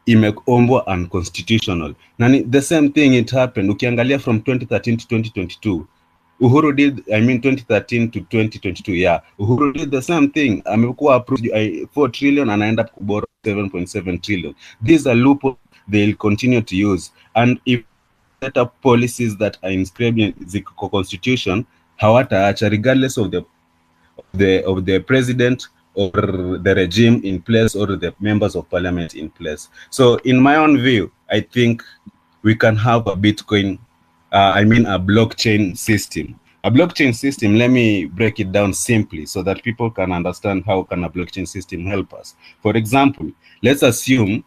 imeombwa unconstitutional. Na the same thing it happened. Ukiangalia from 2013 to 2022, Uhuru did, 2013 to 2022, yeah. Uhuru did the same thing. Amekuwa approved 4 trillion and anaenda kuborrow 7.7 trillion. These are loopholes they'll continue to use. And if set up policies that are inscribed in the constitution, hawataacha regardless of the president or the regime in place or the members of parliament in place. So in my own view, I think we can have a Bitcoin, a blockchain system. A blockchain system, let me break it down simply so that people can understand how can a blockchain system help us. For example, let's assume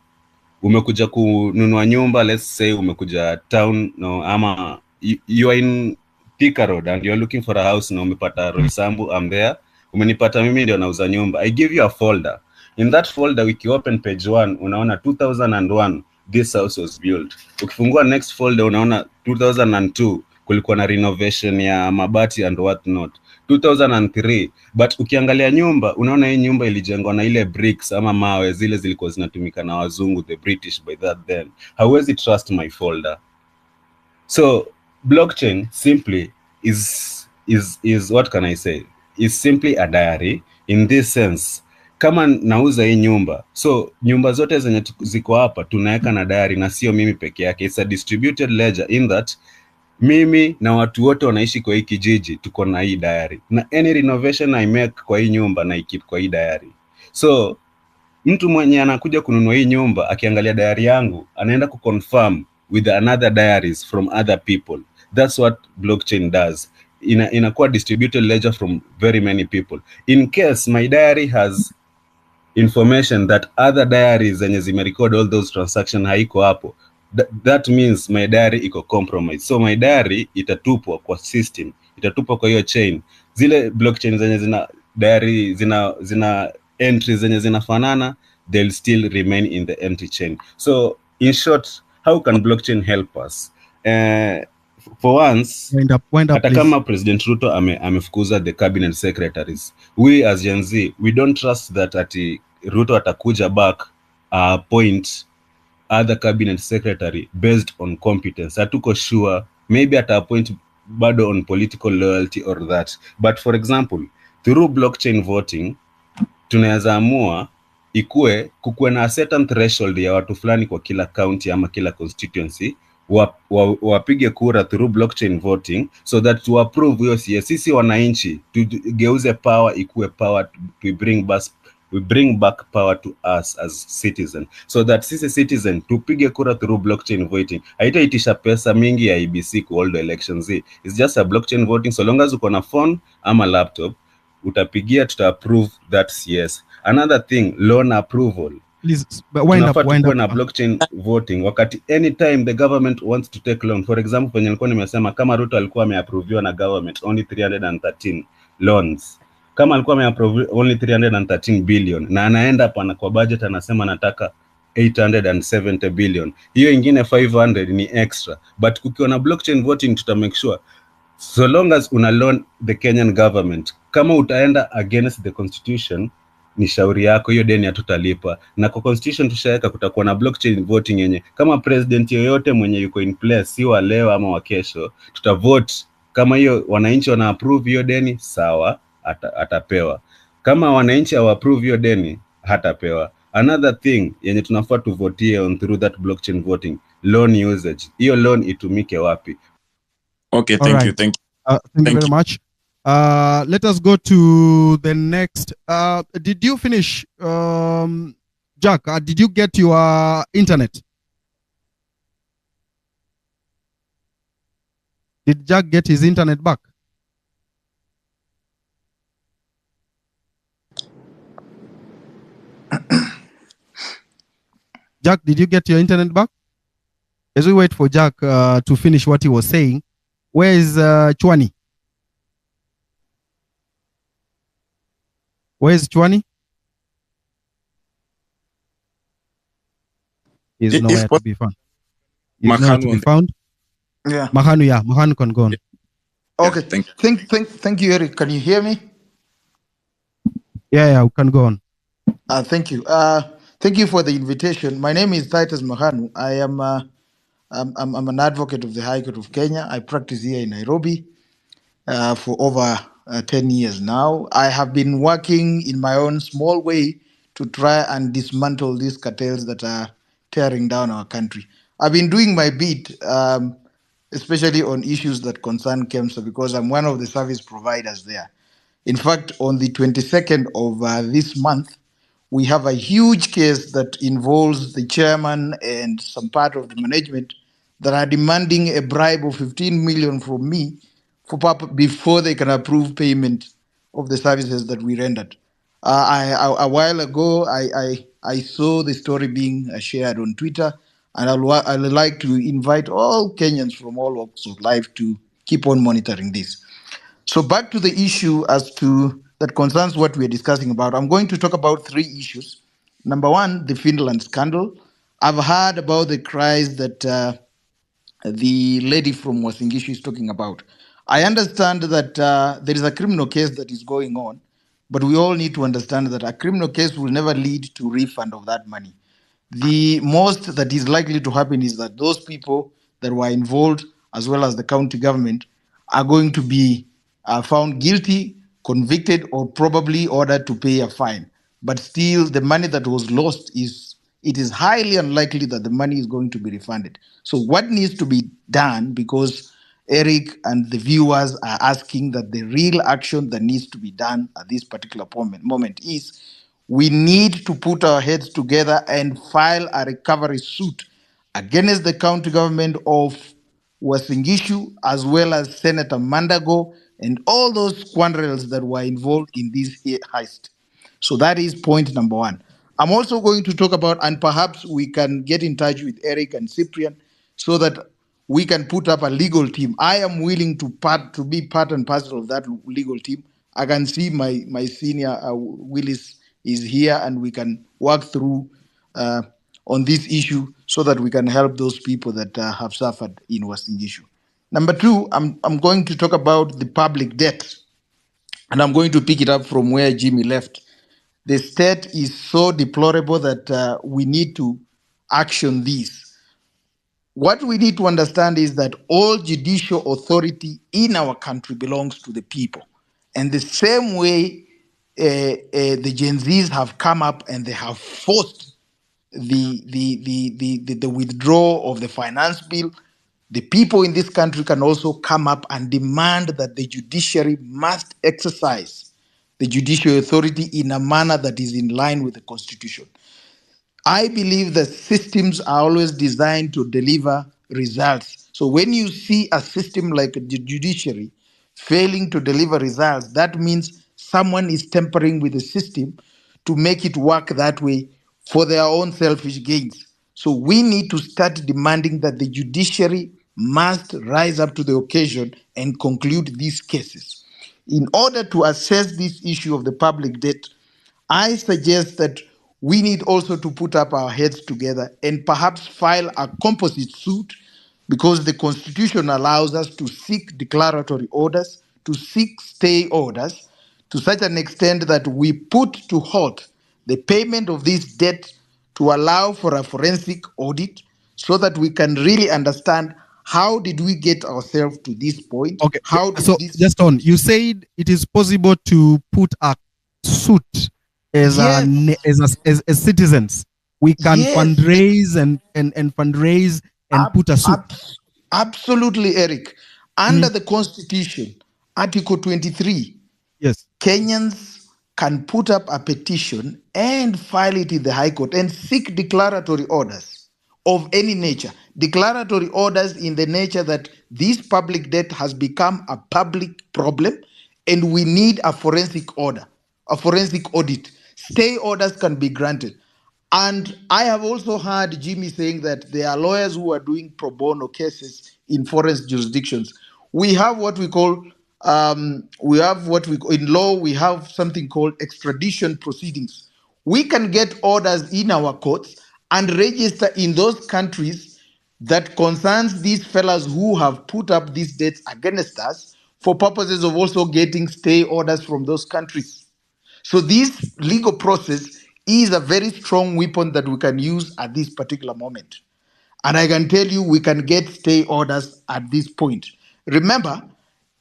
umekuja kununua nyumba, let's say umekuja town, no, ama you are in Thika Road and you're looking for a house, na umepata Roysambu, I'm there, umenipata mimi ndio nauza nyumba. I give you a folder. In that folder, wiki open page 1, unaona 2001, this house was built. Ukifungua next folder, unaona 2002, kulikuwa na renovation ya mabati and what not. 2003, but ukiangalia nyumba, unaona hii nyumba ilijengwa na ile bricks ama mawe zile zilikuwa zinatumika na wazungu, the British by that then. Hauwezi trust my folder. So blockchain simply is what can I say? Is simply a diary in this sense. Kama nauza hii nyumba, so nyumba zote zenye ziko hapa tunaweka na diary na sio mimi peke yake. It's a distributed ledger in that mimi na watu wote wanaishi kwa hii kijiji tuko na hii diary. Na any renovation I make kwa hii nyumba na keep kwa hii diary. So mtu mwenye anakuja kununua hii nyumba akiangalia diary yangu anaenda kuconfirm with another diaries from other people. That's what blockchain does. Inakuwa distributed ledger from very many people. In case my diary has information that other diaries zenye zimerecord all those transactions haiko hapo, that means my diary iko compromised. So my diary itatupwa kwa system, itatupwa kwa hiyo chain. Zile blockchain zenye zina diary zina entries zenye zinafanana, they'll still remain in the empty chain. So in short, how can blockchain help us? For once, hata kama President Ruto amefukuza the cabinet secretaries, we as Gen Z, we don't trust that ati Ruto atakuja back appoint other cabinet secretary based on competence. Hatuko sure, maybe ata appoint bado on political loyalty or that. But for example, through blockchain voting, tunaweza amua kukuwe na certain threshold ya watu fulani kwa kila county ama kila constituency, wapige kura through blockchain voting so that to approve hiyo sisi wananchi tugeuze power ikuwe power, we bring back power to us as citizen, so that sisi citizen tupige kura through blockchain voting. Haitaitisha pesa mingi ya IBC ku hold elections. It's just a blockchain voting. So long as uko na phone ama laptop, utapigia, tuta approve that yes. Another thing, loan approval. Please, wind up na blockchain voting. Wakati anytime the government wants to take loan, for example, kwenye nilikuwa nimesema kama Ruto alikuwa ameapproviwa na government only 313 loans. Kama alikuwa ameapprove only 313 billion na anaenda pana kwa budget anasema nataka 870 billion. Hiyo ingine 500 ni extra. But kukiwa na blockchain voting tuta make sure so long as una loan the Kenyan government, kama utaenda against the constitution, ni shauri yako, hiyo deni hatutalipa. Na kwa constitution tushaweka kutakuwa na blockchain voting yenye kama president yoyote mwenye yuko in place, si wa leo ama wa kesho, tutavote kama hiyo wananchi wana approve hiyo deni, sawa, atapewa. Kama wananchi hawa approve hiyo deni, hatapewa. Another thing yenye tunafaa tuvotie on through that blockchain voting, loan usage. Hiyo loan itumike wapi? Okay, thank you. Thank you very much. Let us go to the next. Did you finish, Jack? Did you get your internet? Did Jack get his internet back? Jack, did you get your internet back? As we wait for Jack to finish what he was saying, where is KWANI? Where is KWANI? He's nowhere to be found. He's nowhere to be found. Yeah. Mahanu can go on. Okay. Thank you, Eric. Can you hear me? Yeah, we can go on. Thank you. Thank you for the invitation. My name is Titus Mahanu. I am I'm an advocate of the High Court of Kenya. I practice here in Nairobi for over 10 years now. I have been working in my own small way to try and dismantle these cartels that are tearing down our country. I've been doing my bit especially on issues that concern KEMSA, because I'm one of the service providers there. In fact, on the 22nd of this month, we have a huge case that involves the chairman and some part of the management that are demanding a bribe of 15 million from me before they can approve payment of the services that we rendered. A while ago, I saw the story being shared on Twitter, and I'd like to invite all Kenyans from all walks of life to keep on monitoring this. So back to the issue that concerns what we're discussing about. I'm going to talk about three issues. Number one, the Finland scandal. I've heard about the cries that the lady from Wasingishu is talking about. I understand that there is a criminal case that is going on, but we all need to understand that a criminal case will never lead to refund of that money. The most that is likely to happen is that those people that were involved, as well as the county government, are going to be found guilty, convicted, or probably ordered to pay a fine. But still, the money that was lost it is highly unlikely that the money is going to be refunded. So what needs to be done, because Eric and the viewers are asking that the real action that needs to be done at this particular moment is we need to put our heads together and file a recovery suit against the county government of Wasingishu, as well as Senator Mandago and all those scoundrels that were involved in this heist. So that is point number one. I'm also going to talk about, and perhaps we can get in touch with Eric and Cyprian so that we can put up a legal team. I am willing to be part and parcel of that legal team. I can see my senior Willis is here, and we can work through on this issue so that we can help those people that have suffered in Wasingishu. Number two, I'm going to talk about the public debt, and I'm going to pick it up from where Jimmy left. The state is so deplorable that we need to action this. What we need to understand is that all judicial authority in our country belongs to the people. And the same way the Gen Zs have come up and they have forced the withdrawal of the finance bill, the people in this country can also come up and demand that the judiciary must exercise the judicial authority in a manner that is in line with the Constitution. I believe that systems are always designed to deliver results. So when you see a system like the judiciary failing to deliver results, that means someone is tampering with the system to make it work that way for their own selfish gains. So we need to start demanding that the judiciary must rise up to the occasion and conclude these cases. In order to assess this issue of the public debt, I suggest that we need also to put up our heads together and perhaps file a composite suit, because the Constitution allows us to seek declaratory orders, to seek stay orders, to such an extent that we put to halt the payment of this debt to allow for a forensic audit so that we can really understand how did we get ourselves to this point. Okay, How did so this... just on, you said it is possible to put a suit as as citizens. We can fundraise and fundraise and put a suit. Absolutely, Eric. Under the Constitution, Article 23, yes, Kenyans can put up a petition and file it in the High Court and seek declaratory orders of any nature. Declaratory orders in the nature that this public debt has become a public problem and we need a forensic order, a forensic audit. Stay orders can be granted. And I have also heard Jimmy saying that there are lawyers who are doing pro bono cases in foreign jurisdictions. We have what we call, in law, we have something called extradition proceedings. We can get orders in our courts and register in those countries that concerns these fellas who have put up these debts against us for purposes of also getting stay orders from those countries. So this legal process is a very strong weapon that we can use at this particular moment. And I can tell you we can get stay orders at this point. Remember,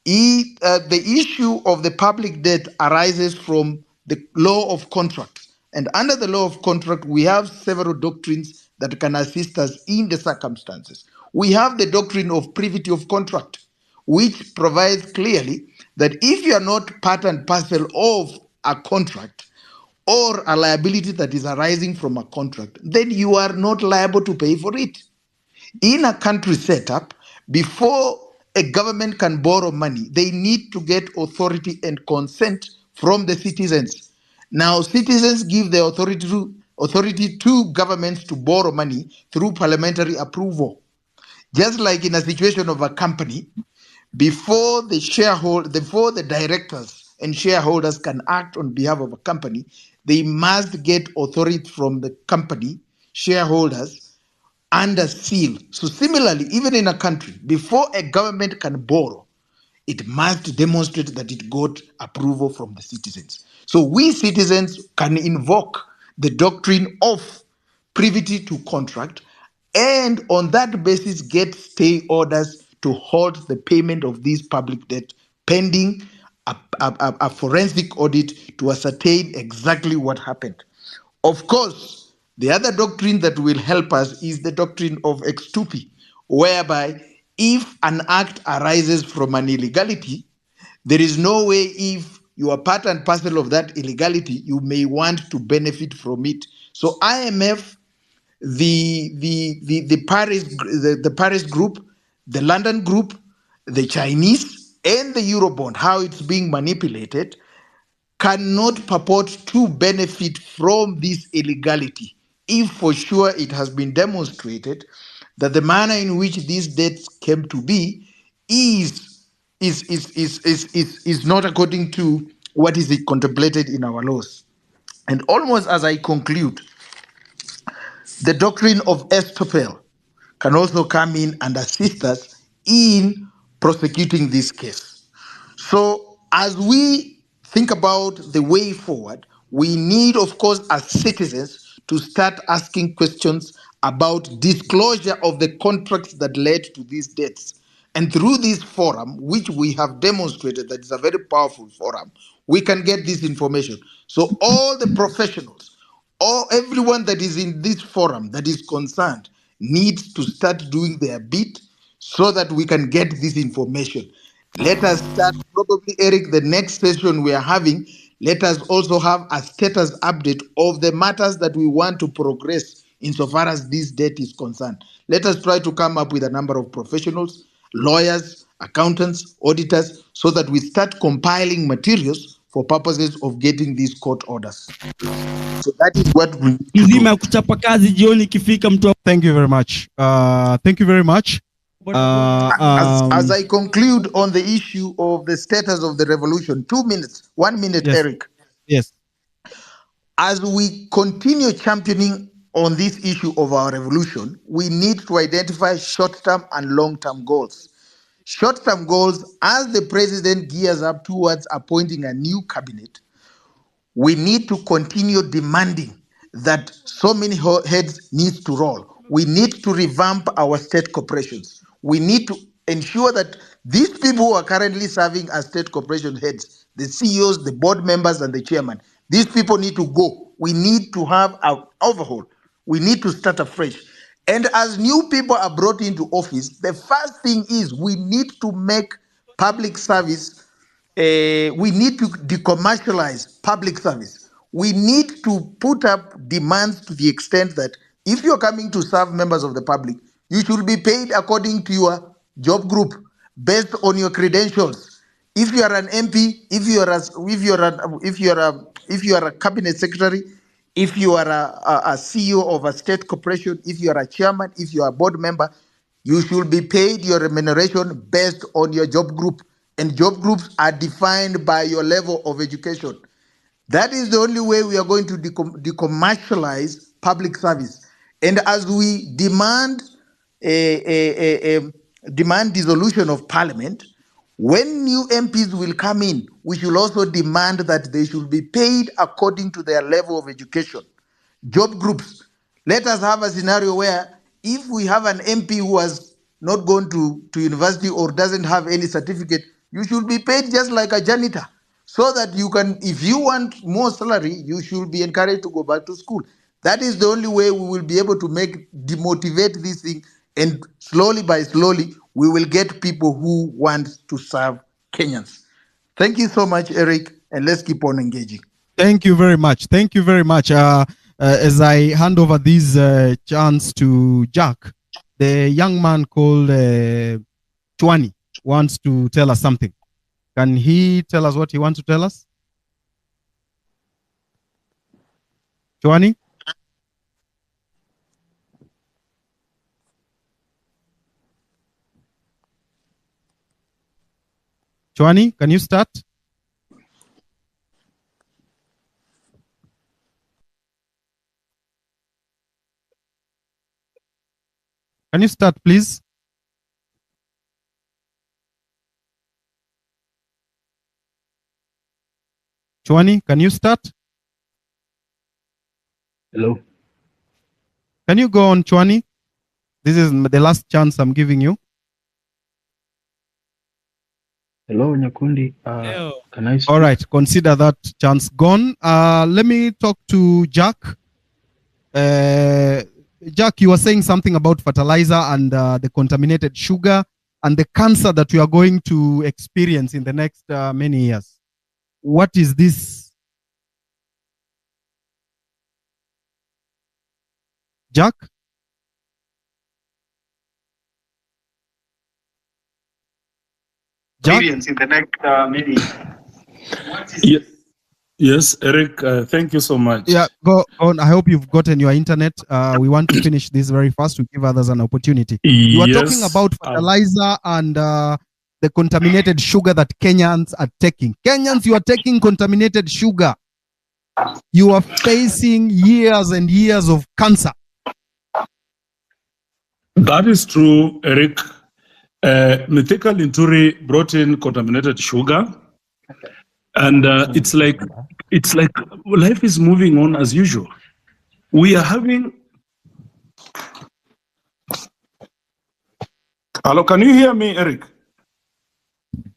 the issue of the public debt arises from the law of contract. And under the law of contract, we have several doctrines that can assist us in the circumstances. We have the doctrine of privity of contract, which provides clearly that if you are not part and parcel of a contract or a liability that is arising from a contract, then you are not liable to pay for it. In a country setup, before a government can borrow money, they need to get authority and consent from the citizens. Now, citizens give the authority to governments to borrow money through parliamentary approval. Just like in a situation of a company, before the directors and shareholders can act on behalf of a company, they must get authority from the company shareholders under seal. So similarly, even in a country, before a government can borrow, it must demonstrate that it got approval from the citizens. So we citizens can invoke the doctrine of privity to contract, and on that basis get stay orders to halt the payment of this public debt pending a forensic audit to ascertain exactly what happened. Of course, the other doctrine that will help us is the doctrine of ex-tupi, whereby if an act arises from an illegality, there is no way if you are part and parcel of that illegality, you may want to benefit from it. So IMF, the Paris group, the London group, the Chinese, and the Eurobond, how it's being manipulated, cannot purport to benefit from this illegality if for sure it has been demonstrated that the manner in which these debts came to be is not according to what is contemplated in our laws. And almost as I conclude, the doctrine of estoppel can also come in and assist us in prosecuting this case. So as we think about the way forward, we need, of course, as citizens, to start asking questions about disclosure of the contracts that led to these debts. And through this forum, which we have demonstrated that is a very powerful forum, we can get this information. So all the professionals, or everyone that is in this forum that is concerned, needs to start doing their bit so that we can get this information. Let us start, probably, Eric, the next session we are having. Let us also have a status update of the matters that we want to progress insofar as this debt is concerned. Let us try to come up with a number of professionals, lawyers, accountants, auditors, so that we start compiling materials for purposes of getting these court orders. So that is what we need to do. Thank you very much. Thank you very much. As I conclude on the issue of the status of the revolution, 2 minutes, 1 minute, yes. Eric. Yes. As we continue championing on this issue of our revolution, we need to identify short-term and long-term goals. Short-term goals, as the president gears up towards appointing a new cabinet, we need to continue demanding that so many heads need to roll. We need to revamp our state corporations. We need to ensure that these people who are currently serving as state corporation heads, the CEOs, the board members, and the chairman, these people need to go. We need to have an overhaul. We need to start afresh. And as new people are brought into office, the first thing is we need to make public service, we need to decommercialize public service. We need to put up demands to the extent that if you're coming to serve members of the public, you should be paid according to your job group, based on your credentials. If you are an MP, if you are a cabinet secretary, if you are a CEO of a state corporation, if you are a chairman, if you are a board member, you should be paid your remuneration based on your job group. And job groups are defined by your level of education. That is the only way we are going to decommercialize public service. And as we demand demand dissolution of parliament, when new MPs will come in, we should also demand that they should be paid according to their level of education. Job groups. Let us have a scenario where if we have an MP who has not gone to university or doesn't have any certificate, you should be paid just like a janitor. So that you can, if you want more salary, you should be encouraged to go back to school. That is the only way we will be able to demotivate this thing And slowly by slowly, we will get people who want to serve Kenyans. Thank you so much, Eric, and let's keep on engaging. Thank you very much. Thank you very much. As I hand over this chance to Jack, the young man called Chwani wants to tell us something. Can he tell us what he wants to tell us? Chwani? Chwani, can you start? Can you start, please? Chwani, can you start? Hello. Can you go on, Chwani? This is the last chance I'm giving you. Hello, Nyakundi. Can I speak? All right, consider that chance gone. Let me talk to Jack. Jack, you were saying something about fertilizer and the contaminated sugar and the cancer that we are going to experience in the next many years. What is this? Jack? Experience in the next many. Yes, Eric, thank you so much. Yeah, go on. I hope you've gotten your internet. We want to finish this very fast to give others an opportunity. You are talking about fertilizer and the contaminated sugar that Kenyans are taking. Kenyans, you are taking contaminated sugar. You are facing years and years of cancer. That is true, Eric. Mithika Linturi brought in contaminated sugar, and it's like life is moving on as usual. We are having. Hello, can you hear me, Eric?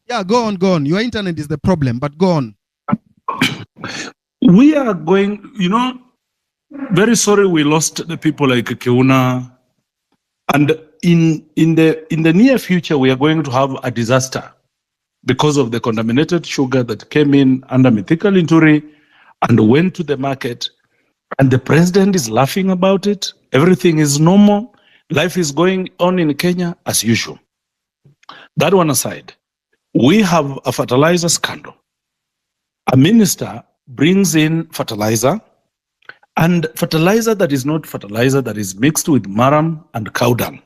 Yeah, go on, go on. Your internet is the problem, but go on. We are going, very sorry we lost the people like Keuna. And in the near future, we are going to have a disaster because of the contaminated sugar that came in under Mithika Linturi and went to the market. And the president is laughing about it. Everything is normal. Life is going on in Kenya as usual. That one aside, we have a fertilizer scandal. A minister brings in fertilizer, and fertilizer that is not fertilizer, that is mixed with maram and cow dung.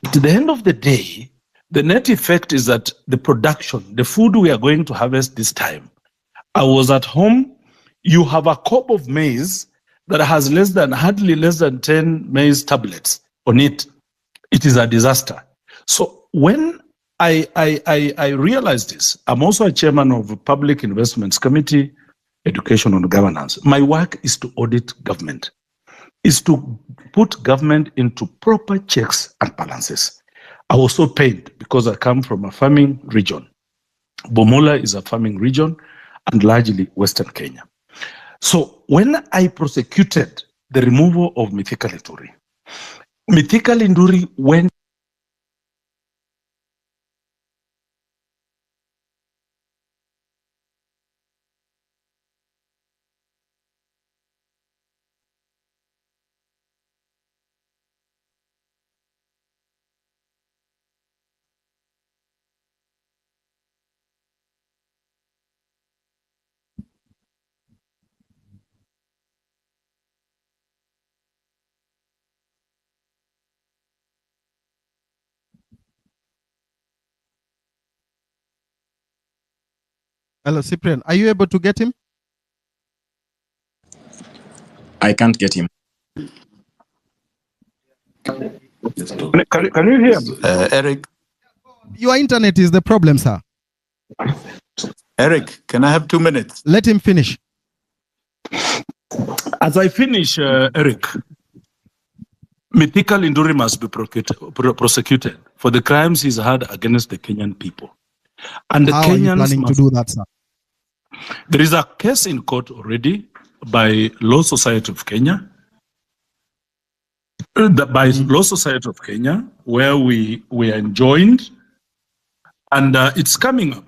At the end of the day, the net effect is that the production, the food we are going to harvest this time, I was at home, you have a cob of maize that has hardly less than 10 maize tablets on it. It is a disaster. So when I realized this, I'm also a chairman of Public Investments Committee, Education and Governance. My work is to audit government, is to put government into proper checks and balances. I was so pained because I come from a farming region. Bomola is a farming region and largely Western Kenya. So when I prosecuted the removal of Mithika Linturi, Mithika Linturi went Hello, Cyprian. Are you able to get him? I can't get him. Can you hear me? Eric? Your internet is the problem, sir. Eric, can I have 2 minutes? Let him finish. As I finish, Eric, Mithika Linturi must be prosecuted for the crimes he's had against the Kenyan people. And the How Kenyans are you planning to do that, sir? There is a case in court already by Law Society of Kenya. by Law Society of Kenya, where we are enjoined, and it's coming up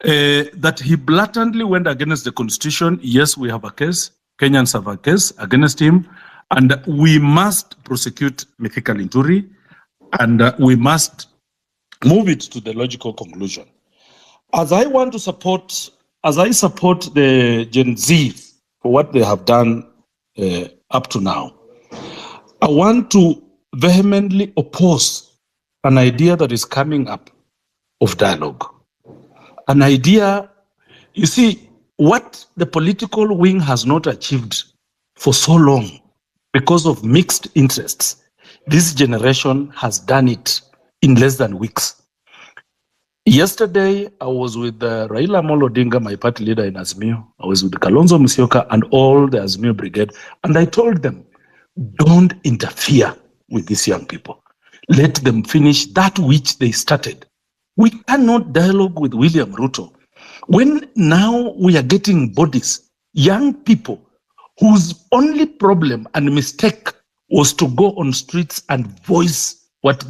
that he blatantly went against the constitution. Yes, we have a case. Kenyans have a case against him, and we must prosecute Mithika Linturi, and we must move it to the logical conclusion. As I support the Gen Z for what they have done up to now, I want to vehemently oppose an idea that is coming up of dialogue. An idea, you see, what the political wing has not achieved for so long because of mixed interests, this generation has done it in less than weeks. Yesterday, I was with Raila Amolo Odinga, my party leader in Azimio. I was with Kalonzo Musyoka and all the Azimio brigade, and I told them, don't interfere with these young people. Let them finish that which they started. We cannot dialogue with William Ruto when now we are getting bodies, young people whose only problem and mistake was to go on streets and voice what.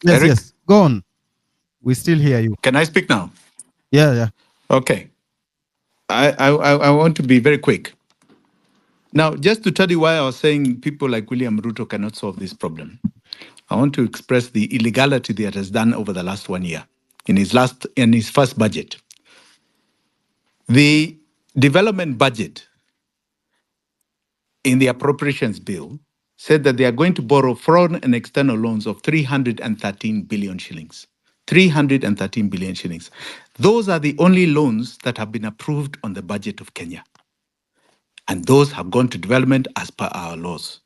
Yes, Eric? yes. Go on. We still hear you. Can I speak now? Yeah, yeah. Okay. I want to be very quick. Now, just to tell you why I was saying people like William Ruto cannot solve this problem, I want to express the illegality that has done over the last 1 year. In his first budget, the development budget in the appropriations bill said that they are going to borrow foreign and external loans of 313 billion shillings. 313 billion shillings. Those are the only loans that have been approved on the budget of Kenya. And those have gone to development as per our laws.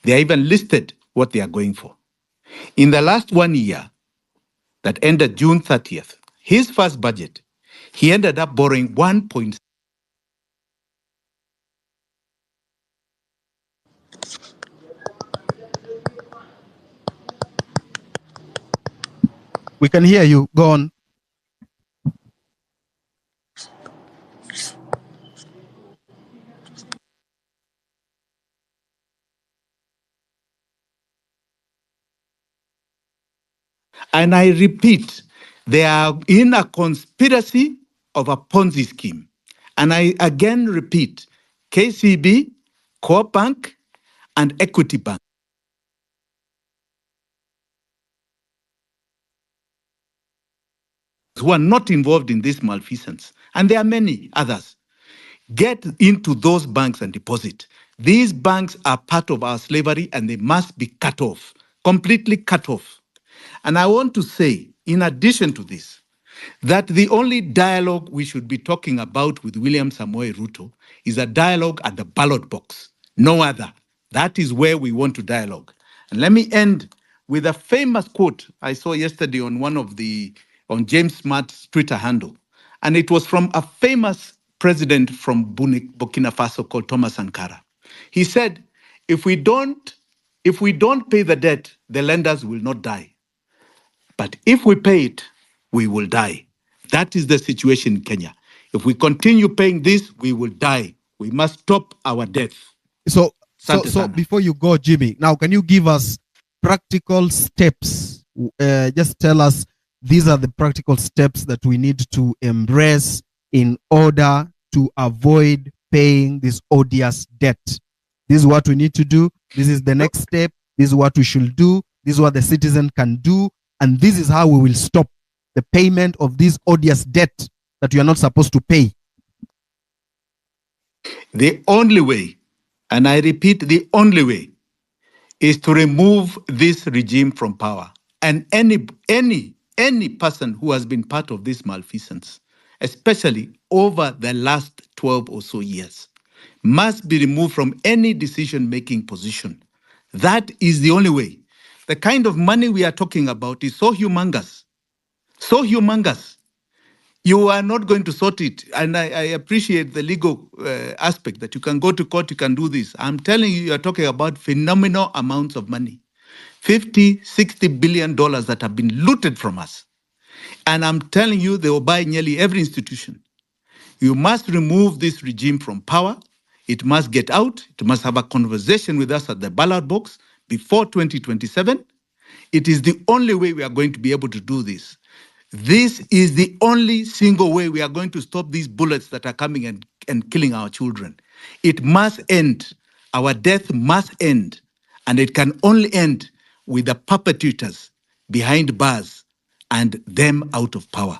They are even listed what they are going for. In the last 1 year, that ended June 30th, his first budget, he ended up borrowing 1. We can hear you. Go on. And I repeat, they are in a conspiracy of a Ponzi scheme. And I again repeat, KCB, Co Bank, and Equity Bank, who are not involved in this malfeasance, and there are many others, get into those banks and deposit. These banks are part of our slavery and they must be cut off, completely cut off. And I want to say, in addition to this, that the only dialogue we should be talking about with William Samoei Ruto is a dialogue at the ballot box, no other. That is where we want to dialogue. And let me end with a famous quote I saw yesterday on James Smart's Twitter handle. And it was from a famous president from Burkina Faso called Thomas Sankara. He said, if we don't pay the debt, the lenders will not die. But if we pay it, we will die. That is the situation in Kenya. If we continue paying this, we will die. We must stop our death. So before you go, Jimmy, now can you give us practical steps? Just tell us these are the practical steps that we need to embrace in order to avoid paying this odious debt. This is what we need to do. This is the next step. This is what we should do. This is what the citizen can do. And this is how we will stop the payment of this odious debt that you are not supposed to pay. The only way, and I repeat, the only way, is to remove this regime from power. And any person who has been part of this malfeasance, especially over the last 12 or so years, must be removed from any decision-making position. That is the only way. The kind of money we are talking about is so humongous, so humongous. You are not going to sort it. And I appreciate the legal aspect that you can go to court, you can do this. I'm telling you, you are talking about phenomenal amounts of money. 50, 60 billion dollars that have been looted from us. And I'm telling you, they will buy nearly every institution. You must remove this regime from power. It must get out. It must have a conversation with us at the ballot box before 2027. It is the only way we are going to be able to do this. This is the only single way we are going to stop these bullets that are coming and killing our children. It must end. Our death must end. And it can only end with the perpetrators behind bars and them out of power.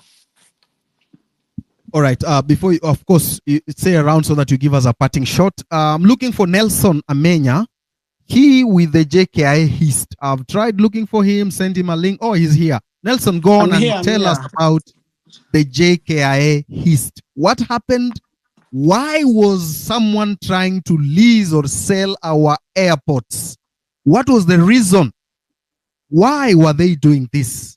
All right. Before you, of course, you say around so that you give us a parting shot. I'm looking for Nelson Amenya. He with the JKI hist. I've tried looking for him, sent him a link. Oh, he's here. Nelson, go on and tell us about the JKI hist. What happened? Why was someone trying to lease or sell our airports? What was the reason? Why were they doing this?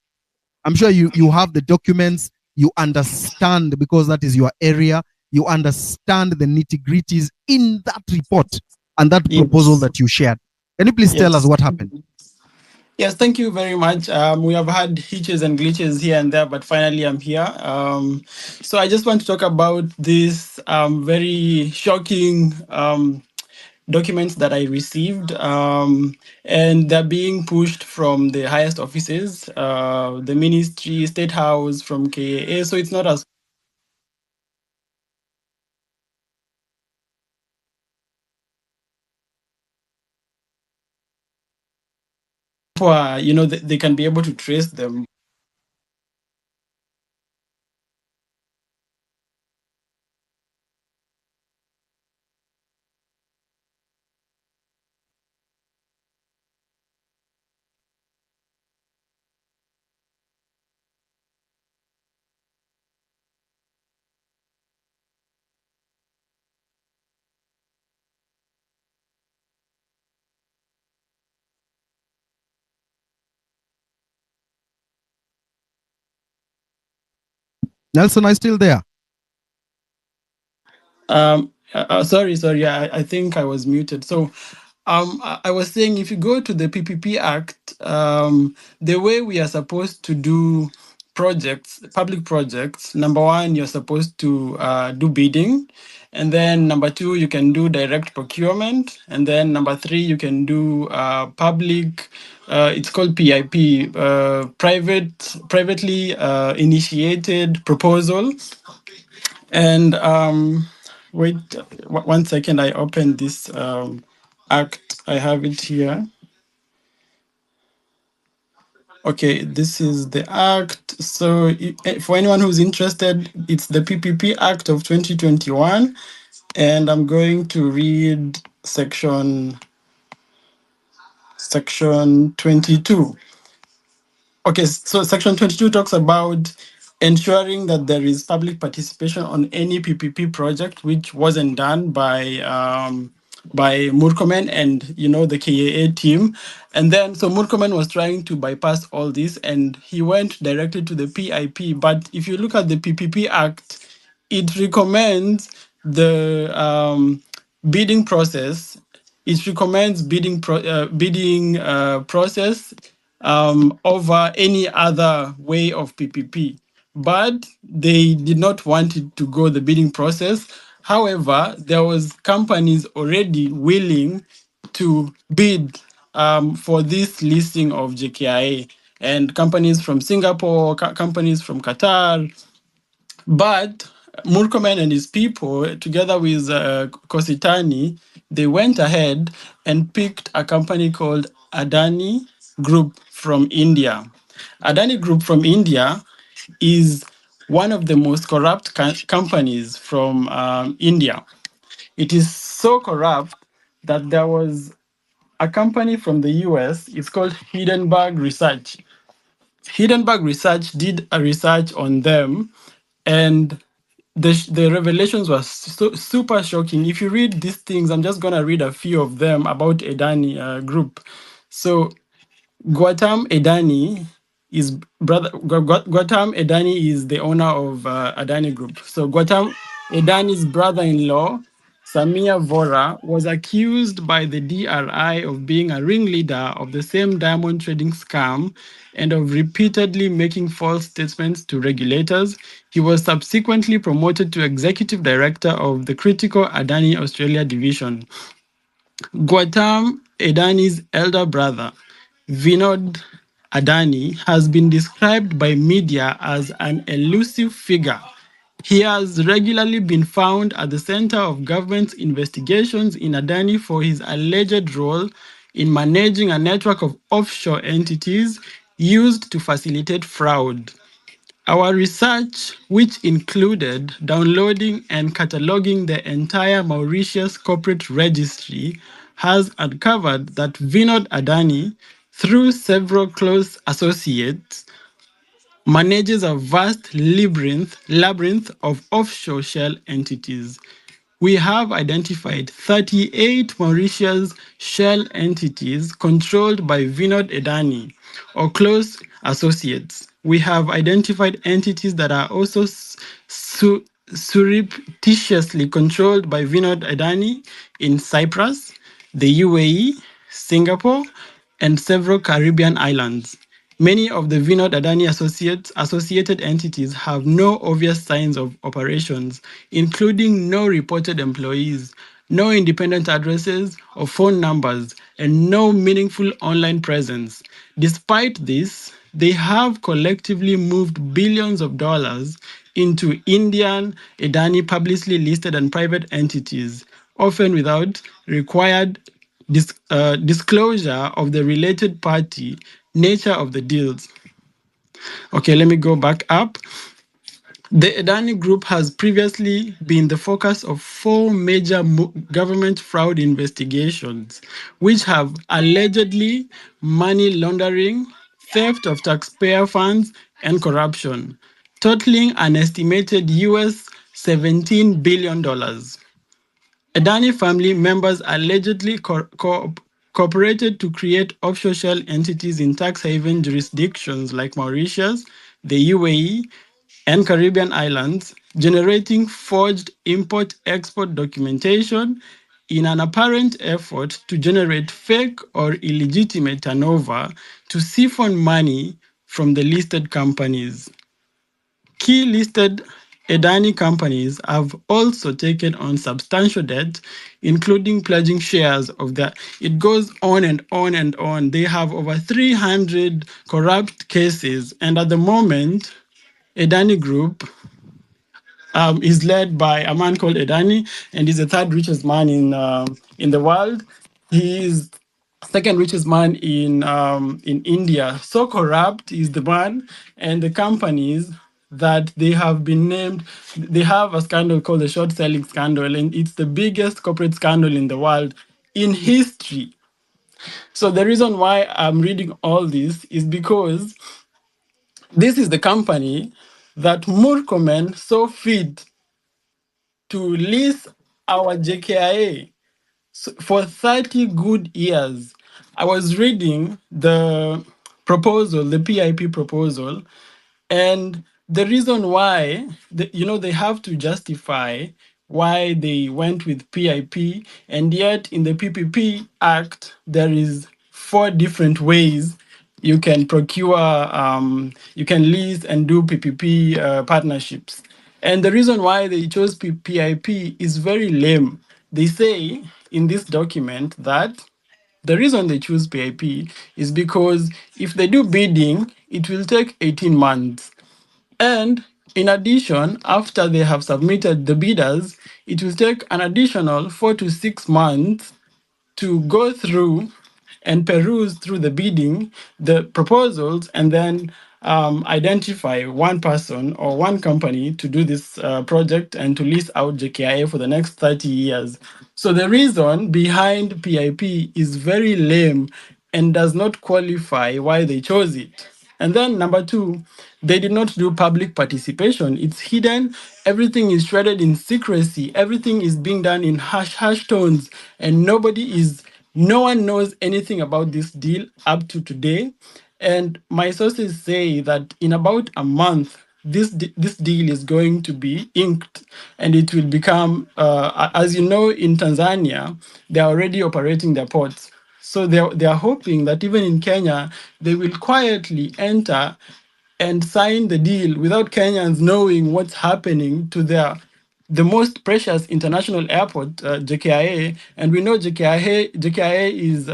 I'm sure you have the documents. You understand, because that is your area. You understand the nitty-gritties in that report and that proposal that you shared. Can you please tell us what happened? Yes, thank you very much. We have had hitches and glitches here and there, but finally I'm here. So I just want to talk about this very shocking documents that I received, and they're being pushed from the highest offices, the ministry, State House, from KAA. So it's not as they can be able to trace them. Nelson, are you still there? Sorry. I think I was muted. So I was saying, if you go to the PPP Act, the way we are supposed to do projects, public projects, number one, you're supposed to do bidding. And then number two, you can do direct procurement. And then number three, you can do public, it's called PIP, privately initiated proposal. And wait 1 second, I opened this act. I have it here. Okay, this is the act. So for anyone who's interested, it's the PPP Act of 2021. And I'm going to read section 22. Okay, so section 22 talks about ensuring that there is public participation on any PPP project, which wasn't done by MURKOMEN and the KAA team. And then so MURKOMEN was trying to bypass all this, and he went directly to the PIP. But if you look at the PPP Act, it recommends the bidding process. It recommends bidding process over any other way of PPP. But they did not want it to go the bidding process. However, there was companies already willing to bid for this listing of JKIA, and companies from Singapore, companies from Qatar. But MURKOMEN and his people, together with Kositani, they went ahead and picked a company called Adani Group from India. Adani Group from India is one of the most corrupt companies from India. It is so corrupt that there was a company from the US, it's called Hindenburg Research. Hindenburg Research did a research on them, and the revelations were super shocking. If you read these things, I'm just gonna read a few of them about Adani group. So Gautam Adani is Gautam Adani is the owner of Adani Group. So Gautam Adani's brother-in-law, Samia Vora, was accused by the DRI of being a ringleader of the same diamond trading scam and of repeatedly making false statements to regulators. He was subsequently promoted to executive director of the critical Adani Australia division. Gautam Adani's elder brother, Vinod Adani, has been described by media as an elusive figure. He has regularly been found at the center of government's investigations in Adani for his alleged role in managing a network of offshore entities used to facilitate fraud. Our research, which included downloading and cataloging the entire Mauritius corporate registry, has uncovered that Vinod Adani, through several close associates, manages a vast labyrinth of offshore shell entities. We have identified 38 Mauritius shell entities controlled by Vinod Adani or close associates. We have identified entities that are also surreptitiously controlled by Vinod Adani in Cyprus, the UAE, Singapore, and several Caribbean islands. Many of the Vinod Adani associated entities have no obvious signs of operations, including no reported employees, no independent addresses or phone numbers, and no meaningful online presence. Despite this, they have collectively moved billions of dollars into Indian Adani publicly listed and private entities, often without required disclosure of the related party nature of the deals. Okay, let me go back up. The Adani Group has previously been the focus of 4 major government fraud investigations, which have allegedly money laundering, theft of taxpayer funds, and corruption, totaling an estimated US $17 billion. Adani family members allegedly cooperated to create offshore shell entities in tax haven jurisdictions like Mauritius, the UAE, and Caribbean islands, generating forged import-export documentation in an apparent effort to generate fake or illegitimate turnover to siphon money from the listed companies. Key listed Adani companies have also taken on substantial debt, including pledging shares of that. It goes on and on and on. They have over 300 corrupt cases, and at the moment, Adani Group is led by a man called Adani, and he's the 3rd richest man in the world. He is second richest man in India. So corrupt is the man, and the companies that they have been named, they have a scandal called the short selling scandal, and it's the biggest corporate scandal in the world in history. So the reason why I'm reading all this is because this is the company that MURKOMEN saw fit to lease our JKIA for 30 good years. I was reading the proposal, the PIP proposal, and the reason why, they have to justify why they went with PIP, and yet in the PPP Act, there is 4 different ways you can procure, you can lease and do PPP partnerships. And the reason why they chose PIP is very lame. They say in this document that the reason they choose PIP is because if they do bidding, it will take 18 months. And in addition, after they have submitted the bidders, it will take an additional 4 to 6 months to go through and peruse through the bidding, the proposals, and then identify one person or one company to do this project and to lease out JKIA for the next 30 years. So the reason behind PIP is very lame and does not qualify why they chose it. And then number 2, they did not do public participation. It's hidden. Everything is shredded in secrecy. Everything is being done in hush tones, and no one knows anything about this deal up to today. And my sources say that in about a month, this deal is going to be inked, and it will become, as you know, in Tanzania, they are already operating their ports. So they are hoping that even in Kenya, they will quietly enter and sign the deal without Kenyans knowing what's happening to the most precious international airport, JKIA. And we know JKIA is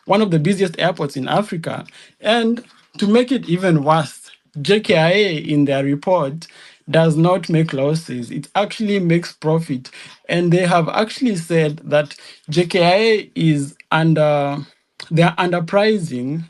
one of the busiest airports in Africa. And to make it even worse, JKIA in their report does not make losses. It actually makes profit. And they have actually said that JKIA is they're underpricing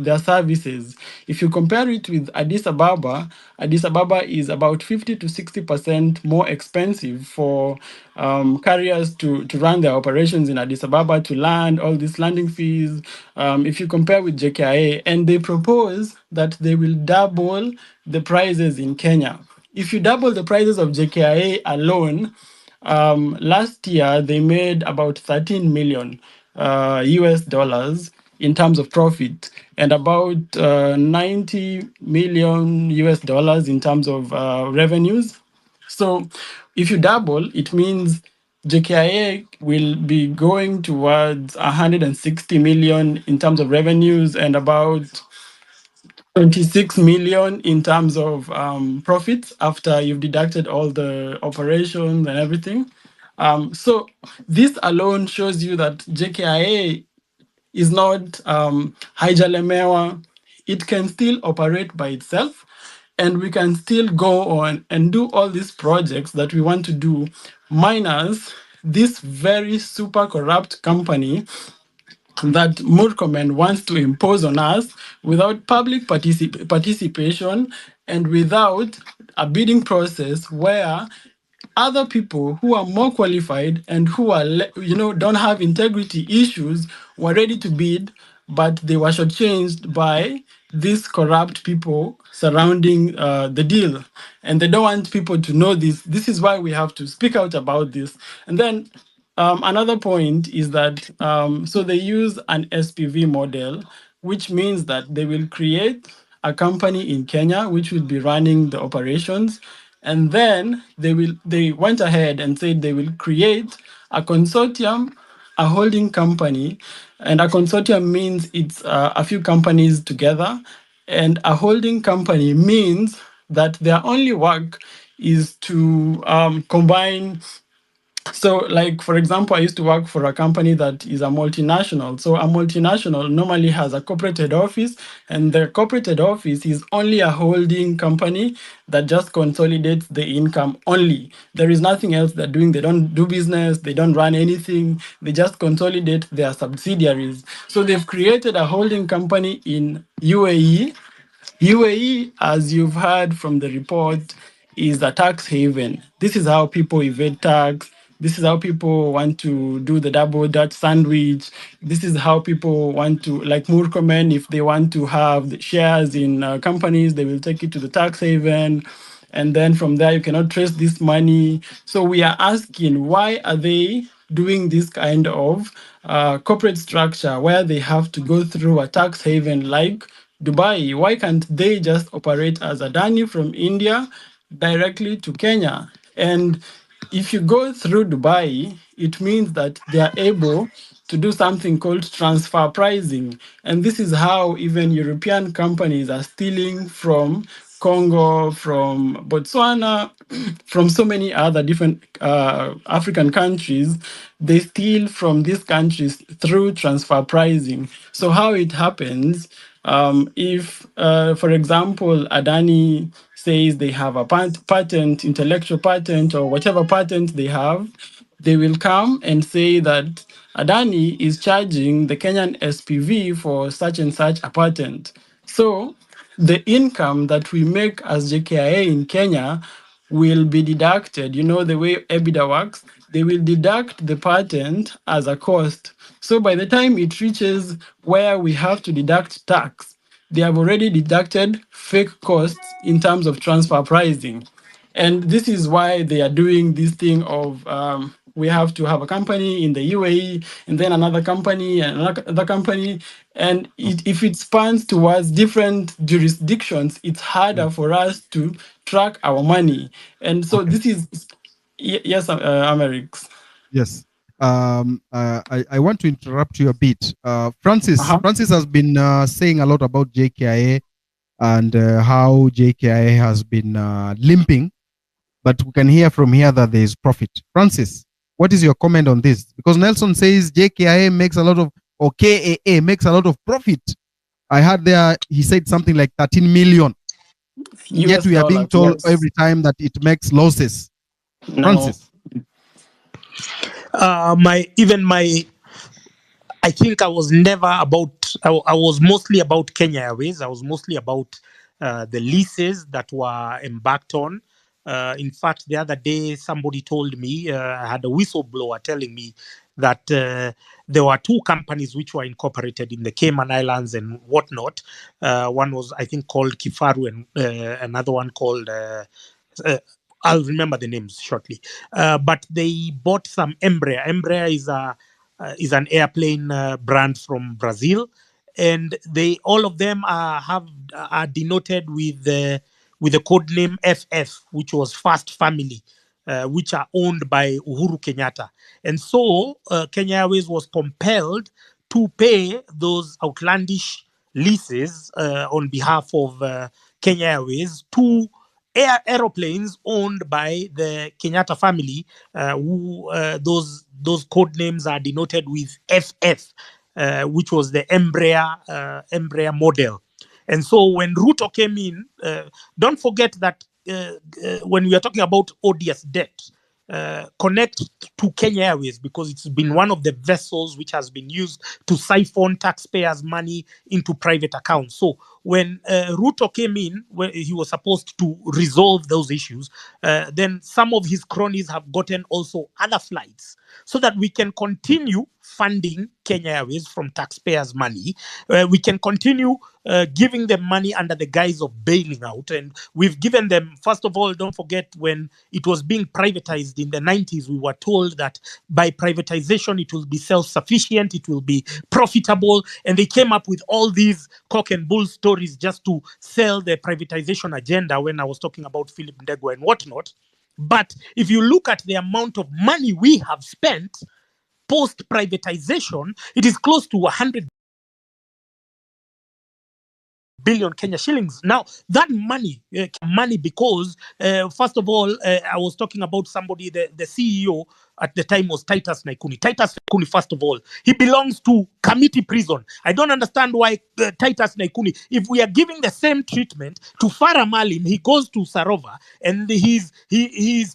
their services. If you compare it with Addis Ababa, Addis Ababa is about 50 to 60% more expensive for carriers to run their operations in Addis Ababa, to land, all these landing fees. If you compare with JKIA, and they propose that they will double the prices in Kenya. If you double the prices of JKIA alone, last year they made about 13 million US dollars in terms of profit, and about 90 million US dollars in terms of revenues. So if you double, it means JKIA will be going towards 160 million in terms of revenues and about 26 million in terms of profits after you've deducted all the operations and everything. So this alone shows you that JKIA is not haijalemewa. It can still operate by itself, and we can still go on and do all these projects that we want to do, minus this very super corrupt company that MURKOMEN wants to impose on us without public participation and without a bidding process where other people who are more qualified and who are, don't have integrity issues were ready to bid, but they were shortchanged by these corrupt people surrounding the deal. And they don't want people to know this. This is why we have to speak out about this. And then another point is that, so they use an SPV model, which means that they will create a company in Kenya, which will be running the operations. And then they went ahead and said they will create a consortium, a holding company. And a consortium means it's a few companies together. And a holding company means that their only work is to combine. So, like, for example, I used to work for a company that is a multinational. So a multinational normally has a corporate head office, and the corporate head office is only a holding company that just consolidates the income only. There is nothing else they're doing. They don't do business. They don't run anything. They just consolidate their subsidiaries. So they've created a holding company in UAE. UAE, as you've heard from the report, is a tax haven. This is how people evade tax. This is how people want to do the double Dutch sandwich. This is how people want to, like MURKOMEN, if they want to have the shares in companies, they will take it to the tax haven. And then from there, you cannot trace this money. So we are asking, why are they doing this kind of corporate structure where they have to go through a tax haven like Dubai? Why can't they just operate as Adani from India directly to Kenya? And if you go through Dubai, it means that they are able to do something called transfer pricing. And this is how even European companies are stealing from Congo, from Botswana, from so many other different African countries. They steal from these countries through transfer pricing. So how it happens, if, for example, Adani says they have a patent, intellectual patent, or whatever patent they have, they will come and say that Adani is charging the Kenyan SPV for such and such a patent. So the income that we make as JKIA in Kenya will be deducted. You know, the way EBITDA works, they will deduct the patent as a cost. So by the time it reaches where we have to deduct tax, they have already deducted fake costs in terms of transfer pricing. And this is why they are doing this thing of we have to have a company in the UAE and then another company and another company. And if it spans towards different jurisdictions, it's harder for us to track our money. And so this is, yes, Amerix. Yes. I want to interrupt you a bit. Francis has been saying a lot about JKIA and how JKIA has been limping, but we can hear from here that there is profit. Francis, what is your comment on this? Because Nelson says JKIA makes a lot of, or KAA makes a lot of profit. I heard there, he said something like 13 million. Yet we are being told every time that it makes losses. No. Francis. I think I was never about, I was mostly about Kenya Airways. I was mostly about the leases that were embarked on. In fact, the other day, somebody told me, I had a whistleblower telling me that there were two companies which were incorporated in the Cayman Islands and whatnot. One was, I think, called Kifaru and another one called, I'll remember the names shortly. But they bought some Embraer. Embraer is an airplane brand from Brazil, and they all of them are denoted with the code name FF, which was Fast Family, which are owned by Uhuru Kenyatta. And so Kenya Airways was compelled to pay those outlandish leases on behalf of Kenya Airways to aeroplanes owned by the Kenyatta family, who those code names are denoted with FF, which was the Embraer model. And so when Ruto came in, don't forget that when we are talking about odious debt, connect to Kenya Airways, because it's been one of the vessels which has been used to siphon taxpayers' money into private accounts. So when Ruto came in, where he was supposed to resolve those issues, then some of his cronies have gotten also other flights so that we can continue funding Kenya Airways from taxpayers' money. We can continue giving them money under the guise of bailing out. And we've given them, first of all, don't forget, when it was being privatized in the 90s, we were told that by privatization, it will be self-sufficient, it will be profitable. And they came up with all these cock and bull stories just to sell the privatization agenda when I was talking about Philip Ndegwa and whatnot. But if you look at the amount of money we have spent post-privatization, it is close to 100 billion Kenya shillings. Now, that money, because, first of all, I was talking about somebody, the CEO at the time was Titus Naikuni. Titus Naikuni, first of all, he belongs to committee prison. I don't understand why Titus Naikuni, if we are giving the same treatment to Farah Malim, he goes to Sarova and he's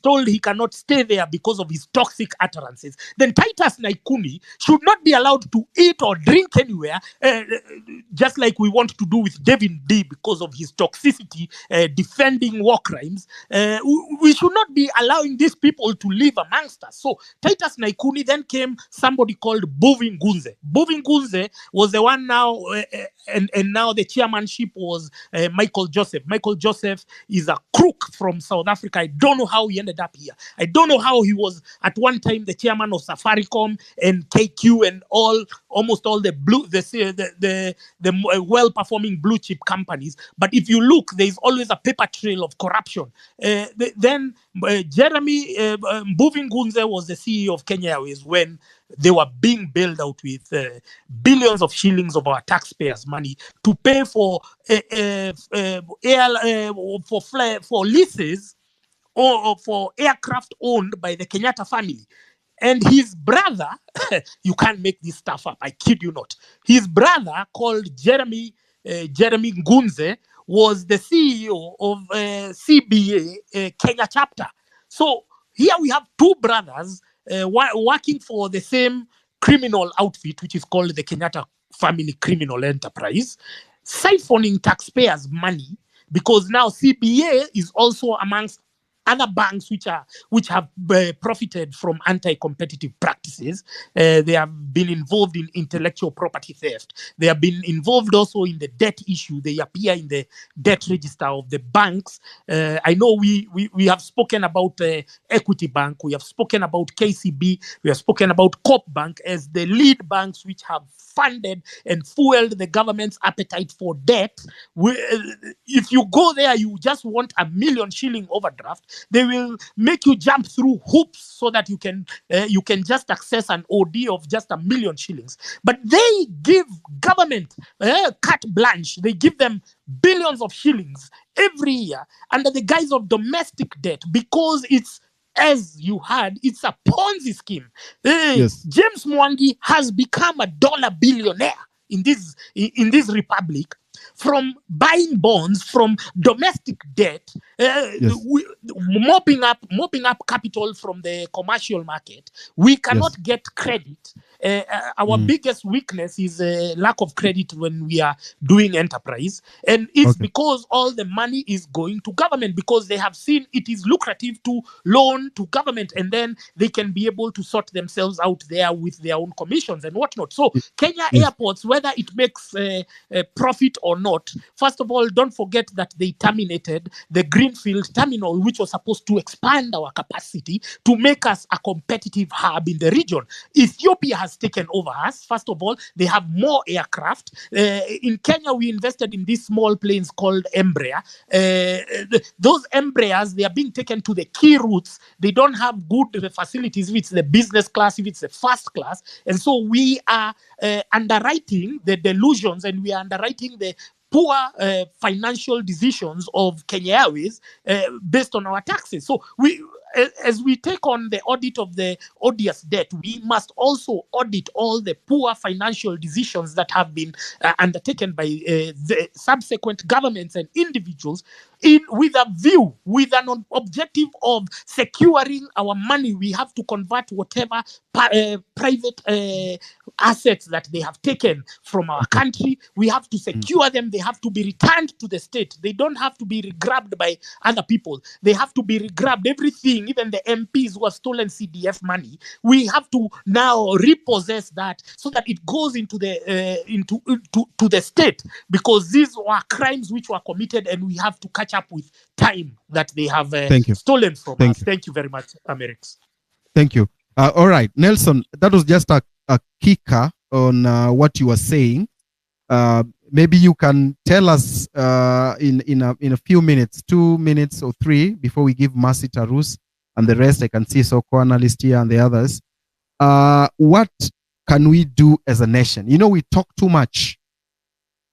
told he cannot stay there because of his toxic utterances, then Titus Naikuni should not be allowed to eat or drink anywhere, just like we want to do with David D because of his toxicity, defending war crimes. We should not be allowing these people to live amongst us. So Titus Naikuni, then came somebody called Bovin Gunze. Bovin Gunze was the one now, and now the chairmanship was Michael Joseph. Michael Joseph is a crook from South Africa. I don't know how he ended up here. I don't know how he was at one time the chairman of Safaricom and KQ and almost all the well-performing blue chip companies. But if you look, there is always a paper trail of corruption. Then Jeremy Mbuvin Gunze was the CEO of Kenya Airways when they were being bailed out with billions of shillings of our taxpayers' money to pay for for leases or for aircraft owned by the Kenyatta family. And his brother, you can't make this stuff up, I kid you not. His brother, called Jeremy Ngunze, was the CEO of CBA Kenya chapter. So here we have two brothers working for the same criminal outfit, which is called the Kenyatta Family Criminal Enterprise, siphoning taxpayers' money, because now CBA is also amongst other banks which have profited from anti-competitive practices. They have been involved in intellectual property theft. They have been involved also in the debt issue. They appear in the debt register of the banks. I know we have spoken about Equity Bank. We have spoken about KCB. We have spoken about Coop Bank as the lead banks which have funded and fueled the government's appetite for debt. If you go there, you just want a million shilling overdraft. They will make you jump through hoops so that you can just access an OD of just a million shillings. But they give government carte blanche. They give them billions of shillings every year under the guise of domestic debt because it's, as you heard, it's a Ponzi scheme. Yes. James Mwangi has become a dollar billionaire in this republic from buying bonds, from domestic debt, mopping up capital from the commercial market. We cannot get credit. Our biggest weakness is lack of credit when we are doing enterprise, and it's because all the money is going to government because they have seen it is lucrative to loan to government, and then they can be able to sort themselves out there with their own commissions and whatnot. So Kenya airports, whether it makes profit or not, first of all, don't forget that they terminated the Greenfield terminal, which was supposed to expand our capacity to make us a competitive hub in the region. Ethiopia has taken over us. First of all, they have more aircraft. In Kenya, we invested in these small planes called Embraer. Those Embraers, they are being taken to the key routes. They don't have good facilities if it's the business class, if it's the first class. And so we are underwriting the delusions and we are underwriting the poor financial decisions of Kenya Airways based on our taxes. So as we take on the audit of the odious debt, we must also audit all the poor financial decisions that have been undertaken by the subsequent governments and individuals with an objective of securing our money. We have to convert whatever private assets that they have taken from our country. We have to secure them. They have to be returned to the state. They don't have to be regrabbed by other people. They have to be regrabbed. Everything, even the MPs who have stolen CDF money, we have to now repossess that so that it goes into the state, because these were crimes which were committed and we have to catch up with time that they have stolen from us. Thank you very much, Amerix. Thank you. All right, Nelson, that was just a kicker on what you were saying. Maybe you can tell us in a few minutes, 2 minutes or 3, before we give Mercy Tarus and the rest. I can see Soko analyst here and the others. What can we do as a nation? You know, we talk too much,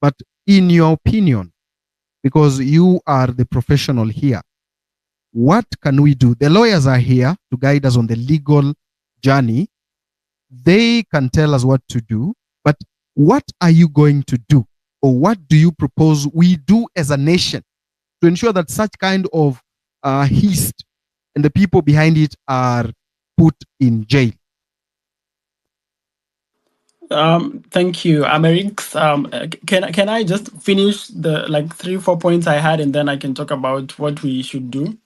but in your opinion, because you are the professional here, what can we do? The lawyers are here to guide us on the legal journey. They can tell us what to do, but what are you going to do? Or what do you propose we do as a nation to ensure that such kind of heist and the people behind it are put in jail? Thank you, Amerix. Can I just finish the 3-4 points I had, and then I can talk about what we should do?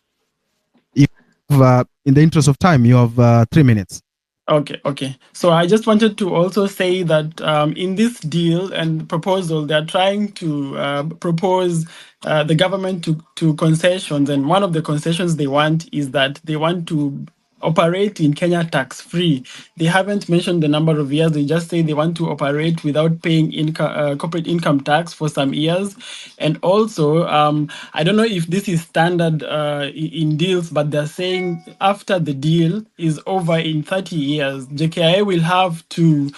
If, in the interest of time, you have 3 minutes. Okay. So I just wanted to also say that in this deal and proposal, they're trying to propose the government to concessions. And one of the concessions they want is that they want to operate in Kenya tax-free. They haven't mentioned the number of years. They just say they want to operate without paying corporate income tax for some years. And also, I don't know if this is standard in deals, but they're saying after the deal is over in 30 years, JKIA will have to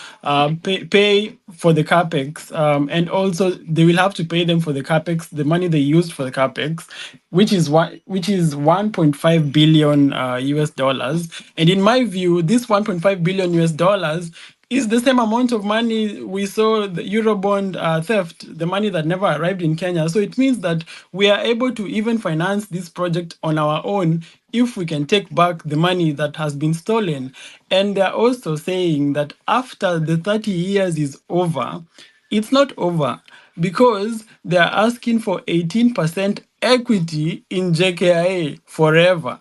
pay for the capex, and also they will have to pay them for the capex, the money they used for the capex, which is 1.5 billion US dollars. And in my view, this 1.5 billion US dollars is the same amount of money we saw the Eurobond theft, the money that never arrived in Kenya. So it means that we are able to even finance this project on our own if we can take back the money that has been stolen. And they're also saying that after the 30 years is over, it's not over, because they're asking for 18% equity in JKIA forever.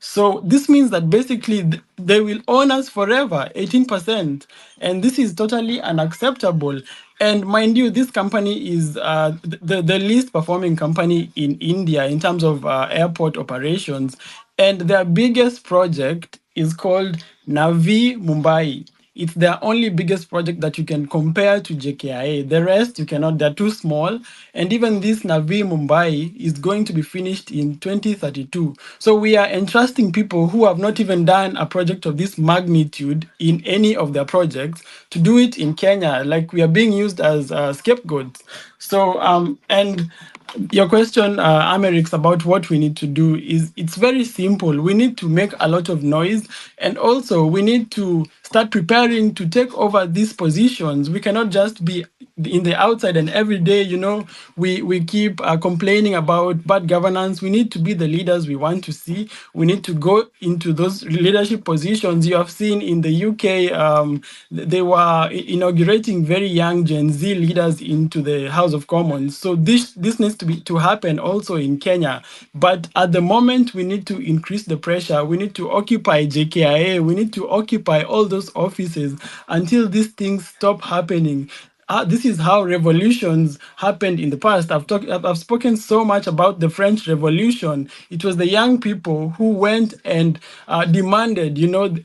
So this means that basically they will own us forever, 18%. And this is totally unacceptable. And mind you, this company is the least performing company in India in terms of airport operations. And their biggest project is called Navi Mumbai. It's their only biggest project that you can compare to JKIA. The rest you cannot, they're too small. And even this Navi Mumbai is going to be finished in 2032. So we are entrusting people who have not even done a project of this magnitude in any of their projects to do it in Kenya. Like we are being used as scapegoats. So, and your question, Amerix, about what we need to do is it's very simple. We need to make a lot of noise, and also we need to start preparing to take over these positions. We cannot just be in the outside and every day, we keep complaining about bad governance. We need to be the leaders we want to see. We need to go into those leadership positions. You have seen in the UK, they were inaugurating very young Gen Z leaders into the House of Commons. So this needs to happen also in Kenya. But at the moment, we need to increase the pressure. We need to occupy JKIA. We need to occupy all those offices until these things stop happening. This is how revolutions happened in the past. I've spoken so much about the French Revolution. It was the young people who went and demanded,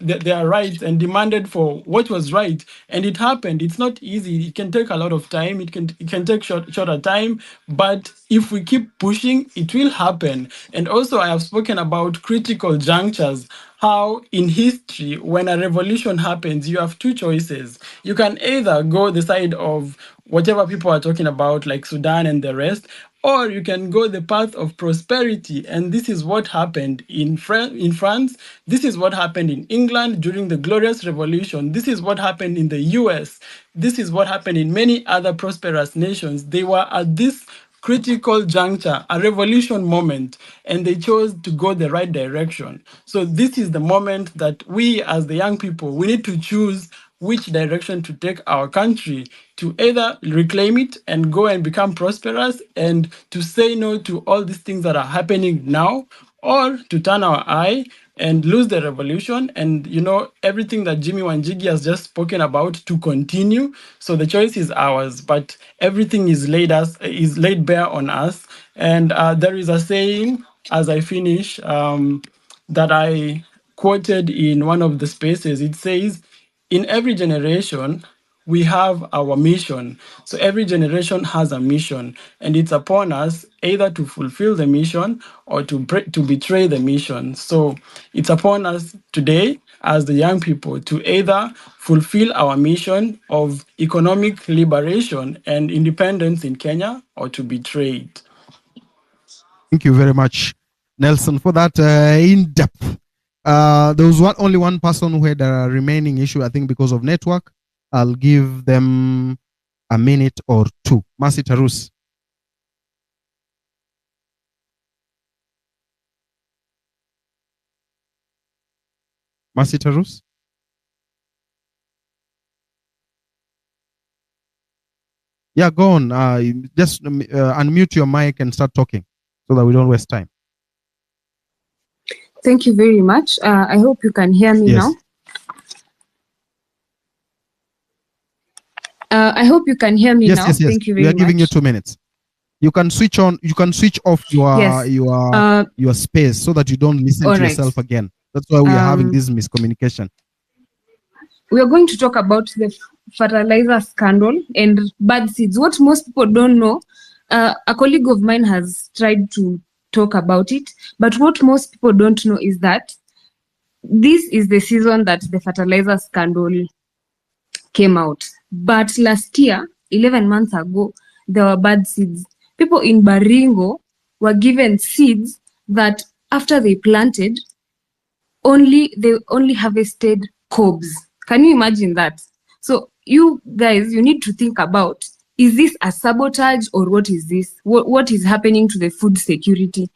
their rights and demanded for what was right, and it happened. It's not easy. It can take a lot of time. It can take shorter time, but if we keep pushing, it will happen. And also, I have spoken about critical junctures. How in history, when a revolution happens, you have two choices. You can either go the side of whatever people are talking about, like Sudan and the rest, or you can go the path of prosperity. And this is what happened in France. This is what happened in England during the Glorious Revolution. This is what happened in the US. This is what happened in many other prosperous nations. They were at this critical juncture, a revolution moment, and they chose to go the right direction. So this is the moment that we as the young people, we need to choose which direction to take our country, to either reclaim it and go and become prosperous and to say no to all these things that are happening now, or to turn our eye and lose the revolution and everything that Jimmy Wanjigi has just spoken about to continue. So the choice is ours, but everything is laid bare on us. And there is a saying, as I finish, that I quoted in one of the spaces. It says, in every generation, we have our mission. So every generation has a mission, and it's upon us either to fulfill the mission or to betray the mission. So it's upon us today as the young people to either fulfill our mission of economic liberation and independence in Kenya or to betray it. Thank you very much, Nelson, for that in-depth. There was only one person who had a remaining issue, I think because of network. I'll give them a minute or two. Mercy Tarus. Mercy Tarus? Yeah, go on. Just unmute your mic and start talking so that we don't waste time. Thank you very much. I hope you can hear me now. I hope you can hear me now. Yes. Thank you very much. We are giving you 2 minutes. You can switch on. You can switch off your space so that you don't listen to yourself again. That's why we are having this miscommunication. We are going to talk about the fertilizer scandal and bad seeds. What most people don't know, a colleague of mine has tried to talk about it, but what most people don't know is that this is the season that the fertilizer scandal came out. But last year, 11 months ago, there were bad seeds. People in Baringo were given seeds that after they planted, they only harvested cobs. Can you imagine that? So you guys, you need to think about, is this a sabotage or what is this? What is happening to the food security?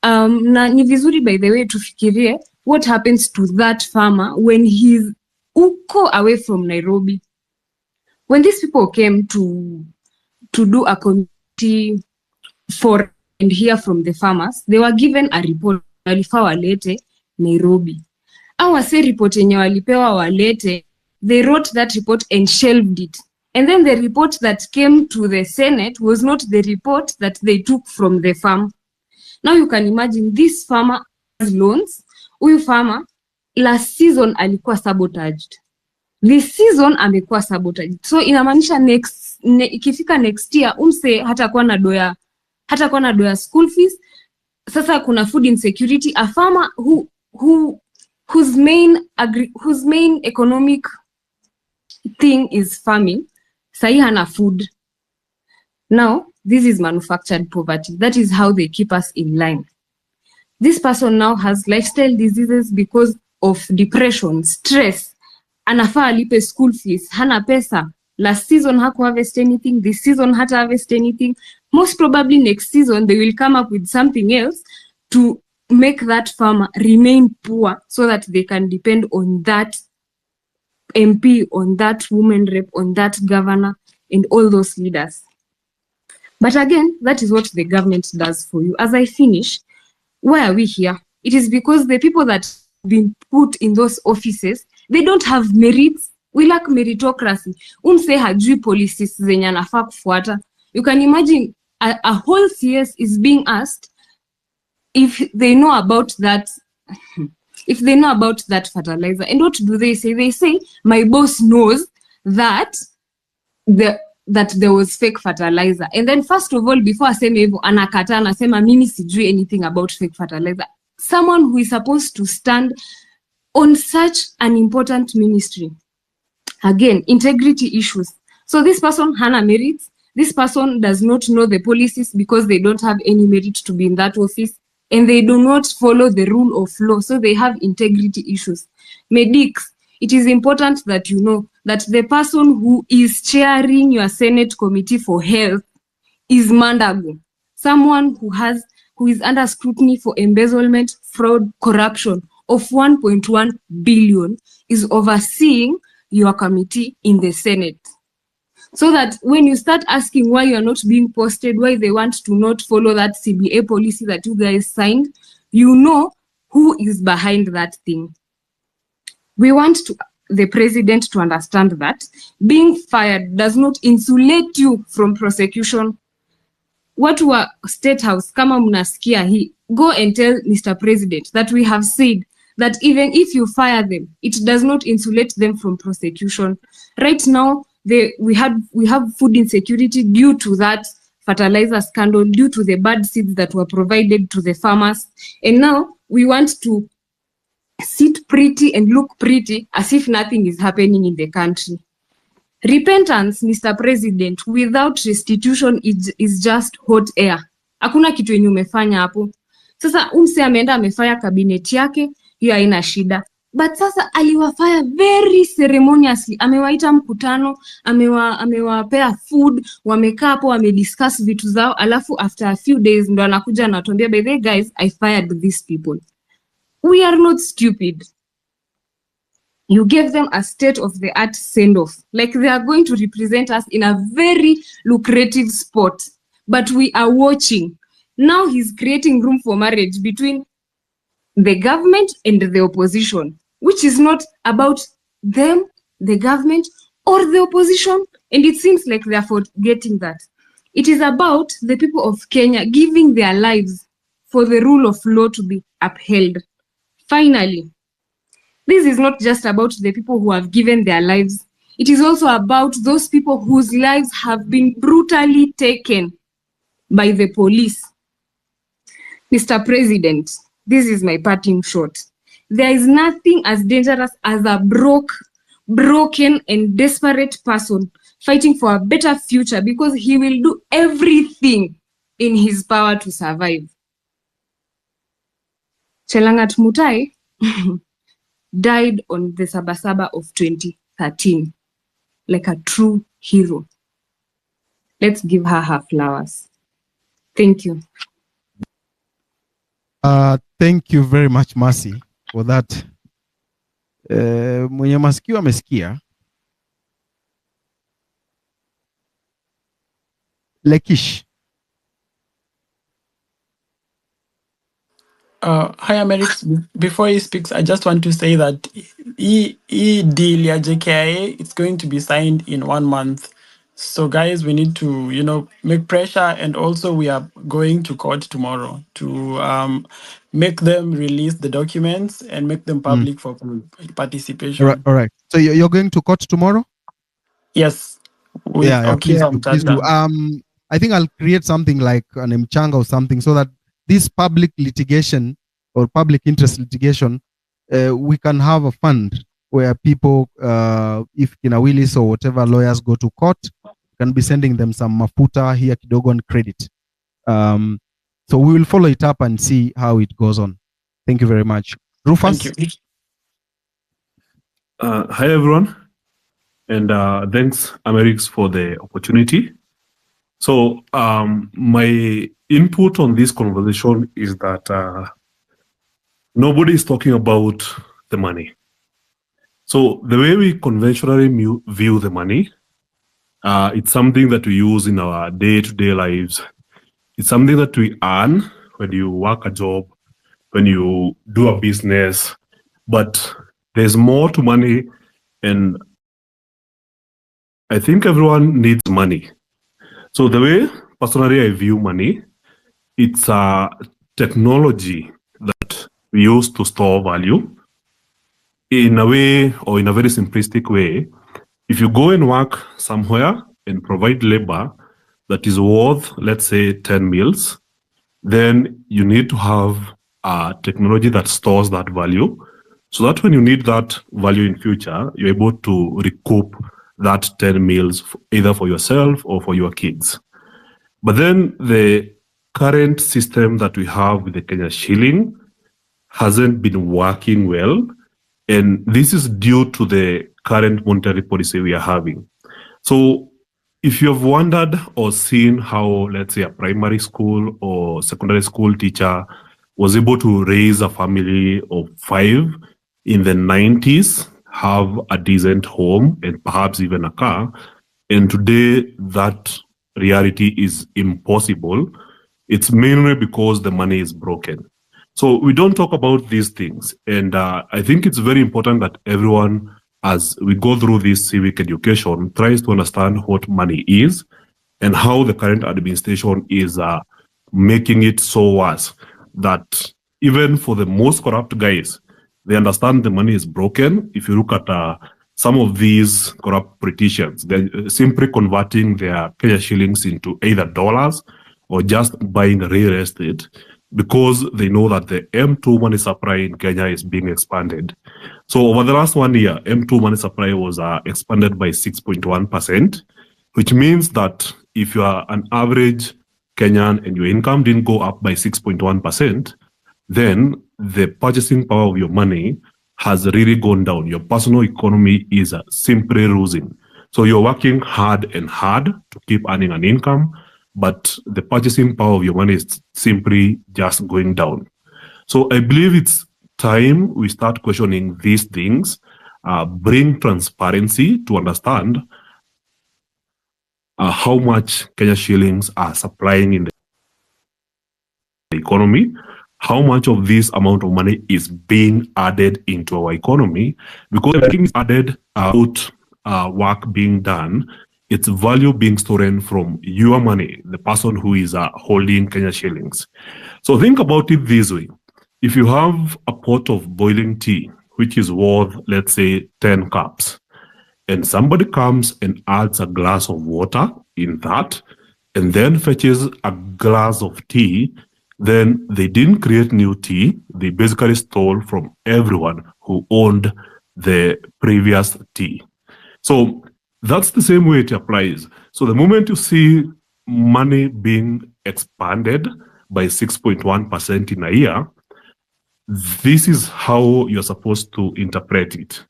Na ni vizuri, by the way, tufikirie what happens to that farmer when he's uko away from Nairobi. When these people came to do a community for and hear from the farmers, they were given a report walifaa walete Nairobi. Awase report yenye walipewa walete, they wrote that report and shelved it. And then the report that came to the Senate was not the report that they took from the farm. Now you can imagine this farmer has loans. Huyu farmer last season alikuwa sabotaged. This season amekuwa sabotaged. So inamaanisha ikifika next year umse hatakuwa na doya school fees. Sasa kuna food insecurity. A farmer whose main economic thing is farming, sahi hana food. Now, this is manufactured poverty. That is how they keep us in line. This person now has lifestyle diseases because of depression, stress. Anafaa alipe school fees, hana pesa. Last season haku harvest anything, this season hata harvest anything. Most probably next season, they will come up with something else to make that farmer remain poor so that they can depend on that MP, on that woman rep, on that governor, and all those leaders. But again, that is what the government does for you. As I finish, why are we here? It is because the people that have been put in those offices, they don't have merits. We lack meritocracy. Umse hajui policies zenye anafaa kufuata. You can imagine a whole CS is being asked if they know about that fertilizer. And what do they say? They say, my boss knows that there was fake fertilizer. And then first of all, before aseme hivyo, anakata anasema mimi sijui anything about fake fertilizer. Someone who is supposed to stand on such an important ministry. Again, integrity issues. So this person hana merits. This person does not know the policies because they don't have any merit to be in that office. And they do not follow the rule of law. So they have integrity issues. Medics, it is important that you know that the person who is chairing your Senate Committee for Health is Mandago, someone who is under scrutiny for embezzlement, fraud, corruption of 1.1 billion is overseeing your committee in the Senate. So that when you start asking why you're not being posted, why they want to not follow that CBA policy that you guys signed, you know who is behind that thing. We want the president to understand that being fired does not insulate you from prosecution. What were State House, kama mnasikia hii, go and tell Mr. President that we have said that even if you fire them, it does not insulate them from prosecution. Right now, we have food insecurity due to that fertilizer scandal, due to the bad seeds that were provided to the farmers. And now we want to sit pretty and look pretty as if nothing is happening in the country. Repentance, Mr. President, without restitution is just hot air. Hakuna kitu yenye umefanya hapo. Sasa umse ameenda amefanya kabineti yake, hiyo haina shida. But sasa aliwafanya very ceremoniously. Amewaita mkutano, amewapea food, wamekaa hapo, wamediscuss vitu zao, alafu after a few days ndo anakuja anatuambia, by the way guys, I fired these people. We are not stupid. You gave them a state-of-the-art send-off. Like they are going to represent us in a very lucrative spot. But we are watching. Now he's creating room for marriage between the government and the opposition, which is not about them, the government, or the opposition. And it seems like they are forgetting that. It is about the people of Kenya giving their lives for the rule of law to be upheld. Finally, this is not just about the people who have given their lives. It is also about those people whose lives have been brutally taken by the police. Mr. President, this is my parting shot. There is nothing as dangerous as a broken and desperate person fighting for a better future because he will do everything in his power to survive. Chelangat Mutai died on the Sabasaba of 2013, like a true hero. Let's give her flowers. Thank you. Thank you very much, Mercy, for that. Mwenye masikio amesikia. Lekish. Hi, Amerix. Before he speaks, I just want to say that deal ya JKIA, it's going to be signed in 1 month. So, guys, we need to, make pressure, and also we are going to court tomorrow to make them release the documents and make them public for participation. All right. So you're going to court tomorrow? Yes. With Yeah. Please do. Please do. I think I'll create something like an mchanga or something so that this public litigation or public interest litigation, we can have a fund where people, if Kina Willis or whatever lawyers go to court, can be sending them some mafuta here kidogo and credit. So we will follow it up and see how it goes on. Thank you very much. Rufus? Thank you. Hi, everyone. And thanks, Amerix, for the opportunity. So my input on this conversation is that nobody is talking about the money. So the way we conventionally view the money, it's something that we use in our day-to-day lives. It's something that we earn when you work a job, when you do a business, but there's more to money, and I think everyone needs money. So the way personally I view money, it's a technology that we use to store value. In a way, or in a very simplistic way, if you go and work somewhere and provide labor that is worth, let's say, 10 meals, then you need to have a technology that stores that value, so that when you need that value in future, you're able to recoup that 10 meals either for yourself or for your kids. But then the current system that we have with the Kenya shilling hasn't been working well, and this is due to the current monetary policy we are having. So if you have wondered or seen how, let's say, a primary school or secondary school teacher was able to raise a family of 5 in the 90s, have a decent home and perhaps even a car, and today that reality is impossible, it's mainly because the money is broken. So we don't talk about these things, and I think it's very important that everyone, as we go through this civic education, tries to understand what money is and how the current administration is making it so worse that even for the most corrupt guys, they understand the money is broken. If you look at some of these corrupt politicians, they're simply converting their Kenya shillings into either dollars or just buying real estate because they know that the M2 money supply in Kenya is being expanded. So over the last 1 year, M2 money supply was expanded by 6.1%, which means that if you are an average Kenyan and your income didn't go up by 6.1%, then the purchasing power of your money has really gone down. Your personal economy is simply losing. So you're working hard and hard to keep earning an income, but the purchasing power of your money is simply just going down. So I believe it's time we start questioning these things, bring transparency to understand how much Kenya shillings are supplying in the economy, how much of this amount of money is being added into our economy, because everything is added out work being done, it's value being stolen from your money, the person who is holding Kenya shillings. So think about it this way. If you have a pot of boiling tea, which is worth, let's say, 10 cups, and somebody comes and adds a glass of water in that, and then fetches a glass of tea, then they didn't create new tea. They basically stole from everyone who owned the previous tea. So that's the same way it applies. So the moment you see money being expanded by 6.1% in a year, this is how you're supposed to interpret it.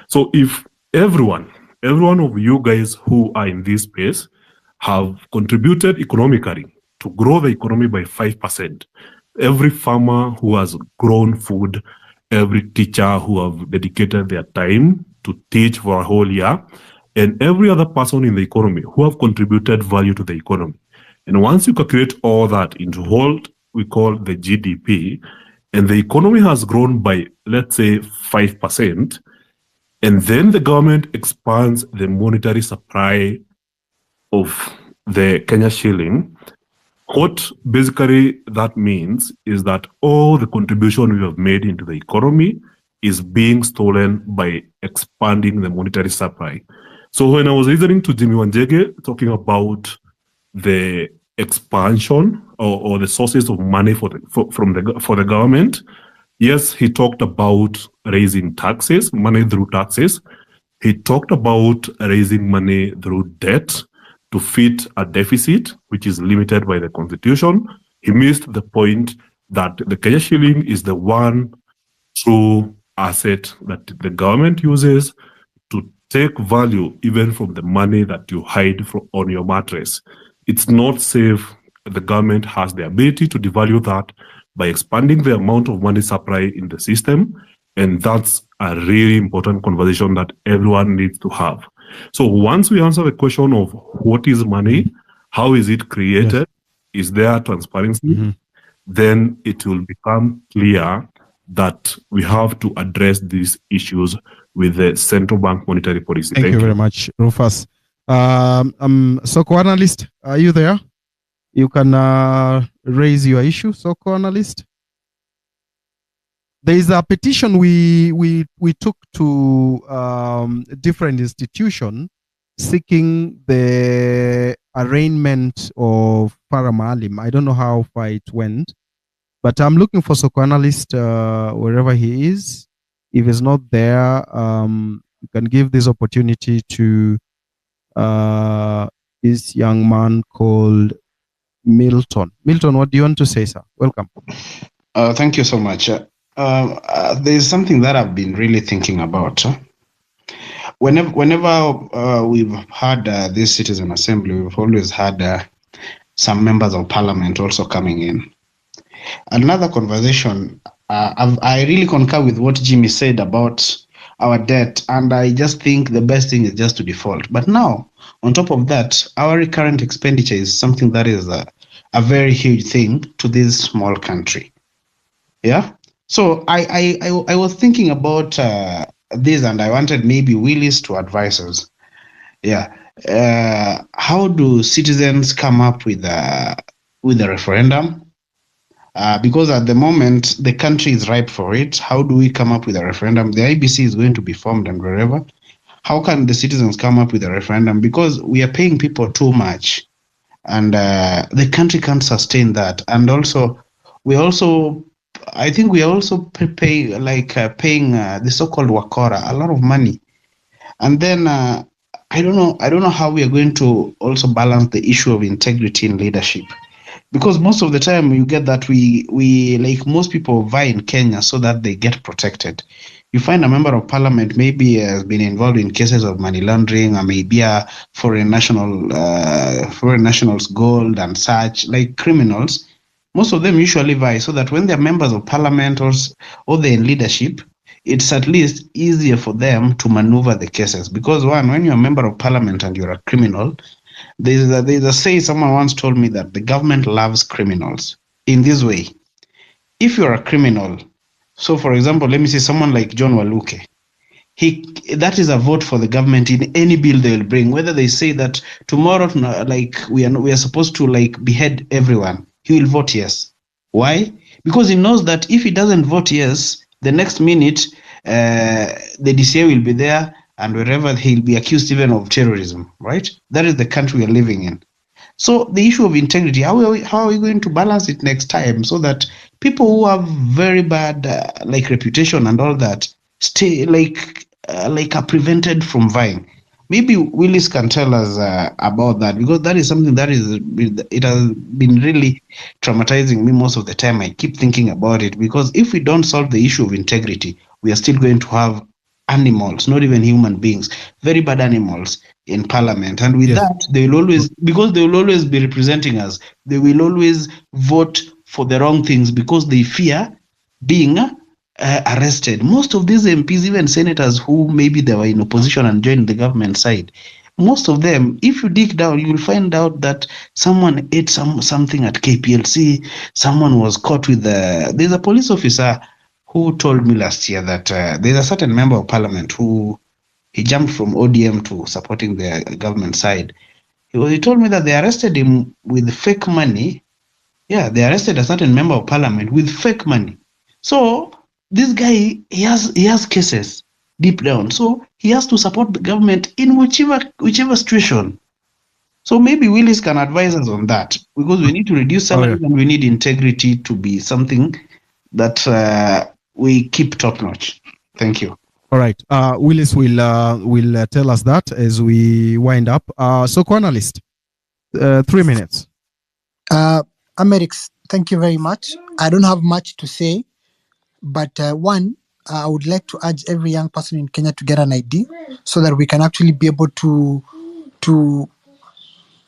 So if every one of you guys who are in this space have contributed economically to grow the economy by 5%, every farmer who has grown food, every teacher who have dedicated their time to teach for a whole year, and every other person in the economy who have contributed value to the economy. And once you calculate all that into what we call the GDP, and the economy has grown by, let's say, 5%, and then the government expands the monetary supply of the Kenya shilling, what basically that means is that all the contribution we have made into the economy is being stolen by expanding the monetary supply. So when I was listening to Jimmy Wanjege talking about the expansion or the sources of money for the government, yes, he talked about raising taxes, money through taxes. He talked about raising money through debt to fit a deficit, which is limited by the constitution. He missed the point that the Kenya shilling is the one true asset that the government uses to take value even from the money that you hide on your mattress. It's not safe. The government has the ability to devalue that by expanding the amount of money supply in the system. And that's a really important conversation that everyone needs to have. So once we answer the question of what is money, how is it created, is there transparency, then it will become clear that we have to address these issues with the central bank monetary policy. Thank you very much, Rufus. Soko analyst, are you there? You can raise your issue, Soko analyst. There is a petition we took to different institutions seeking the arraignment of Farah Maalim. I don't know how far it went, but I'm looking for Soko analyst wherever he is. If he's not there, you can give this opportunity to this young man called Milton. Milton, what do you want to say, sir? Welcome. Thank you so much. There's something that I've been really thinking about. Whenever we've had this citizen assembly, we've always had some members of parliament also coming in. Another conversation, I really concur with what Jimmy said about our debt, and I just think the best thing is just to default. But now, on top of that, our recurrent expenditure is something that is a very huge thing to this small country. Yeah. So I was thinking about this, and I wanted maybe Willis to advise us. Yeah. How do citizens come up with a referendum? Because at the moment the country is ripe for it. How do we come up with a referendum? The IBC is going to be formed and wherever. How can the citizens come up with a referendum? Because we are paying people too much, and the country can't sustain that. And also, I think we are also paying the so-called Wakora a lot of money. And then I don't know how we are going to also balance the issue of integrity in leadership, because most of the time you get that we like most people vie in Kenya so that they get protected. You find a member of parliament maybe has been involved in cases of money laundering, or maybe a foreign nationals gold and such, like criminals. Most of them usually vie so that when they're members of parliament or they're in leadership, it's at least easier for them to maneuver the cases. Because when you're a member of parliament and you're a criminal, there's a say, someone once told me that the government loves criminals in this way. If you're a criminal, so for example, let me say someone like John Waluke, that is a vote for the government in any bill they will bring. Whether they say that tomorrow, like we are supposed to like behead everyone, he will vote yes. Why? Because he knows that if he doesn't vote yes, the next minute the DCA will be there, and wherever he'll be accused even of terrorism, right? That is the country we are living in. So the issue of integrity, how are we going to balance it next time so that people who have very bad like reputation and all that stay are prevented from vying? Maybe Willis can tell us about that, because that is something that it has been really traumatizing me most of the time. I keep thinking about it, because if we don't solve the issue of integrity, we are still going to have animals, not even human beings, very bad animals in parliament. And with that, they will always, because they will always be representing us, they will always vote for the wrong things because they fear being arrested. Most of these MPs, even senators who maybe they were in opposition and joined the government side, most of them, if you dig down, you will find out that someone ate something at KPLC. Someone was caught with there's a police officer who told me last year that there's a certain member of parliament who he jumped from ODM to supporting the government side. He told me that they arrested him with fake money. Yeah, they arrested a certain member of parliament with fake money. So this guy, he has cases deep down. So he has to support the government in whichever situation. So maybe Willis can advise us on that, because we need to reduce salaries and we need integrity to be something that we keep top notch. Thank you. All right. Willis will tell us that as we wind up. So, co-analyst, 3 minutes. Amerix, thank you very much. I don't have much to say, but one, I would like to urge every young person in Kenya to get an ID so that we can actually be able to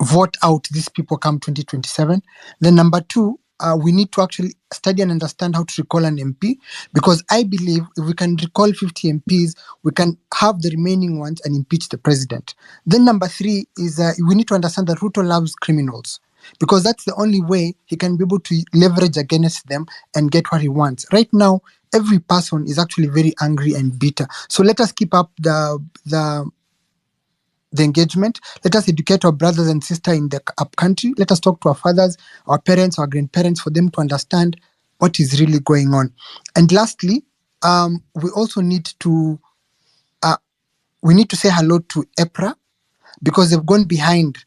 vote out these people come 2027. Then number two, we need to actually study and understand how to recall an MP, because I believe if we can recall 50 MPs, we can have the remaining ones and impeach the president. Then number three is we need to understand that Ruto loves criminals, because that's the only way he can be able to leverage against them and get what he wants. Right now, every person is actually very angry and bitter. So let us keep up the engagement. Let us educate our brothers and sisters in the upcountry. Let us talk to our fathers, our parents, our grandparents, for them to understand what is really going on. And lastly, we also need to say hello to EPRA, because they've gone behind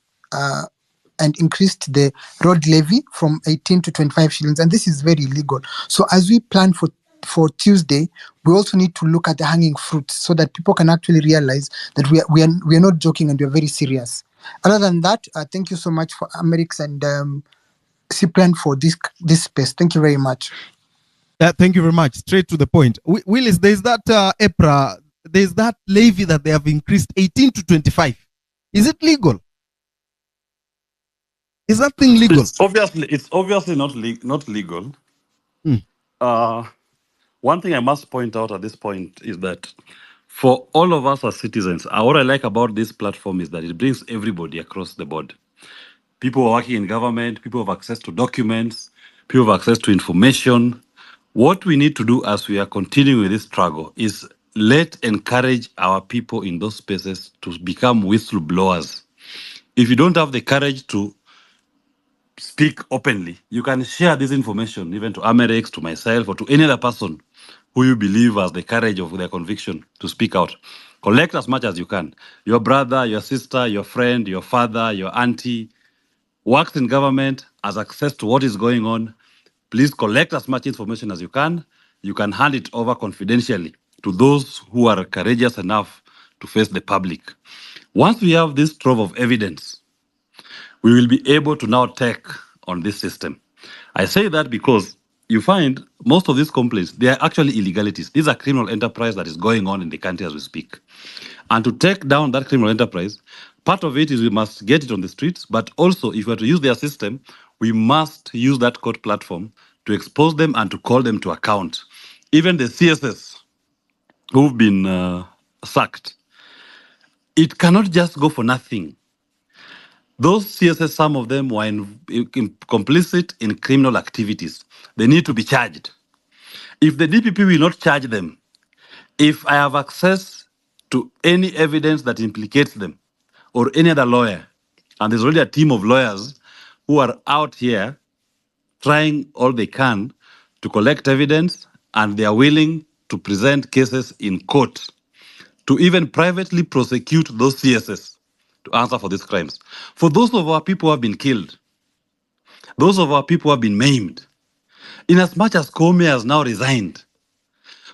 and increased the road levy from 18 to 25 shillings, and this is very illegal. So as we plan for Tuesday, we also need to look at the hanging fruits so that people can actually realize that we are not joking and we are very serious. Other than that, thank you so much for Amerix and Cyprian for this space. Thank you very much. Thank you very much. Straight to the point. Willis, there's that EPRA, there's that levy that they have increased 18 to 25. Is it legal? Is that thing legal? It's obviously not legal. One thing I must point out at this point is that for all of us as citizens, what I like about this platform is that it brings everybody across the board. People who are working in government, people who have access to documents, people who have access to information. What we need to do as we are continuing with this struggle is encourage our people in those spaces to become whistleblowers. If you don't have the courage to speak openly, you can share this information even to Amerix, to myself, or to any other person who you believe has the courage of their conviction to speak out. Collect as much as you can. Your brother, your sister, your friend, your father, your auntie works in government, has access to what is going on. Please collect as much information as you can. You can hand it over confidentially to those who are courageous enough to face the public. Once we have this trove of evidence, we will be able to now take on this system. I say that because you find most of these complaints, they are actually illegalities. These are criminal enterprise that is going on in the country as we speak. And to take down that criminal enterprise, part of it is we must get it on the streets, but also if we are to use their system, we must use that court platform to expose them and to call them to account. Even the CSS who've been sacked, it cannot just go for nothing. Those CSS, some of them were complicit in criminal activities. They need to be charged. If the DPP will not charge them, if I have access to any evidence that implicates them or any other lawyer, and there's already a team of lawyers who are out here trying all they can to collect evidence, and they are willing to present cases in court to even privately prosecute those CSS to answer for these crimes. For those of our people who have been killed, those of our people who have been maimed, in as much as Comey has now resigned,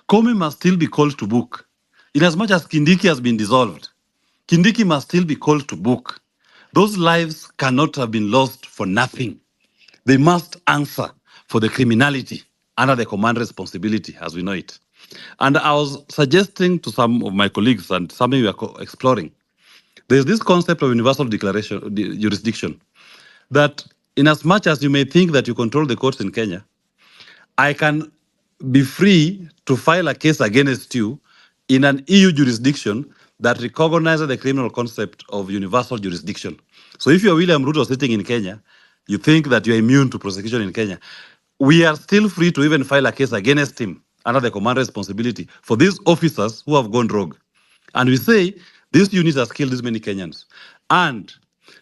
Comey must still be called to book. In as much as Kindiki has been dissolved, Kindiki must still be called to book. Those lives cannot have been lost for nothing. They must answer for the criminality under the command responsibility as we know it. And I was suggesting to some of my colleagues, and something we are exploring, there's this concept of universal declaration, jurisdiction, that in as much as you may think that you control the courts in Kenya, I can be free to file a case against you in an EU jurisdiction that recognizes the criminal concept of universal jurisdiction. So if you're William Ruto sitting in Kenya, you think that you're immune to prosecution in Kenya. We are still free to even file a case against him under the command responsibility for these officers who have gone rogue. And we say, this unit has killed this many Kenyans. And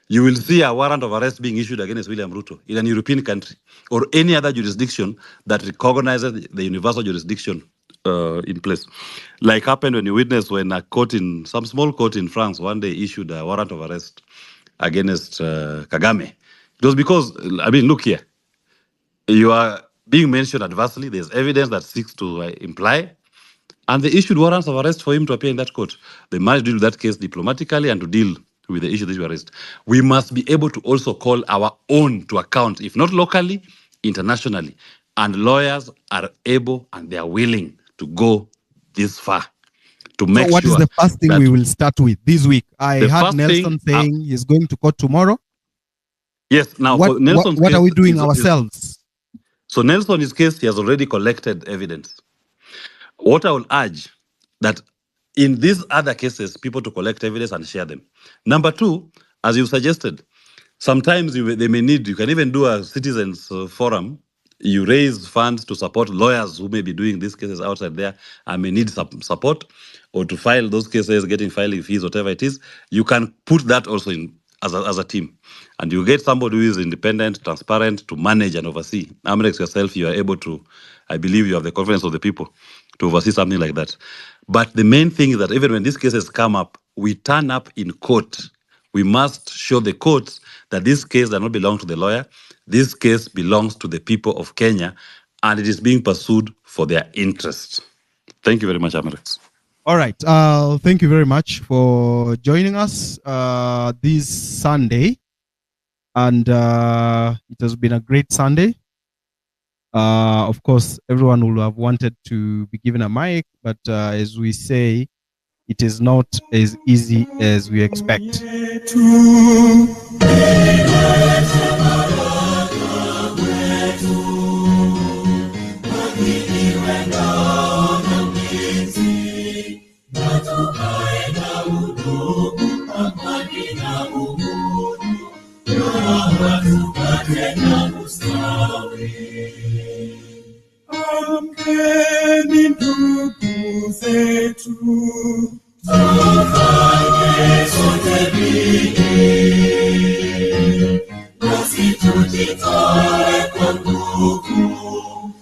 you will see a warrant of arrest being issued against William Ruto in an European country or any other jurisdiction that recognizes the universal jurisdiction in place. Like happened when you witnessed when a court in, some small court in France one day issued a warrant of arrest against Kagame. It was because, I mean, look here, you are being mentioned adversely. There's evidence that seeks to imply, and they issued warrants of arrest for him to appear in that court. They managed to deal with that case diplomatically and to deal with the issue that you arrest. We must be able to also call our own to account, if not locally, internationally. And lawyers are able and they are willing to go this far to make So what sure is the first thing we will start with this week? I The heard first Nelson thing, saying he's going to court tomorrow. yes, now What for Nelson's what are case, we doing ourselves? So Nelson's case, he has already collected evidence. What I will urge that in these other cases, people to collect evidence and share them. Number two, as you suggested, sometimes they may need, you can even do a citizens forum. You raise funds to support lawyers who may be doing these cases outside there and may need some support, or to file those cases, getting filing fees, whatever it is. You can put that also in as a team. And you get somebody who is independent, transparent, to manage and oversee. Amrex yourself, you are able to, I believe you have the confidence of the people to oversee something like that. But the main thing is that even when these cases come up, we turn up in court. We must show the courts that this case does not belong to the lawyer. This case belongs to the people of Kenya, and it is being pursued for their interests. Thank you very much, Amrex. All right. Thank you very much for joining us this Sunday. And it has been a great Sunday. Of course, everyone will have wanted to be given a mic, but as we say, it is not as easy as we expect. Amkeni ndugu zetu, tufanye sote bidii, nasi tujitoe kwa nguvu,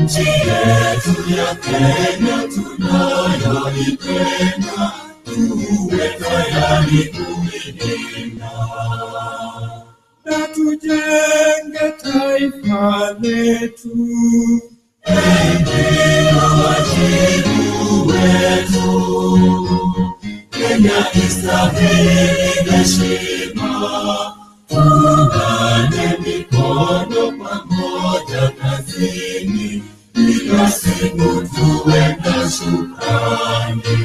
nchi yetu ya Kenya tunayoipenda, tuwe tayari kuilinda. Na tujenge taifa letu, ndio wajibu wetu. Kenya istahili heshima, tuungane mikono pamoja kazini, kila siku tuwe na shukrani.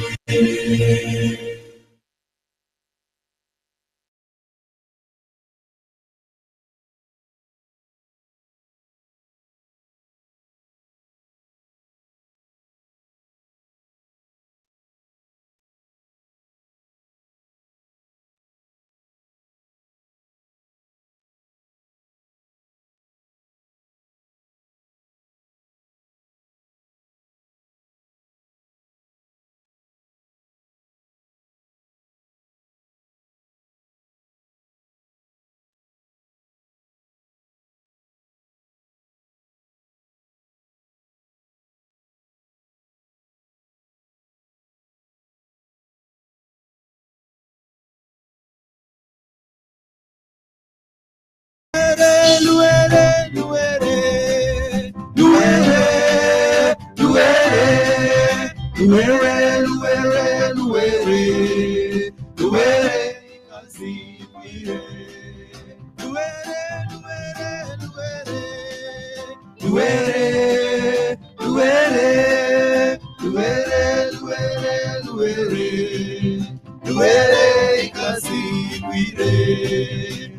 Luere ikasi wire